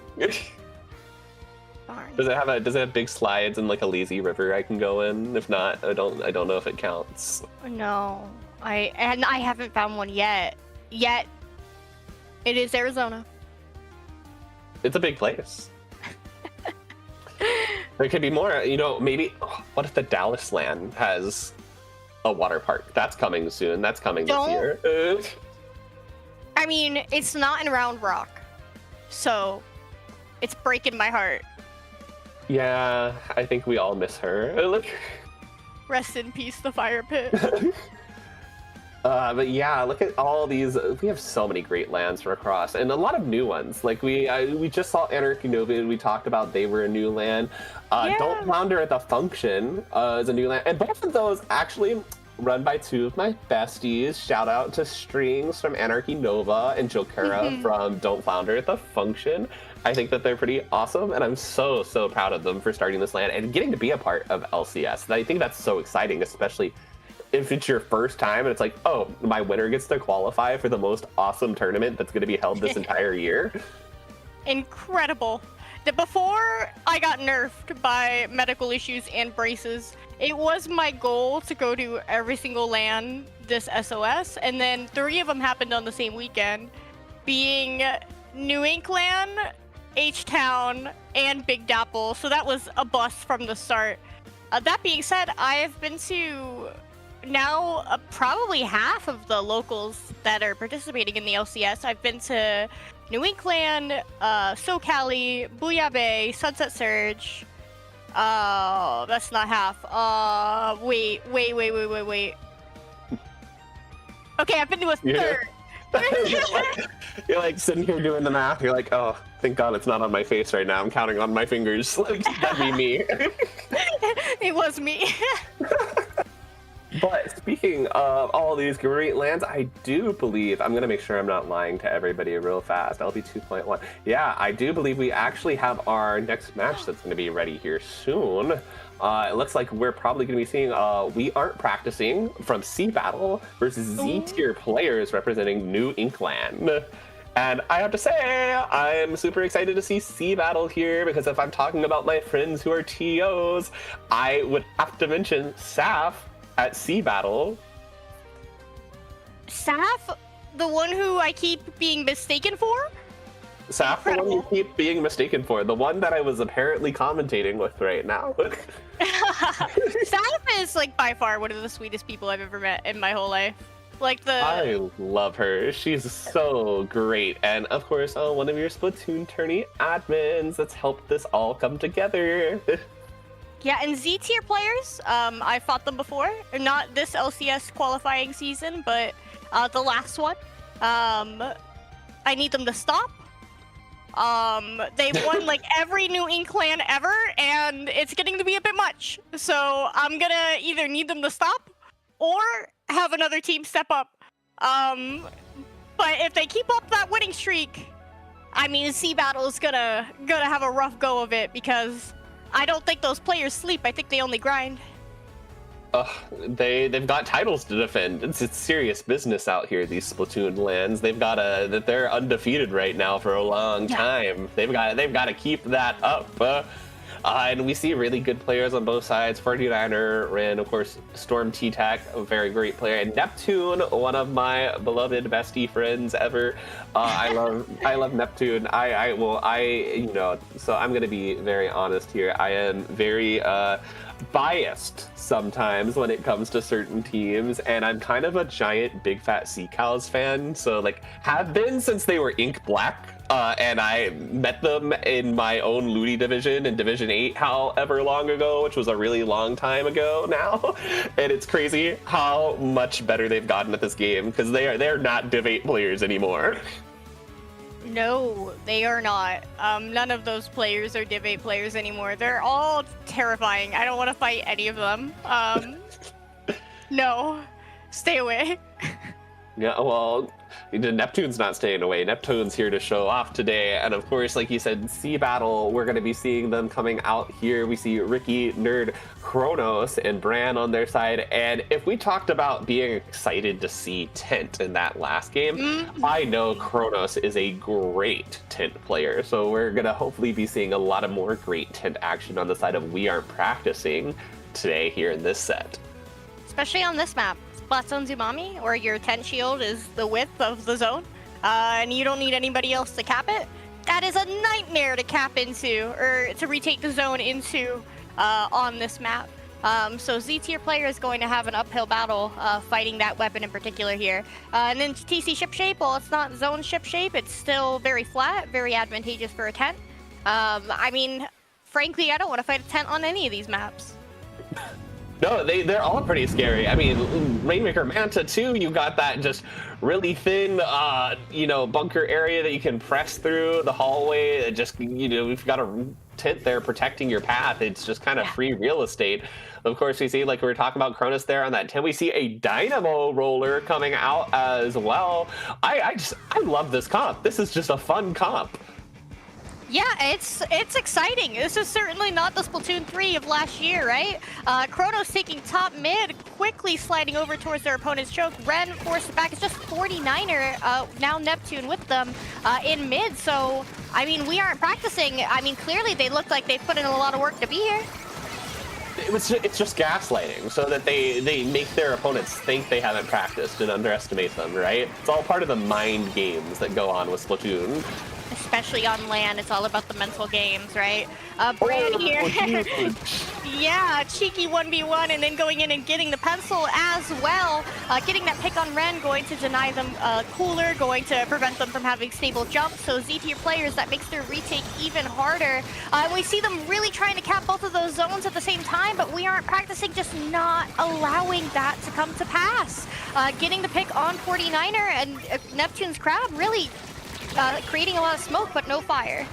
Darn. Does it have big slides and like a lazy river I can go in? If not, I don't know if it counts. No, I haven't found one yet. It is Arizona. It's a big place. There could be more. Maybe. What if the Dallas LAN has a water park? That's coming soon. That's coming this year. I mean, it's not in Round Rock, so it's breaking my heart. Yeah, I think we all miss her. Rest in peace, the fire pit. But yeah, look at all these. We have so many great lands for across, and a lot of new ones. Like we just saw Anarchy Nova, and we talked about they were a new land. Don't Flounder at the Function is a new land, and both of those actually run by two of my besties. Shout out to Strings from Anarchy Nova and Jokera from Don't Flounder at the Function. I think that they're pretty awesome, and I'm so proud of them for starting this land and getting to be a part of LCS. And I think that's so exciting, especially if it's your first time and it's like, oh, my winner gets to qualify for the most awesome tournament that's going to be held this entire year. Incredible. Before I got nerfed by medical issues and braces, it was my goal to go to every single LAN this SOS, and then 3 of them happened on the same weekend, being New Ink LAN, H-Town, and Big Dapple, so that was a bust from the start. That being said, I have been to now probably half of the locals that are participating in the LCS. I've been to New Ink LAN, SoCali, Booyah Bay, Sunset Surge. That's not half. Wait. Okay, I've been to a third. You're like sitting here doing the math. You're like, oh, thank God it's not on my face right now. I'm counting on my fingers. Like, that'd be me. It was me. But speaking of all these great lands, I do believe, I'm going to make sure I'm not lying to everybody real fast. LB 2.1. Yeah, I do believe we actually have our next match that's going to be ready here soon. It looks like we're probably going to be seeing We Aren't Practicing from C Battle versus Z-tier players representing New Ink LAN. And I have to say, I'm super excited to see C Battle here, because if I'm talking about my friends who are TOs, I would have to mention Saf at C Battle. Saf? The one who I keep being mistaken for? Saf, the one you keep being mistaken for. The one that I was apparently commentating with right now. Saf is like by far one of the sweetest people I've ever met in my whole life. Like the I love her. She's so great. And of course, one of your Splatoon tourney admins that's helped this all come together. Yeah, and Z tier players, I fought them before. Not this LCS qualifying season, but the last one. I need them to stop. They've won like every New Ink clan ever, and it's getting to be a bit much. So I'm gonna either need them to stop or have another team step up. But if they keep up that winning streak, I mean, Sea Battle's gonna have a rough go of it, because I don't think those players sleep. I think they only grind. They've got titles to defend. It's serious business out here, these Splatoon lands. They're undefeated right now for a long time. They've got to keep that up. And we see really good players on both sides. 49er, Ren, of course, Storm T-Tac, a very great player, and Neptune, one of my beloved bestie friends ever. I love Neptune. So I'm gonna be very honest here. I am very biased sometimes when it comes to certain teams, and I'm kind of a giant Big Fat Sea Cows fan, so like have been since they were Ink Black. And I met them in my own Ludi division in Division 8 however long ago, which was a really long time ago now. And it's crazy how much better they've gotten at this game, because they're not Div 8 players anymore. No, they are not. None of those players are Div 8 players anymore. They're all terrifying. I don't want to fight any of them. No, stay away. Yeah, well, Neptune's not staying away. Neptune's here to show off today. And of course, like you said, Sea Battle, we're going to be seeing them coming out here. We see Ricky, Nerd, Kronos, and Bran on their side. And if we talked about being excited to see Tent in that last game, I know Kronos is a great Tent player. So we're going to hopefully be seeing a lot of more great Tent action on the side of We Aren't Practicing today here in this set. Especially on this map. Splat Zone Zumami, or your tent shield is the width of the zone, and you don't need anybody else to cap it. That is a nightmare to cap into, or to retake the zone into on this map. So Z tier player is going to have an uphill battle fighting that weapon in particular here. And then TC ship shape, well, it's not zone ship shape, it's still very flat, very advantageous for a tent. I mean, frankly, I don't want to fight a tent on any of these maps. No, they're all pretty scary. I mean, Rainmaker Manta too, you got that just really thin, bunker area that you can press through the hallway. It just, we've got a tent there protecting your path. It's just kind of free real estate. Of course, we see, like we were talking about Cronus there on that tent, we see a Dynamo roller coming out as well. I love this comp. This is just a fun comp. Yeah, it's exciting. This is certainly not the Splatoon 3 of last year, right? Kronos taking top mid, quickly sliding over towards their opponent's choke. Ren forced it back. It's just 49er, now Neptune with them in mid. So, I mean, We Aren't Practicing. I mean, clearly they look like they've put in a lot of work to be here. It's just gaslighting, so that they make their opponents think they haven't practiced and underestimate them, right? It's all part of the mind games that go on with Splatoon. Especially on LAN, it's all about the mental games, right? Bran here. Yeah, cheeky 1v1, and then going in and getting the pencil as well. Getting that pick on Ren, going to deny them cooler, going to prevent them from having stable jumps. So Z tier players, that makes their retake even harder. We see them really trying to cap both of those zones at the same time, but We Aren't Practicing, just not allowing that to come to pass. Getting the pick on 49er, and Neptune's crowd really creating a lot of smoke, but no fire.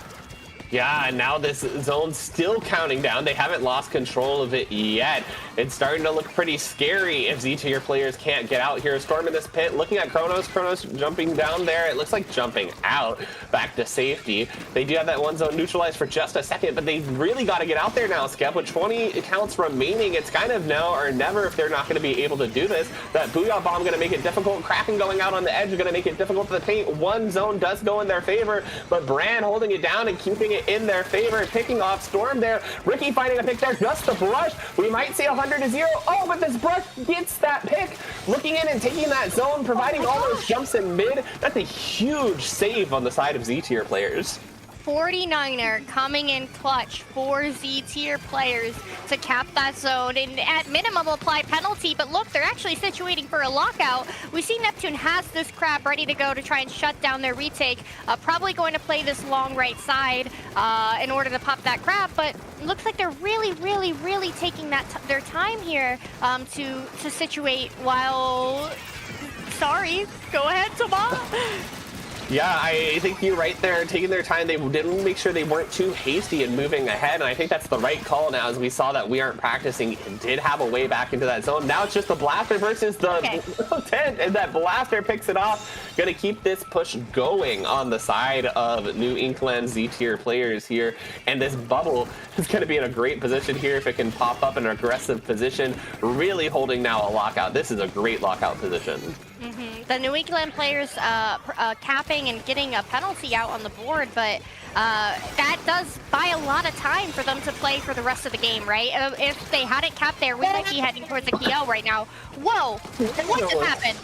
Yeah, and now this zone's still counting down. They haven't lost control of it yet. It's starting to look pretty scary if Z-tier players can't get out here. Storm in this pit, looking at Kronos. Kronos jumping down there. It looks like jumping out back to safety. They do have that one zone neutralized for just a second, but they've really got to get out there now, Skep. With 20 counts remaining, it's kind of now or never if they're not going to be able to do this. That Booyah Bomb going to make it difficult. Kraken going out on the edge is going to make it difficult for the paint. One zone does go in their favor, but Bran holding it down and keeping it in their favor, picking off Storm there. Ricky finding a pick there, just the brush. We might see 100-0. Oh, but this brush gets that pick. Looking in and taking that zone, providing all those jumps in mid. That's a huge save on the side of Z-tier players. 49er coming in clutch for Z-tier players to cap that zone and at minimum apply penalty, but look, they're actually situating for a lockout. We see Neptune has this crab ready to go to try and shut down their retake, probably going to play this long right side in order to pop that crab, but looks like they're really taking their time here to situate while... Sorry, go ahead, Tomas. Yeah, I think you're right there, taking their time. They didn't make sure they weren't too hasty in moving ahead, and I think that's the right call now, as we saw that We Aren't Practicing did have a way back into that zone. Now it's just the Blaster versus the tent, and that Blaster picks it off. Gonna keep this push going on the side of New Inkland Z-tier players here, and this bubble is gonna be in a great position here if it can pop up in an aggressive position, really holding now a lockout. This is a great lockout position. The New England players capping and getting a penalty out on the board, but that does buy a lot of time for them to play for the rest of the game, right? If they hadn't capped there, we might be heading towards a KO right now. Whoa! What just happened?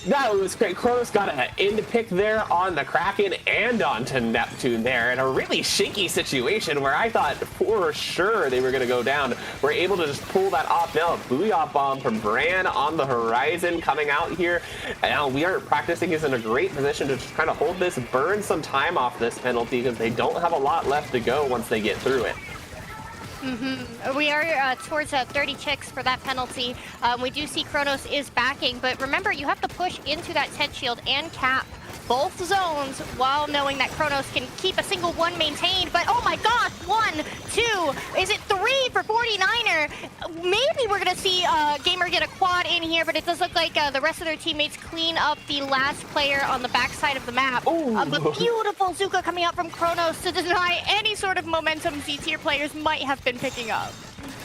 That was great. Kronos got an end pick there on the Kraken and onto Neptune there in a really shaky situation where I thought for sure they were going to go down. We're able to just pull that off now. A Booyah Bomb from Bran on the horizon coming out here. And now We Aren't Practicing is in a great position to just kind of hold this, burn some time off this penalty because they don't have a lot left to go once they get through it. We are towards 30 chicks for that penalty. We do see Kronos is backing, but remember, you have to push into that tent shield and cap both zones while knowing that Kronos can keep a single one maintained. But oh my gosh, 1, 2, is it 3 for 49er? Maybe we're gonna see Gamer get a quad in here, but it does look like the rest of their teammates clean up the last player on the backside of the map. But beautiful Zuka coming out from Kronos to deny any sort of momentum Z-tier players might have been picking up.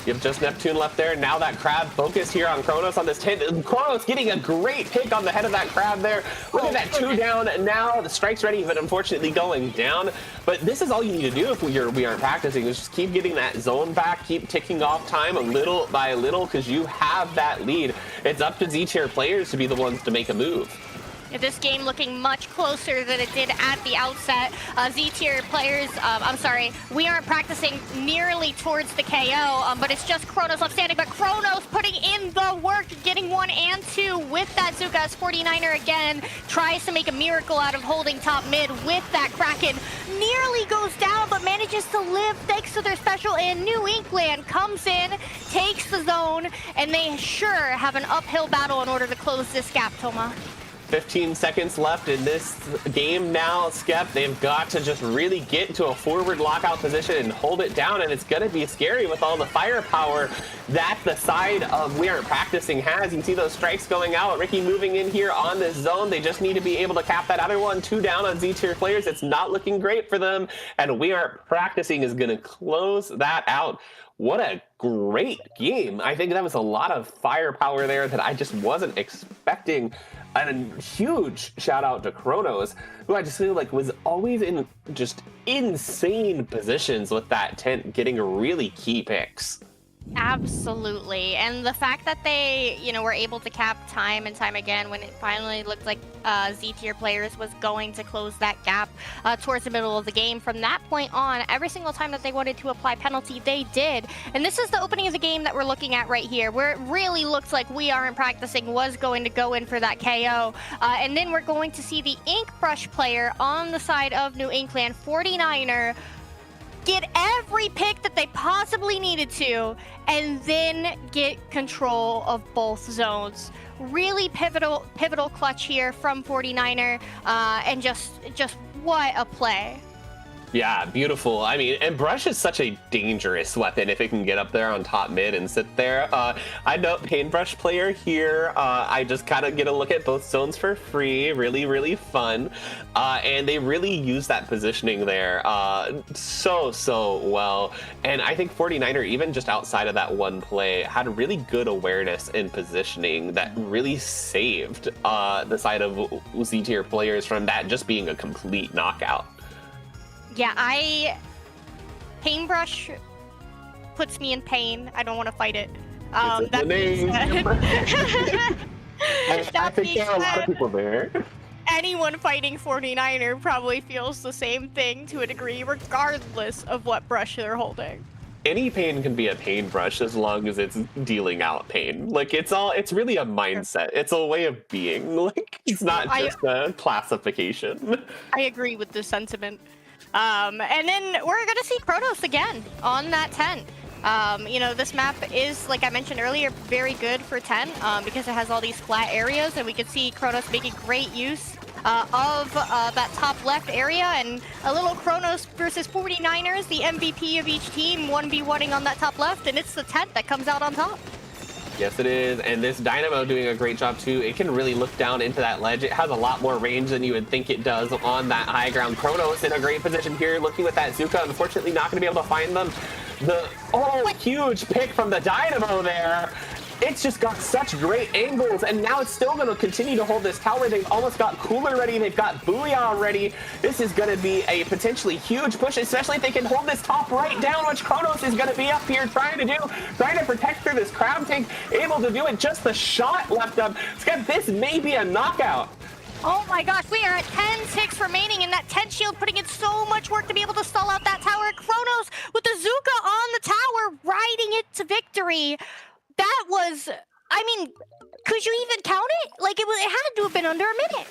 You have just Neptune left there. Now that crab focused here on Kronos on this tent. Kronos getting a great pick on the head of that crab there. Look at that 2 down now. The strike's ready, but unfortunately going down. But this is all you need to do if We Aren't Practicing, is just keep getting that zone back, keep ticking off time a little by little, because you have that lead. It's up to Z-tier players to be the ones to make a move. This game looking much closer than it did at the outset. Z-tier players, We Aren't Practicing nearly towards the KO, but it's just Kronos left standing, but Kronos putting in the work, getting 1 and 2 with that Zuka as 49er again, tries to make a miracle out of holding top mid with that Kraken. Nearly goes down, but manages to live thanks to their special, and New Inkland comes in, takes the zone, and they sure have an uphill battle in order to close this gap, Toma. 15 seconds left in this game now, Skep. They've got to just really get into a forward lockout position and hold it down, and it's going to be scary with all the firepower that the side of We Aren't Practicing has. You can see those strikes going out. Ricky moving in here on this zone. They just need to be able to cap that other one. 2 down on Z-tier players. It's not looking great for them, and We Aren't Practicing is going to close that out. What a great game. I think that was a lot of firepower there that I just wasn't expecting. And a huge shout out to Kronos, who I just feel like was always in just insane positions with that tent, getting really key picks. Absolutely, and the fact that they, were able to cap time and time again when it finally looked like Z-tier players was going to close that gap towards the middle of the game. From that point on, every single time that they wanted to apply penalty, they did. And this is the opening of the game that we're looking at right here, where it really looks like We Aren't Practicing was going to go in for that KO. And then we're going to see the Ink Brush player on the side of New Inkland, 49er, get every pick that they possibly needed to, and then get control of both zones. Really pivotal clutch here from 49er, and just what a play. Yeah, beautiful. I mean, and Brush is such a dangerous weapon if it can get up there on top mid and sit there. I know Paintbrush player here. I just kind of get a look at both zones for free. Really fun. And they really use that positioning there so well. And I think 49er, even just outside of that one play, had really good awareness and positioning that really saved the side of Z-tier players from that just being a complete knockout. Yeah, Paintbrush puts me in pain. I don't want to fight it. That being said, I think there are a lot of people there. anyone fighting 49er probably feels the same thing to a degree, regardless of what brush they're holding. Any pain can be a paintbrush as long as it's dealing out pain. Like it's really a mindset. It's a way of being. Like it's not just a classification. I agree with this sentiment. And then we're gonna see Kronos again on that 10. You know, this map is, like I mentioned earlier, very good for 10 because it has all these flat areas, and we can see Kronos making great use of that top left area, and a little Kronos versus 49ers, the MVP of each team, 1v1ing on that top left, and it's the 10 that comes out on top. Yes, it is. And this Dynamo doing a great job, too. It can really look down into that ledge. It has a lot more range than you would think it does on that high ground. Kronos in a great position here, looking with that Zuka. Unfortunately, not going to be able to find them. Huge pick from the Dynamo there. It's just got such great angles, and now it's still going to continue to hold this tower. They've almost got Cooler ready. They've got Booyah ready. This is going to be a potentially huge push, especially if they can hold this top right down, which Kronos is going to be up here trying to protect through this crab tank, able to do it. Just the shot left up. Skep, this may be a knockout. Oh my gosh, we are at 10-6 remaining, and that 10 shield putting in so much work to be able to stall out that tower. Kronos with the Zuka on the tower, riding it to victory. That was, I mean, could you even count it? Like, it had to have been under a minute.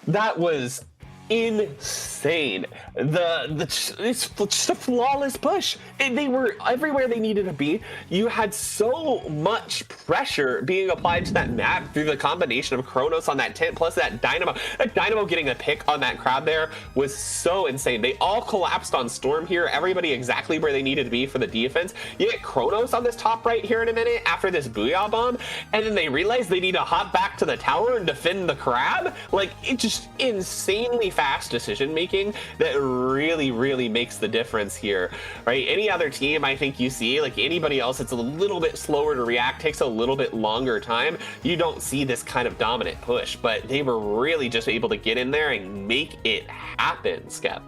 That was insane. It's just a flawless push. They were everywhere they needed to be. You had so much pressure being applied to that map through the combination of Kronos on that tent plus that Dynamo. That Dynamo getting a pick on that crowd there was so insane. They all collapsed on Storm here. Everybody exactly where they needed to be for the defense. You get Kronos on this top right here in a minute after this Booyah bomb, and then they realize they need to hop back to the tower and defend the crab. Like, it just insanely fast decision making that really makes the difference here, right? Any other team I think you see, like anybody else, it's a little bit slower to react, takes a little bit longer time. You don't see this kind of dominant push, but they were really just able to get in there and make it happen, Skep.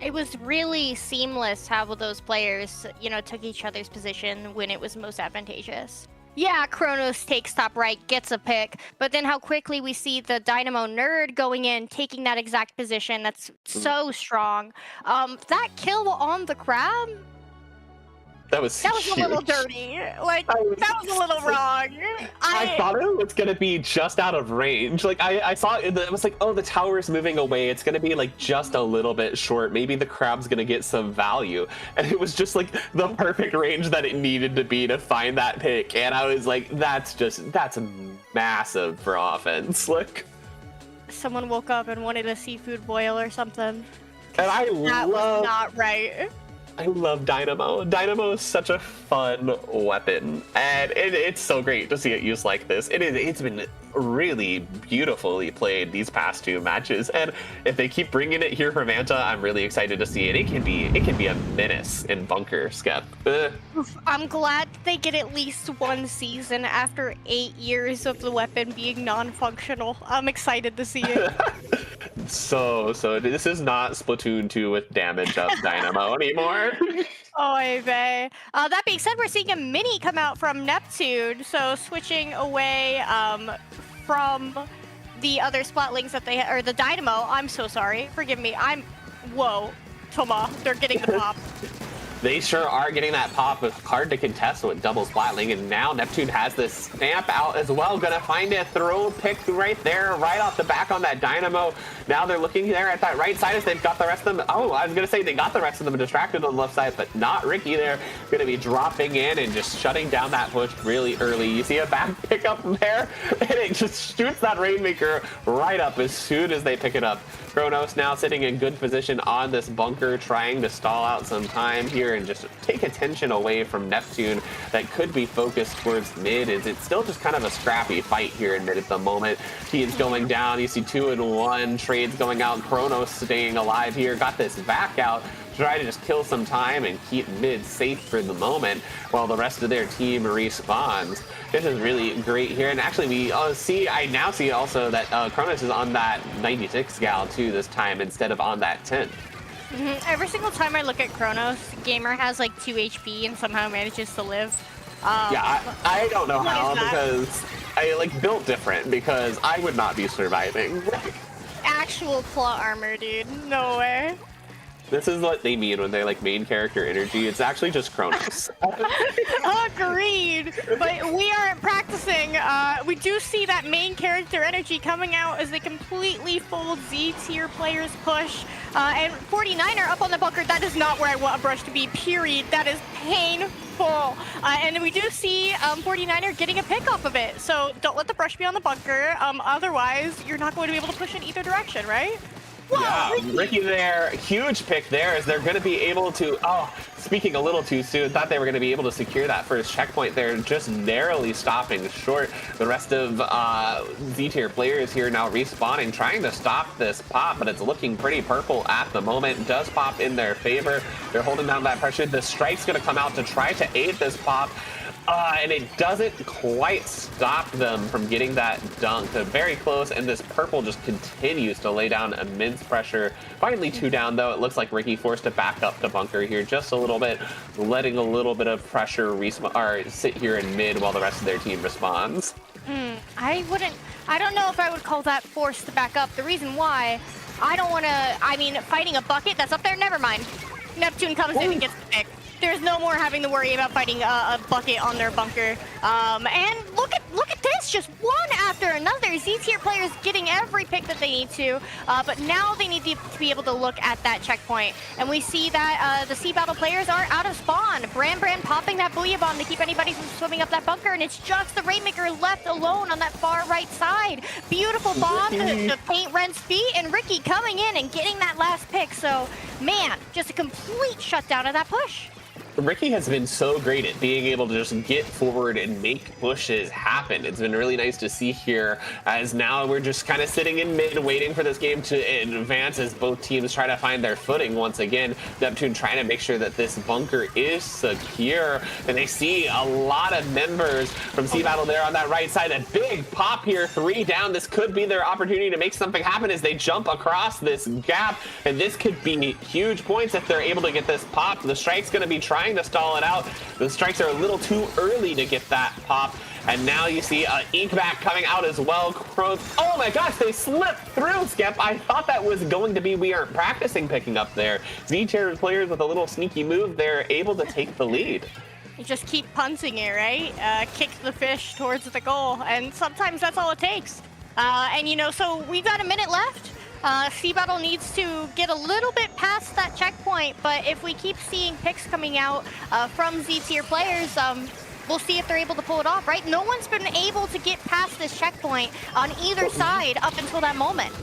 It was really seamless how those players, you know, took each other's position when it was most advantageous. Yeah, Kronos takes top right, gets a pick, but then how quickly we see the Dynamo nerd going in, taking that exact position. That's so strong. That kill on the crab, that was a huge. little dirty. Like, that was a little wrong. I thought it was going to be just out of range. Like, I saw it, it was like, oh, the tower's moving away. It's going to be, like, just a little bit short. Maybe the crab's going to get some value. And it was just, like, the perfect range that it needed to be to find that pick. And I was like, that's massive for offense. Like, someone woke up and wanted a seafood boil or something. And that was not right. I love Dynamo. Dynamo is such a fun weapon, and it's so great to see it used like this. It's been really beautifully played these past two matches, and if they keep bringing it here for Manta, I'm really excited to see it. It can be a menace in bunker, Skep. I'm glad they get at least one season after 8 years of the weapon being non-functional. I'm excited to see it. So this is not Splatoon 2 with damage up Dynamo anymore. Oy vey. That being said, we're seeing a mini come out from Neptune, so switching away from the other Splatlings that they or the Dynamo. I'm so sorry. Forgive me. Whoa, Toma, they're getting the pop. They sure are getting that pop. It's hard to contest with double Splatling, and now Neptune has this stamp out as well. Gonna find a throw pick right there, right off the back on that Dynamo. Now they're looking there at that right side as they've got the rest of them. Oh, I was gonna say they got the rest of them distracted on the left side, but not Ricky there. Gonna be dropping in and just shutting down that push really early. You see a back pick up there, and it just shoots that Rainmaker right up as soon as they pick it up. Kronos now sitting in good position on this bunker, trying to stall out some time here and just take attention away from Neptune that could be focused towards mid. It's still just kind of a scrappy fight here in mid at the moment. Team's going down. You see 2-1 trades going out. Kronos staying alive here. Got this back out. Try to just kill some time and keep mid safe for the moment while the rest of their team respawns. This is really great here, and actually I now see also that Kronos is on that 96 gal too this time instead of on that 10. Every single time I look at Kronos, Gamer has like 2 HP and somehow manages to live. Yeah, I don't know how, because I built different, because I would not be surviving. actual plot armor, dude. No way. This is what they mean when they like main character energy. It's actually just Kronos. Agreed. But we aren't practicing. We do see that main character energy coming out as they completely fold Z tier players push. And 49er up on the bunker. That is not where I want a brush to be, period. That is painful. And we do see 49er getting a pick off of it. So don't let the brush be on the bunker. Otherwise, you're not going to be able to push in either direction, right? Whoa, Yeah, Ricky there, huge pick there as they're going to be able to, speaking a little too soon, thought they were going to be able to secure that first checkpoint there, just narrowly stopping short. The rest of Z-tier players here now respawning, trying to stop this pop, but it's looking pretty purple at the moment. Does pop in their favor. They're holding down that pressure. The strike's going to come out to try to aid this pop. And it doesn't quite stop them from getting that dunk. They're very close, and this purple just continues to lay down immense pressure. Finally 2 down, though. It looks like Ricky forced to back up to bunker here just a little bit, letting a little bit of pressure sit here in mid while the rest of their team responds. I don't know if I would call that forced to back up. The reason why, I don't want to, fighting a bucket that's up there, never mind. Neptune comes in and gets the pick. There's no more having to worry about fighting a bucket on their bunker. And look at this, just one after another. Z-tier players getting every pick that they need to, but now they need to be able to look at that checkpoint. And we see that the Sea Battle players are out of spawn. Bran popping that Booyah Bomb to keep anybody from swimming up that bunker, and it's just the Rainmaker left alone on that far right side. Beautiful bomb to paint Ren's feet, and Ricky coming in and getting that last pick. So, man, just a complete shutdown of that push. Ricky has been so great at being able to just get forward and make pushes happen. It's been really nice to see here, as now we're just kind of sitting in mid waiting for this game to advance as both teams try to find their footing once again. Neptune trying to make sure that this bunker is secure, and they see a lot of members from Sea Battle there on that right side. A big pop here, 3 down. This could be their opportunity to make something happen as they jump across this gap, and this could be huge points if they're able to get this pop. The strike's going to be trying to stall it out. The strikes are a little too early to get that pop, and now you see Inkback coming out as well. Oh my gosh, they slipped through, Skep. I thought that was going to be we aren't practicing picking up there. Z-tier players with a little sneaky move, they're able to take the lead. You just keep punting it, right? Kick the fish towards the goal, and sometimes that's all it takes. So we've got a minute left. Sea Battle needs to get a little bit past that checkpoint, but if we keep seeing picks coming out from Z-tier players, we'll see if they're able to pull it off, right? No one's been able to get past this checkpoint on either side up until that moment.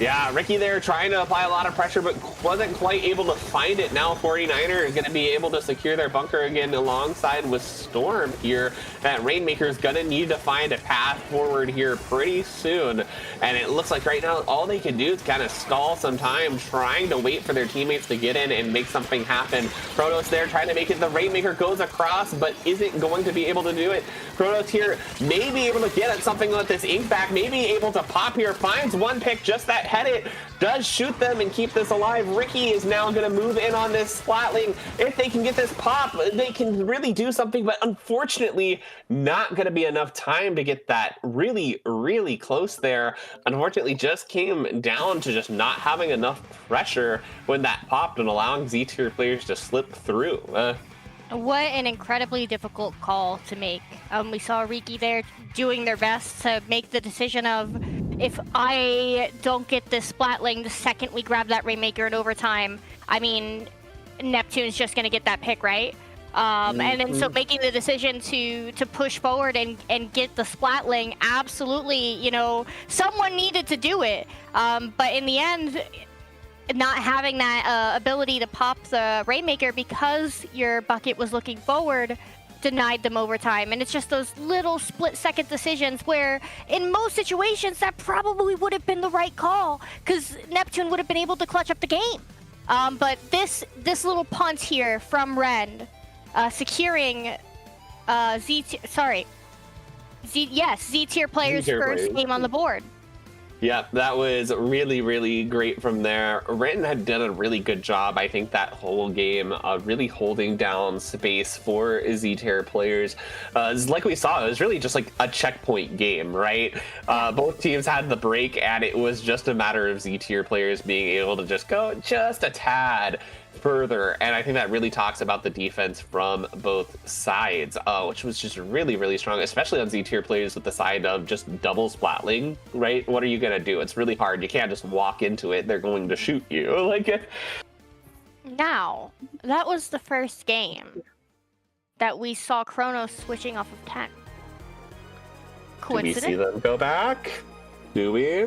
Yeah, Ricky there trying to apply a lot of pressure, but wasn't quite able to find it. Now 49er is going to be able to secure their bunker again alongside with Storm here. That Rainmaker is going to need to find a path forward here pretty soon. And it looks like right now all they can do is kind of stall some time, trying to wait for their teammates to get in and make something happen. Kronos there trying to make it. The Rainmaker goes across, but isn't going to be able to do it. Kronos here may be able to get at something with this Inkback, may be able to pop here, finds one pick, just that head it, does shoot them and keep this alive. Ricky is now going to move in on this Splatling. If they can get this pop, they can really do something, but unfortunately not going to be enough time to get that really, really close there. Unfortunately, just came down to just not having enough pressure when that popped and allowing Z-tier players to slip through. What an incredibly difficult call to make. We saw Ricky there doing their best to make the decision of, if I don't get this Splatling the second we grab that Rainmaker in overtime, Neptune's just going to get that pick, right? And then so making the decision to push forward and get the Splatling, absolutely, someone needed to do it. But in the end, not having that ability to pop the Rainmaker because your bucket was looking forward denied them overtime. And it's just those little split-second decisions where in most situations that probably would have been the right call because Neptune would have been able to clutch up the game. But this little punt here from Ren, securing Z-tier players' first game on the board. Yep, that was really, really great from there. Renton had done a really good job, I think, that whole game, really holding down space for Z-tier players. Like we saw, it was really just like a checkpoint game, right? Both teams had the break, and it was just a matter of Z-tier players being able to just go just a tad further, and I think that really talks about the defense from both sides, which was just really, really strong, especially on Z-tier players with the side of just double splatling, right? What are you gonna do? It's really hard. You can't just walk into it. They're going to shoot you. Like, now, that was the first game that we saw Kronos switching off of 10. Coincidence? Do we see them go back? Do we?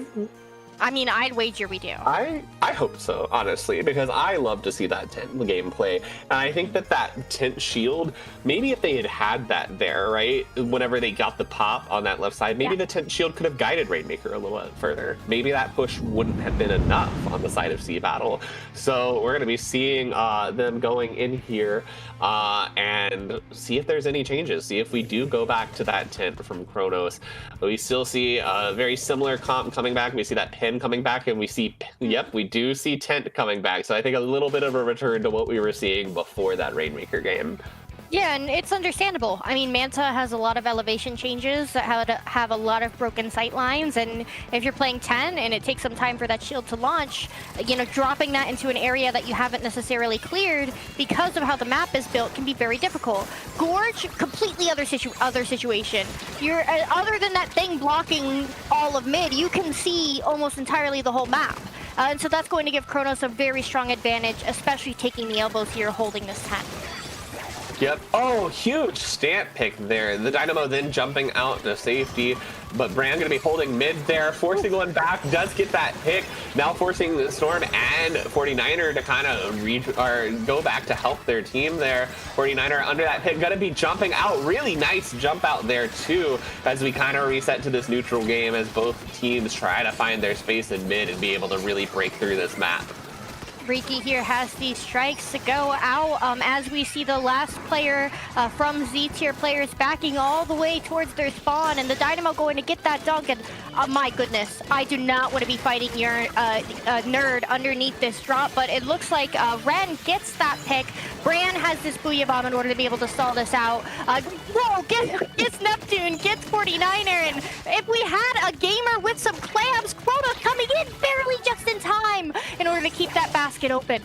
I mean, I'd wager we do. I hope so, honestly, because I love to see that tent gameplay. And I think that tent shield, maybe if they had that there, right, whenever they got the pop on that left side, maybe the tent shield could have guided Rainmaker a little bit further. Maybe that push wouldn't have been enough on the side of Sea Battle. So we're going to be seeing them going in here and see if there's any changes. See if we do go back to that tent from Kronos. We still see a very similar comp coming back. We see that pin coming back, and we see, yep, we do see tent coming back. So I think a little bit of a return to what we were seeing before that Rainmaker game. Yeah, and it's understandable. I mean, Manta has a lot of elevation changes that have a lot of broken sight lines, and if you're playing 10 and it takes some time for that shield to launch, you know, dropping that into an area that you haven't necessarily cleared because of how the map is built can be very difficult. Gorge, completely other situation. You're other than that thing blocking all of mid, you can see almost entirely the whole map. And so that's going to give Kronos a very strong advantage, especially taking the elbows here, holding this 10. Yep. Oh, huge stamp pick there. The Dynamo then jumping out to safety, but Brand going to be holding mid there, forcing one back, does get that pick. Now forcing the Storm and 49er to kind of go back to help their team there. 49er under that pick, going to be jumping out. Really nice jump out there too, as we kind of reset to this neutral game as both teams try to find their space in mid and be able to really break through this map. Riki here has these strikes to go out as we see the last player from Z-tier players backing all the way towards their spawn, and the Dynamo going to get that dunk, and my goodness, I do not want to be fighting your nerd underneath this drop, but it looks like Ren gets that pick. Bran has this Booyah Bomb in order to be able to stall this out. Whoa, gets Neptune, gets 49er, and if we had a gamer with some clams, Kronos coming in barely just in time in order to keep that basket open.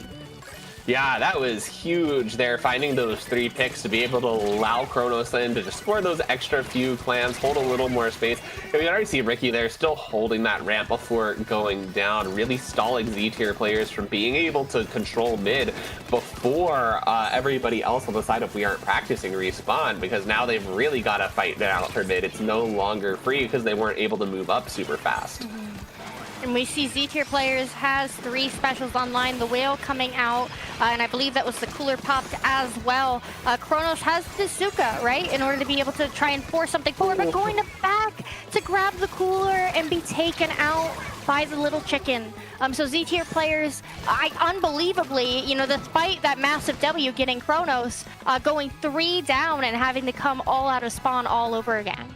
Yeah, that was huge there, finding those 3 picks to be able to allow Kronos in to just score those extra few clams, hold a little more space. And we can already see Ricky there still holding that ramp before going down, really stalling Z-tier players from being able to control mid before everybody else on the side of We Aren't Practicing respawn, because now they've really got to fight it out for mid. It's no longer free because they weren't able to move up super fast. And we see Z-tier players has 3 specials online, the whale coming out, and I believe that was the cooler popped as well. Kronos has the Zuka, right, in order to be able to try and force something forward, but going to back to grab the cooler and be taken out by the little chicken. So Z-tier players, unbelievably, you know, despite that massive W getting Kronos, going 3 down and having to come all out of spawn all over again.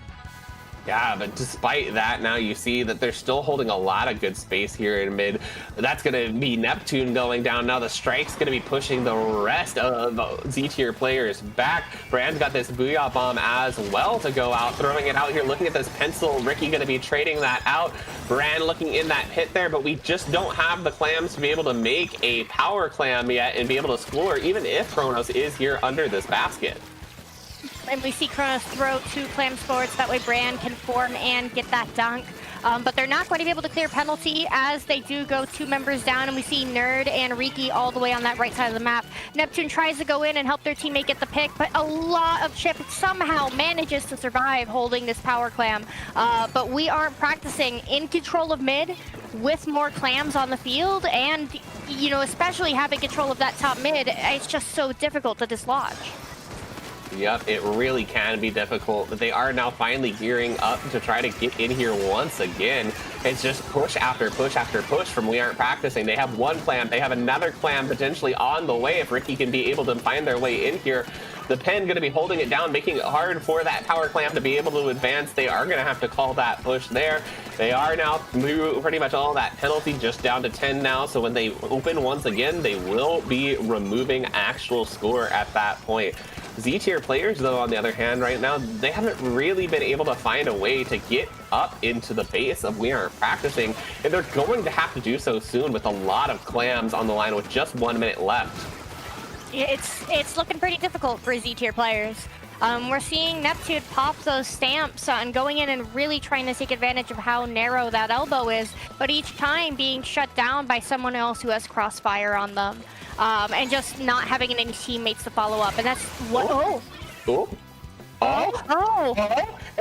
Yeah, but despite that, now you see that they're still holding a lot of good space here in mid. That's going to be Neptune going down. Now the Strike's going to be pushing the rest of Z-tier players back. Brand's got this Booyah Bomb as well to go out, throwing it out here, looking at this pencil. Ricky going to be trading that out. Brand looking in that pit there, but we just don't have the clams to be able to make a power clam yet and be able to score, even if Kronos is here under this basket. And we see Kronos throw 2 clam sports, that way Brand can form and get that dunk. But they're not going to be able to clear penalty as they do go 2 members down, and we see Nerd and Riki all the way on that right side of the map. Neptune tries to go in and help their teammate get the pick, but a lot of Chip somehow manages to survive holding this power clam. But We Aren't Practicing in control of mid with more clams on the field, and, you know, especially having control of that top mid, it's just so difficult to dislodge. Yep, it really can be difficult. They are now finally gearing up to try to get in here once again. It's just push after push after push from We Aren't Practicing. They have one clam. They have another clam potentially on the way if Ricky can be able to find their way in here. The Pen going to be holding it down, making it hard for that power clam to be able to advance. They are going to have to call that push there. They are now pretty much all that penalty just down to 10 now. So when they open once again, they will be removing actual score at that point. Z-tier players, though, on the other hand, right now, they haven't really been able to find a way to get up into the base of We Aren't Practicing, and they're going to have to do so soon with a lot of clams on the line with just 1 minute left. It's looking pretty difficult for Z-tier players. We're seeing Neptune pop those stamps and going in and really trying to take advantage of how narrow that elbow is, but each time being shut down by someone else who has crossfire on them, and just not having any teammates to follow up. And that's what. Oh,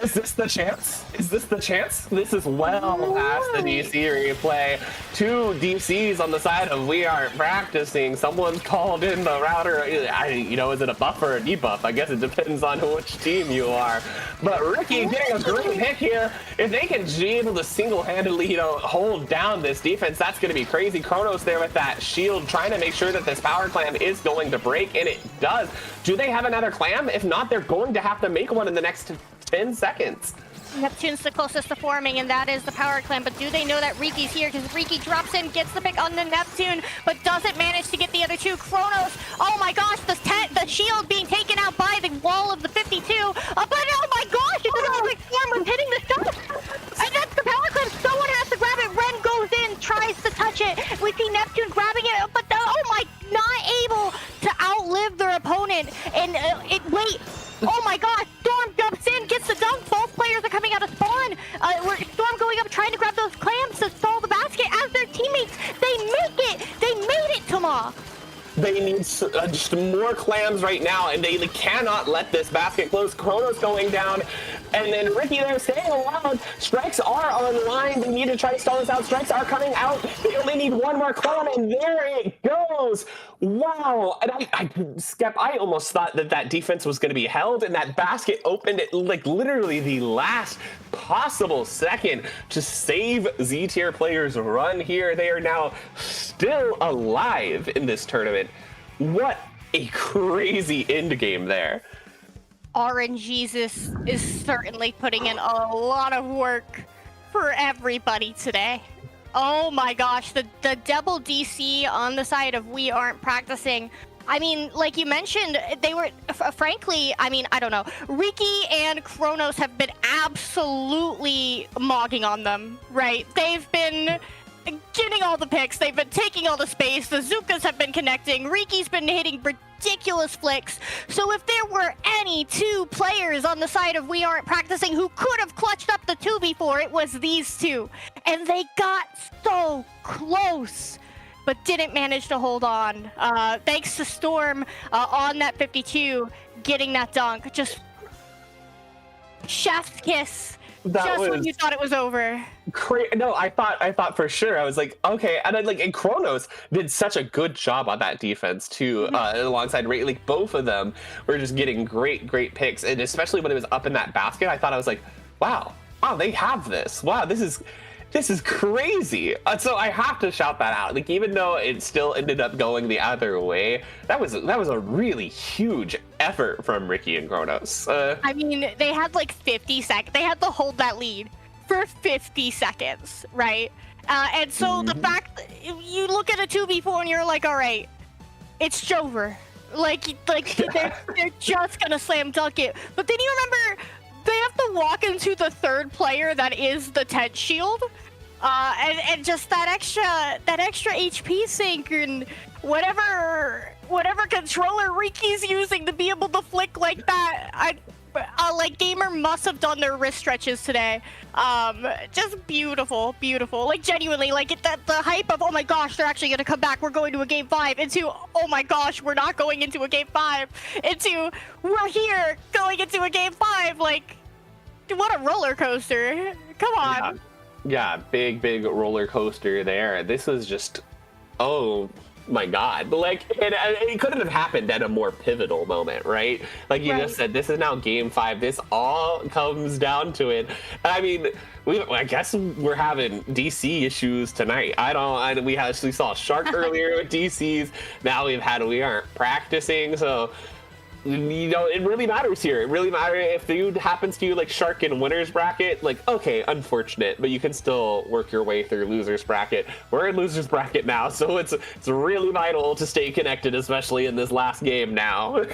is this the chance? Is this the chance? This is well past the DC replay. 2 DCs on the side of We Aren't Practicing. Someone's called in the router. You know, is it a buff or a debuff? I guess it depends on which team you are. But Ricky getting a great hit here. If they can be able to single-handedly, you know, hold down this defense, that's going to be crazy. Kronos there with that shield, trying to make sure that this power clam is going to break, and it does. Do they have another clam? If not, they're going to have to make one in the next 10 seconds. Neptune's the closest to forming, and that is the power clam. But do they know that Riki's here? Because Riki drops in, gets the pick on the Neptune, but doesn't manage to get the other two. Kronos, oh my gosh, the shield being taken out by the wall of the 52. But oh my gosh, it doesn't look like Storm was hitting the shot. And that's the power clam. Someone has to grab it. Ren goes in, tries to touch it. We see Neptune grabbing it, but oh my, not able to outlive their opponent. And wait. Oh my god, Storm jumps in, gets the dunk. Both players are coming out of spawn. Storm going up, trying to grab those clams to stall the basket as their teammates. They make it. They made it, Tama. They need just more clams right now, and they cannot let this basket close. Kronos going down, and then Ricky there staying alive. Strikes are online. They need to try to stall this out. Strikes are coming out. They only need one more clam, and there it goes. Wow. And I almost thought that defense was going to be held, and that basket opened at like literally the last possible second to save Z-tier players' run here. They are now still alive in this tournament. What a crazy end game there. RNGesus is certainly putting in a lot of work for everybody today. Oh my gosh, the double DC on the side of We Aren't Practicing. I mean, like you mentioned, they were, frankly, I mean, I don't know. Riki and Kronos have been absolutely mogging on them, right? They've been getting all the picks. They've been taking all the space. The Zukas have been connecting. Riki's been hitting ridiculous flicks. So if there were any 2 players on the side of We Aren't Practicing who could have clutched up the 2 before, it was these 2. And they got so close, but didn't manage to hold on. Thanks to Storm on that 52, getting that dunk. Just chef's kiss. Just when you thought it was over. No, I thought for sure. I was like, okay, and then and Kronos did such a good job on that defense too, alongside Ray. Like both of them were just getting great picks, and especially when it was up in that basket, I thought, I was like, wow, they have this. Wow, this is crazy. So I have to shout that out. Like even though it still ended up going the other way, that was a really huge effort from Ricky and Kronos. I mean, they had like 50 seconds. They had to hold that lead for 50 seconds, right? And so the fact that you look at a 2v4 and you're like, all right, it's Jover. Like they're just gonna slam dunk it. But then you remember they have to walk into the third player that is the tent shield, and just that extra HP sink and whatever controller Riki's using to be able to flick like that. Like Gamer must have done their wrist stretches today. Just beautiful. Like genuinely, like the hype of, oh my gosh, they're actually gonna come back. We're going to a game 5. Into, oh my gosh, we're not going into a game 5. Into, we're here going into a game 5. Like, what a roller coaster. Come on. Yeah, big roller coaster there. This was just, my God, like, it couldn't have happened at a more pivotal moment, right? Like you just said, this is now game 5. This all comes down to it. I mean, I guess we're having DC issues tonight. We actually saw Shark earlier with DCs. Now we aren't practicing, so it really matters here. It really matters if dude happens to you like Shark in winner's bracket, like, okay, unfortunate, but you can still work your way through loser's bracket. We're in loser's bracket now, so it's really vital to stay connected, especially in this last game now.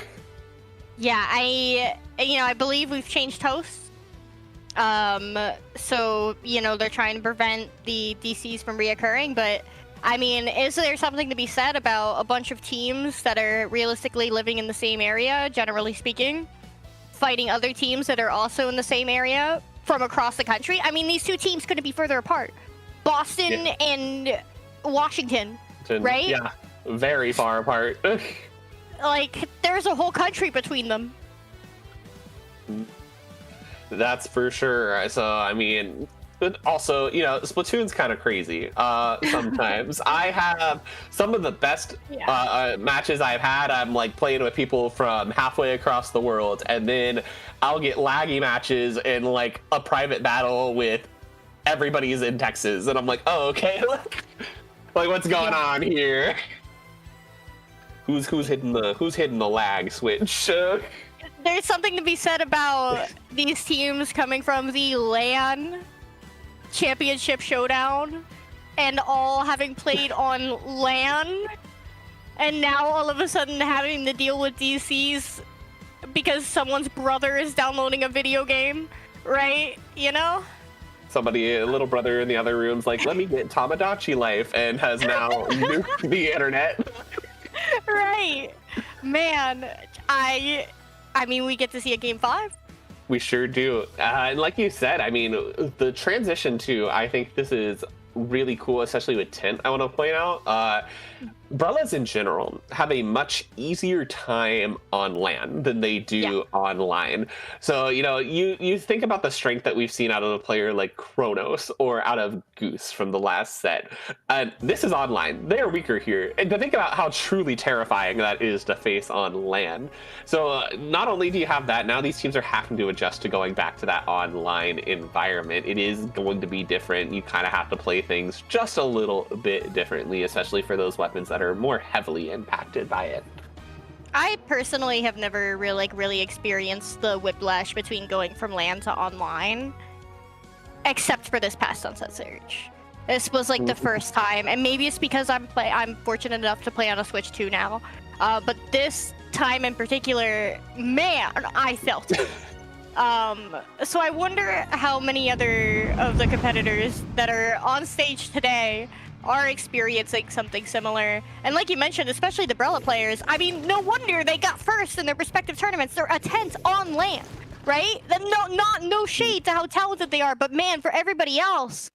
Yeah, I believe we've changed hosts. So, they're trying to prevent the DCs from reoccurring, but I mean, is there something to be said about a bunch of teams that are realistically living in the same area, generally speaking, fighting other teams that are also in the same area from across the country? I mean, these two teams couldn't be further apart. Boston and Washington, right? Yeah, very far apart. Like, there's a whole country between them. That's for sure. So, I mean, but also, Splatoon's kind of crazy sometimes. I have some of the best matches I've had. I'm like playing with people from halfway across the world, and then I'll get laggy matches in like a private battle with everybody's in Texas, and I'm like, oh, okay, like what's going on here? Who's hitting the lag switch? There's something to be said about these teams coming from the LAN Championship Showdown and all having played on LAN, and now all of a sudden having to deal with DCs because someone's brother is downloading a video game, right? Somebody, a little brother in the other room's like, let me get Tamagotchi life, and has now nuked the internet. Right. Man, I mean, we get to see a game 5. We sure do. And like you said, I mean, the transition to, I think this is really cool, especially with Tint, I want to point out. Brellas in general have a much easier time on LAN than they do online. So, you think about the strength that we've seen out of a player like Kronos or out of Goose from the last set. And this is online. They're weaker here. And to think about how truly terrifying that is to face on LAN. So not only do you have that, now these teams are having to adjust to going back to that online environment. It is going to be different. You kind of have to play things just a little bit differently, especially for those weapons that are more heavily impacted by it. I personally have never really experienced the whiplash between going from LAN to online, except for this past Sunset Surge. This was like the first time, and maybe it's because I'm fortunate enough to play on a Switch 2 now. But this time in particular, man, I felt it. So I wonder how many other of the competitors that are on stage today are experiencing something similar. And like you mentioned, especially the Brella players, I mean, no wonder they got first in their respective tournaments. They're a 10th on LAN, right? No shade to how talented they are, but man, for everybody else,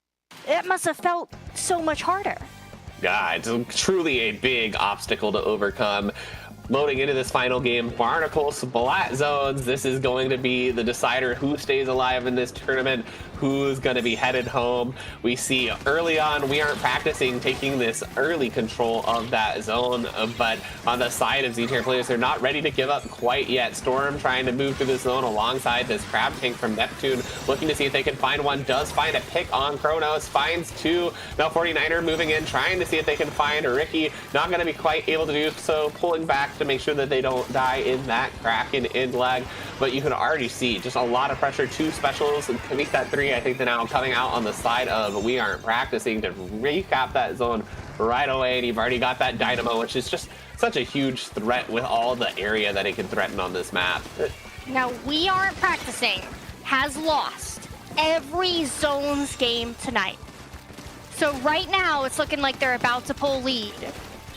it must have felt so much harder. Yeah, it's truly a big obstacle to overcome. Loading into this final game, Barnacle Splat Zones. This is going to be the decider who stays alive in this tournament, who's going to be headed home. We see early on, we aren't practicing taking this early control of that zone, but on the side of Z-tier players, they're not ready to give up quite yet. Storm trying to move through the zone alongside this Crab Tank from Neptune, looking to see if they can find one, does find a pick on Kronos, finds 2. Now 49er moving in, trying to see if they can find Ricky, not going to be quite able to do so, pulling back to make sure that they don't die in that Kraken end lag. But you can already see just a lot of pressure. 2 specials and to meet that 3. I think they're now coming out on the side of we aren't practicing to recap that zone right away. And you've already got that Dynamo, which is just such a huge threat with all the area that it can threaten on this map. Now, we aren't practicing has lost every zones game tonight. So right now, it's looking like they're about to pull lead.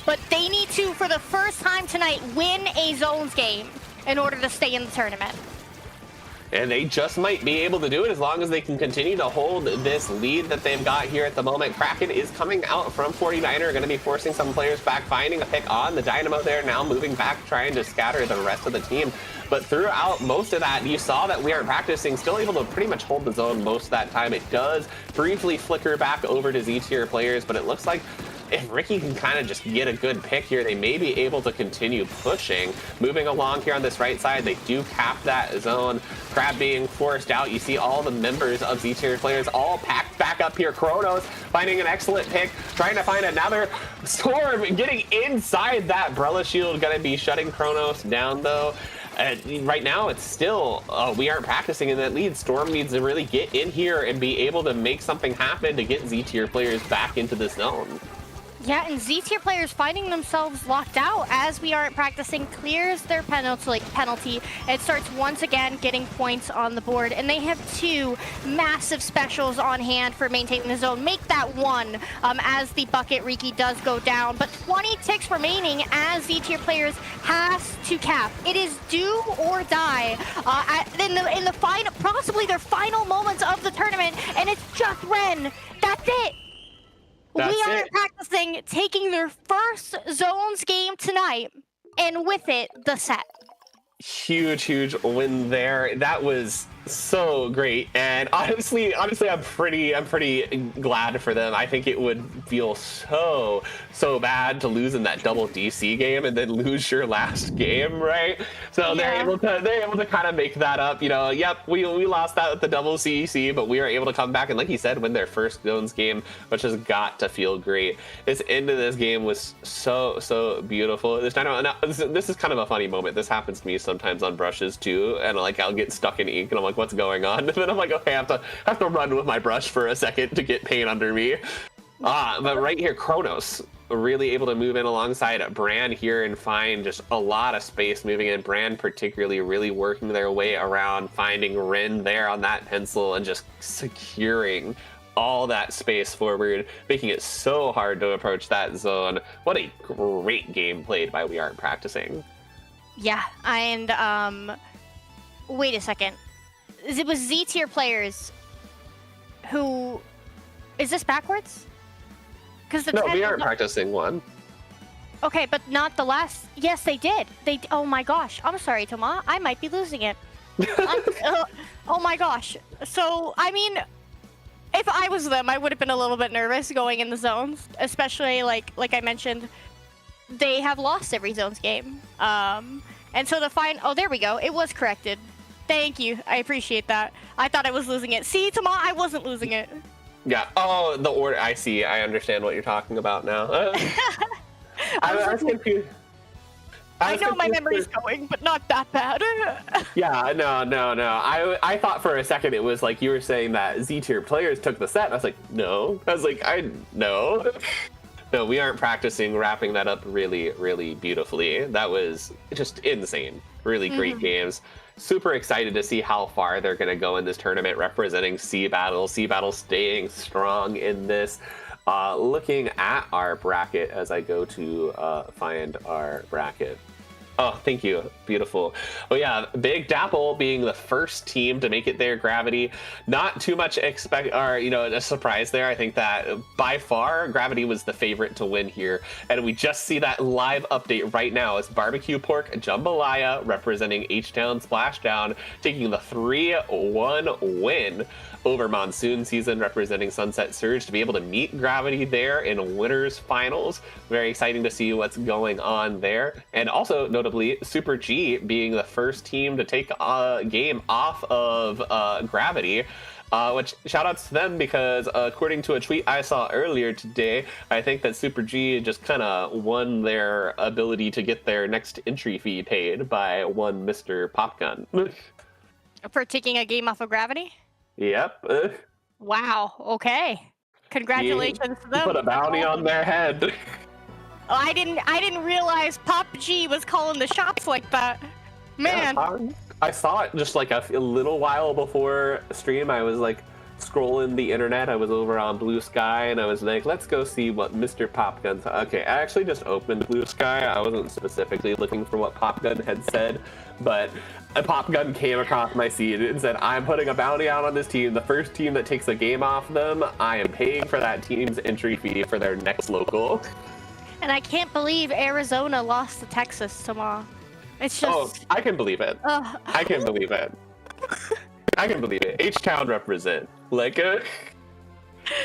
But they need to, for the first time tonight, win a zones game in order to stay in the tournament. And they just might be able to do it as long as they can continue to hold this lead that they've got here at the moment. Kraken is coming out from 49er, going to be forcing some players back, finding a pick on the Dynamo there, now moving back, trying to scatter the rest of the team. But throughout most of that, you saw that we aren't practicing, still able to pretty much hold the zone most of that time. It does briefly flicker back over to Z-tier players, but it looks like if Ricky can kind of just get a good pick here, they may be able to continue pushing. Moving along here on this right side, they do cap that zone. Crab being forced out. You see all the members of Z-tier players all packed back up here. Kronos finding an excellent pick, trying to find another. Storm getting inside that Brella shield, gonna be shutting Kronos down though. Right now, it's still, we aren't practicing in that lead. Storm needs to really get in here and be able to make something happen to get Z-tier players back into the zone. Yeah, and Z-tier players finding themselves locked out as we aren't practicing clears their penalty. It starts once again getting points on the board, and they have 2 massive specials on hand for maintaining the zone. Make that 1 as the bucket Riki does go down, but 20 ticks remaining as Z-tier players has to cap. It is do or die in the final, possibly their final moments of the tournament, and it's just Ren. That's it. We are practicing taking their first zones game tonight, and with it, the set. Huge win there. That was so great, and honestly I'm pretty glad for them. I think it would feel so bad to lose in that double DC game and then lose your last game, right? So they're able to kind of make that up. You know, yep, we lost that with the double CEC, but we are able to come back and, like you said, win their first zones game, which has got to feel great. This end of this game was so beautiful. This is kind of a funny moment. This happens to me sometimes on brushes too, and like I'll get stuck in ink and I'm like, what's going on? And then I'm like, okay, I have to run with my brush for a second to get paint under me. But right here, Kronos really able to move in alongside Brand here and find just a lot of space moving in. Brand particularly really working their way around, finding Rin there on that pencil and just securing all that space forward, making it so hard to approach that zone. What a great game played by We Aren't Practicing. Yeah, and wait a second. It was Z-tier players who... Is this backwards? No, We Aren't Practicing one. Okay, but not the last... Yes, they did. Oh my gosh. I'm sorry, Toma. I might be losing it. Oh my gosh. So, I mean, if I was them, I would have been a little bit nervous going in the zones. Especially, like I mentioned, they have lost every zones game. And so to find... Oh, there we go. It was corrected. Thank you. I appreciate that. I thought I was losing it. See, Toma, I wasn't losing it. Yeah. Oh, the order. I see. I understand what you're talking about now. I was confused. I know my memory's going, but not that bad. Yeah, no. I thought for a second it was like you were saying that Z-tier players took the set. I was like, no. I was like, no. No, We Aren't Practicing, wrapping that up really beautifully. That was just insane. Really great games. Super excited to see how far they're going to go in this tournament, representing Sea Battle. Sea Battle staying strong in this. Looking at our bracket as I go to find our bracket. Oh, thank you. Beautiful. Oh yeah, Big Dapple being the first team to make it there. Gravity, not too much a surprise there. I think that by far Gravity was the favorite to win here, and we just see that live update right now as Barbecue Pork Jambalaya representing H-Town Splashdown taking the 3-1 win over Monsoon Season representing Sunset Surge to be able to meet Gravity there in winners finals. Very exciting to see what's going on there. And also notably Super G being the first team to take a game off of Gravity, which shout outs to them because according to a tweet I saw earlier today, I think that Super G just kind of won their ability to get their next entry fee paid by one Mr. Popgun. For taking a game off of Gravity? Yep. Wow. Okay. Congratulations to them. Put a bounty on their head. I didn't realize Pop G was calling the shots like that. Man. Yeah, I saw it just like a little while before stream. I was like scrolling the internet. I was over on Blue Sky and I was like, let's go see what Mr. Popgun's. Okay, I actually just opened Blue Sky. I wasn't specifically looking for what Popgun had said, but a Popgun came across my feed and said, I'm putting a bounty out on this team. The first team that takes a game off them, I am paying for that team's entry fee for their next local. And I can't believe Arizona lost to Texas tomorrow. It's just... Oh, I can believe it. I can believe it. I can believe it. H-Town represent. Like,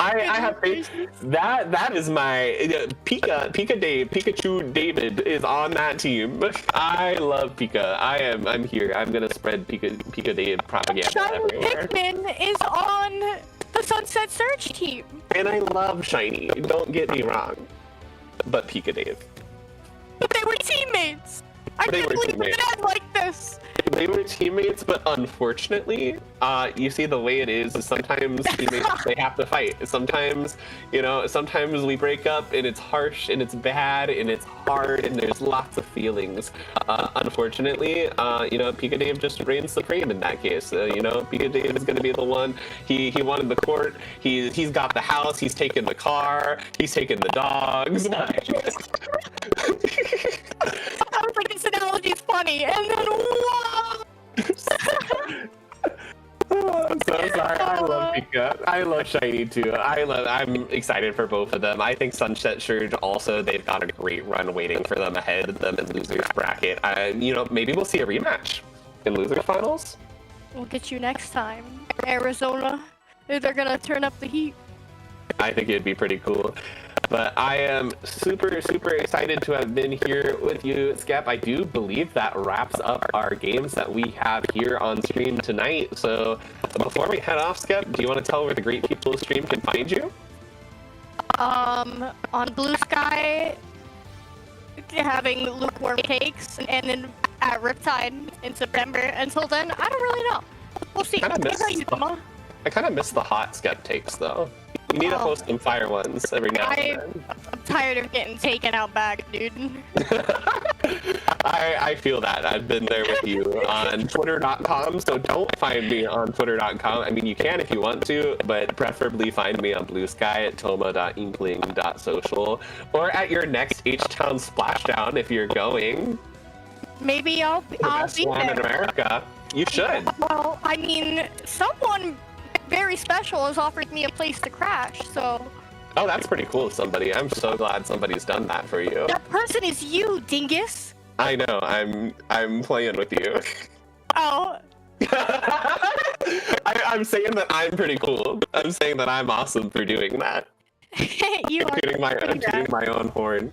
I have faith. That is my Pikachu David is on that team. I love Pika. I'm here. I'm gonna spread Pika Dave propaganda Shiny everywhere. Pikmin is on the Sunset Surge team. And I love Shiny. Don't get me wrong, but Pika Dave. But they were teammates. I They can't were believe teammates. it ended like this. They were teammates, but unfortunately, you see the way it is sometimes teammates, they have to fight. Sometimes, sometimes we break up and it's harsh and it's bad and it's hard and there's lots of feelings. Unfortunately, Pika Dave just reigns supreme in that case. Pika Dave is going to be the one. He wanted the court. He's got the house. He's taken the car. He's taken the dogs. I was like, this analogy is funny, and then whoa! I'm so sorry. I love Pika. I love Shiny too. I'm excited for both of them. I think Sunset Surge also, they've got a great run waiting for them ahead of them in losers bracket. Maybe we'll see a rematch in losers finals. We'll get you next time, Arizona. They're gonna turn up the heat. I think it'd be pretty cool. But I am super, super excited to have been here with you, Skep. I do believe that wraps up our games that we have here on stream tonight. So before we head off, Skep, do you want to tell where the great people of stream can find you? On Blue Sky, having lukewarm cakes, and then at Riptide in September. Until then, I don't really know. We'll see. I kind of miss the hot Skep takes, though. You need to post some fire ones every now and then. I'm tired of getting taken out back, dude. I feel that. I've been there with you on Twitter.com, so don't find me on Twitter.com. I mean, you can if you want to, but preferably find me on Blue Sky at toma.inkling.social or at your next H-Town Splashdown if you're going. Maybe I'll The be best one there. in America. You should. Well, I mean, someone very special has offered me a place to crash, so... Oh, that's pretty cool of somebody. I'm so glad somebody's done that for you. That person is you, dingus! I know. I'm playing with you. Oh. I'm saying that I'm pretty cool. I'm saying that I'm awesome for doing that. You are Tooting my own horn.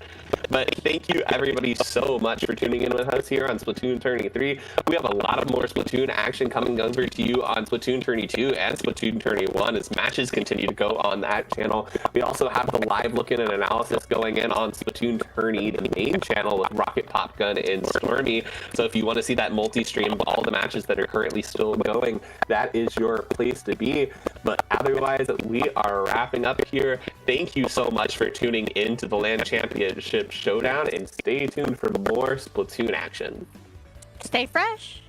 But thank you everybody so much for tuning in with us here on Splatoon Tourney 3. We have a lot of more Splatoon action coming over to you on Splatoon Tourney 2 and Splatoon Tourney 1 as matches continue to go on that channel. We also have the live look-in and analysis going in on Splatoon Tourney, the main channel with Rocket Pop Gun and Stormy. So if you want to see that multi-stream of all the matches that are currently still going, that is your place to be. But otherwise, we are wrapping up here. Thank you so much for tuning in to the LAN Championship Showdown, and stay tuned for more Splatoon action. Stay fresh.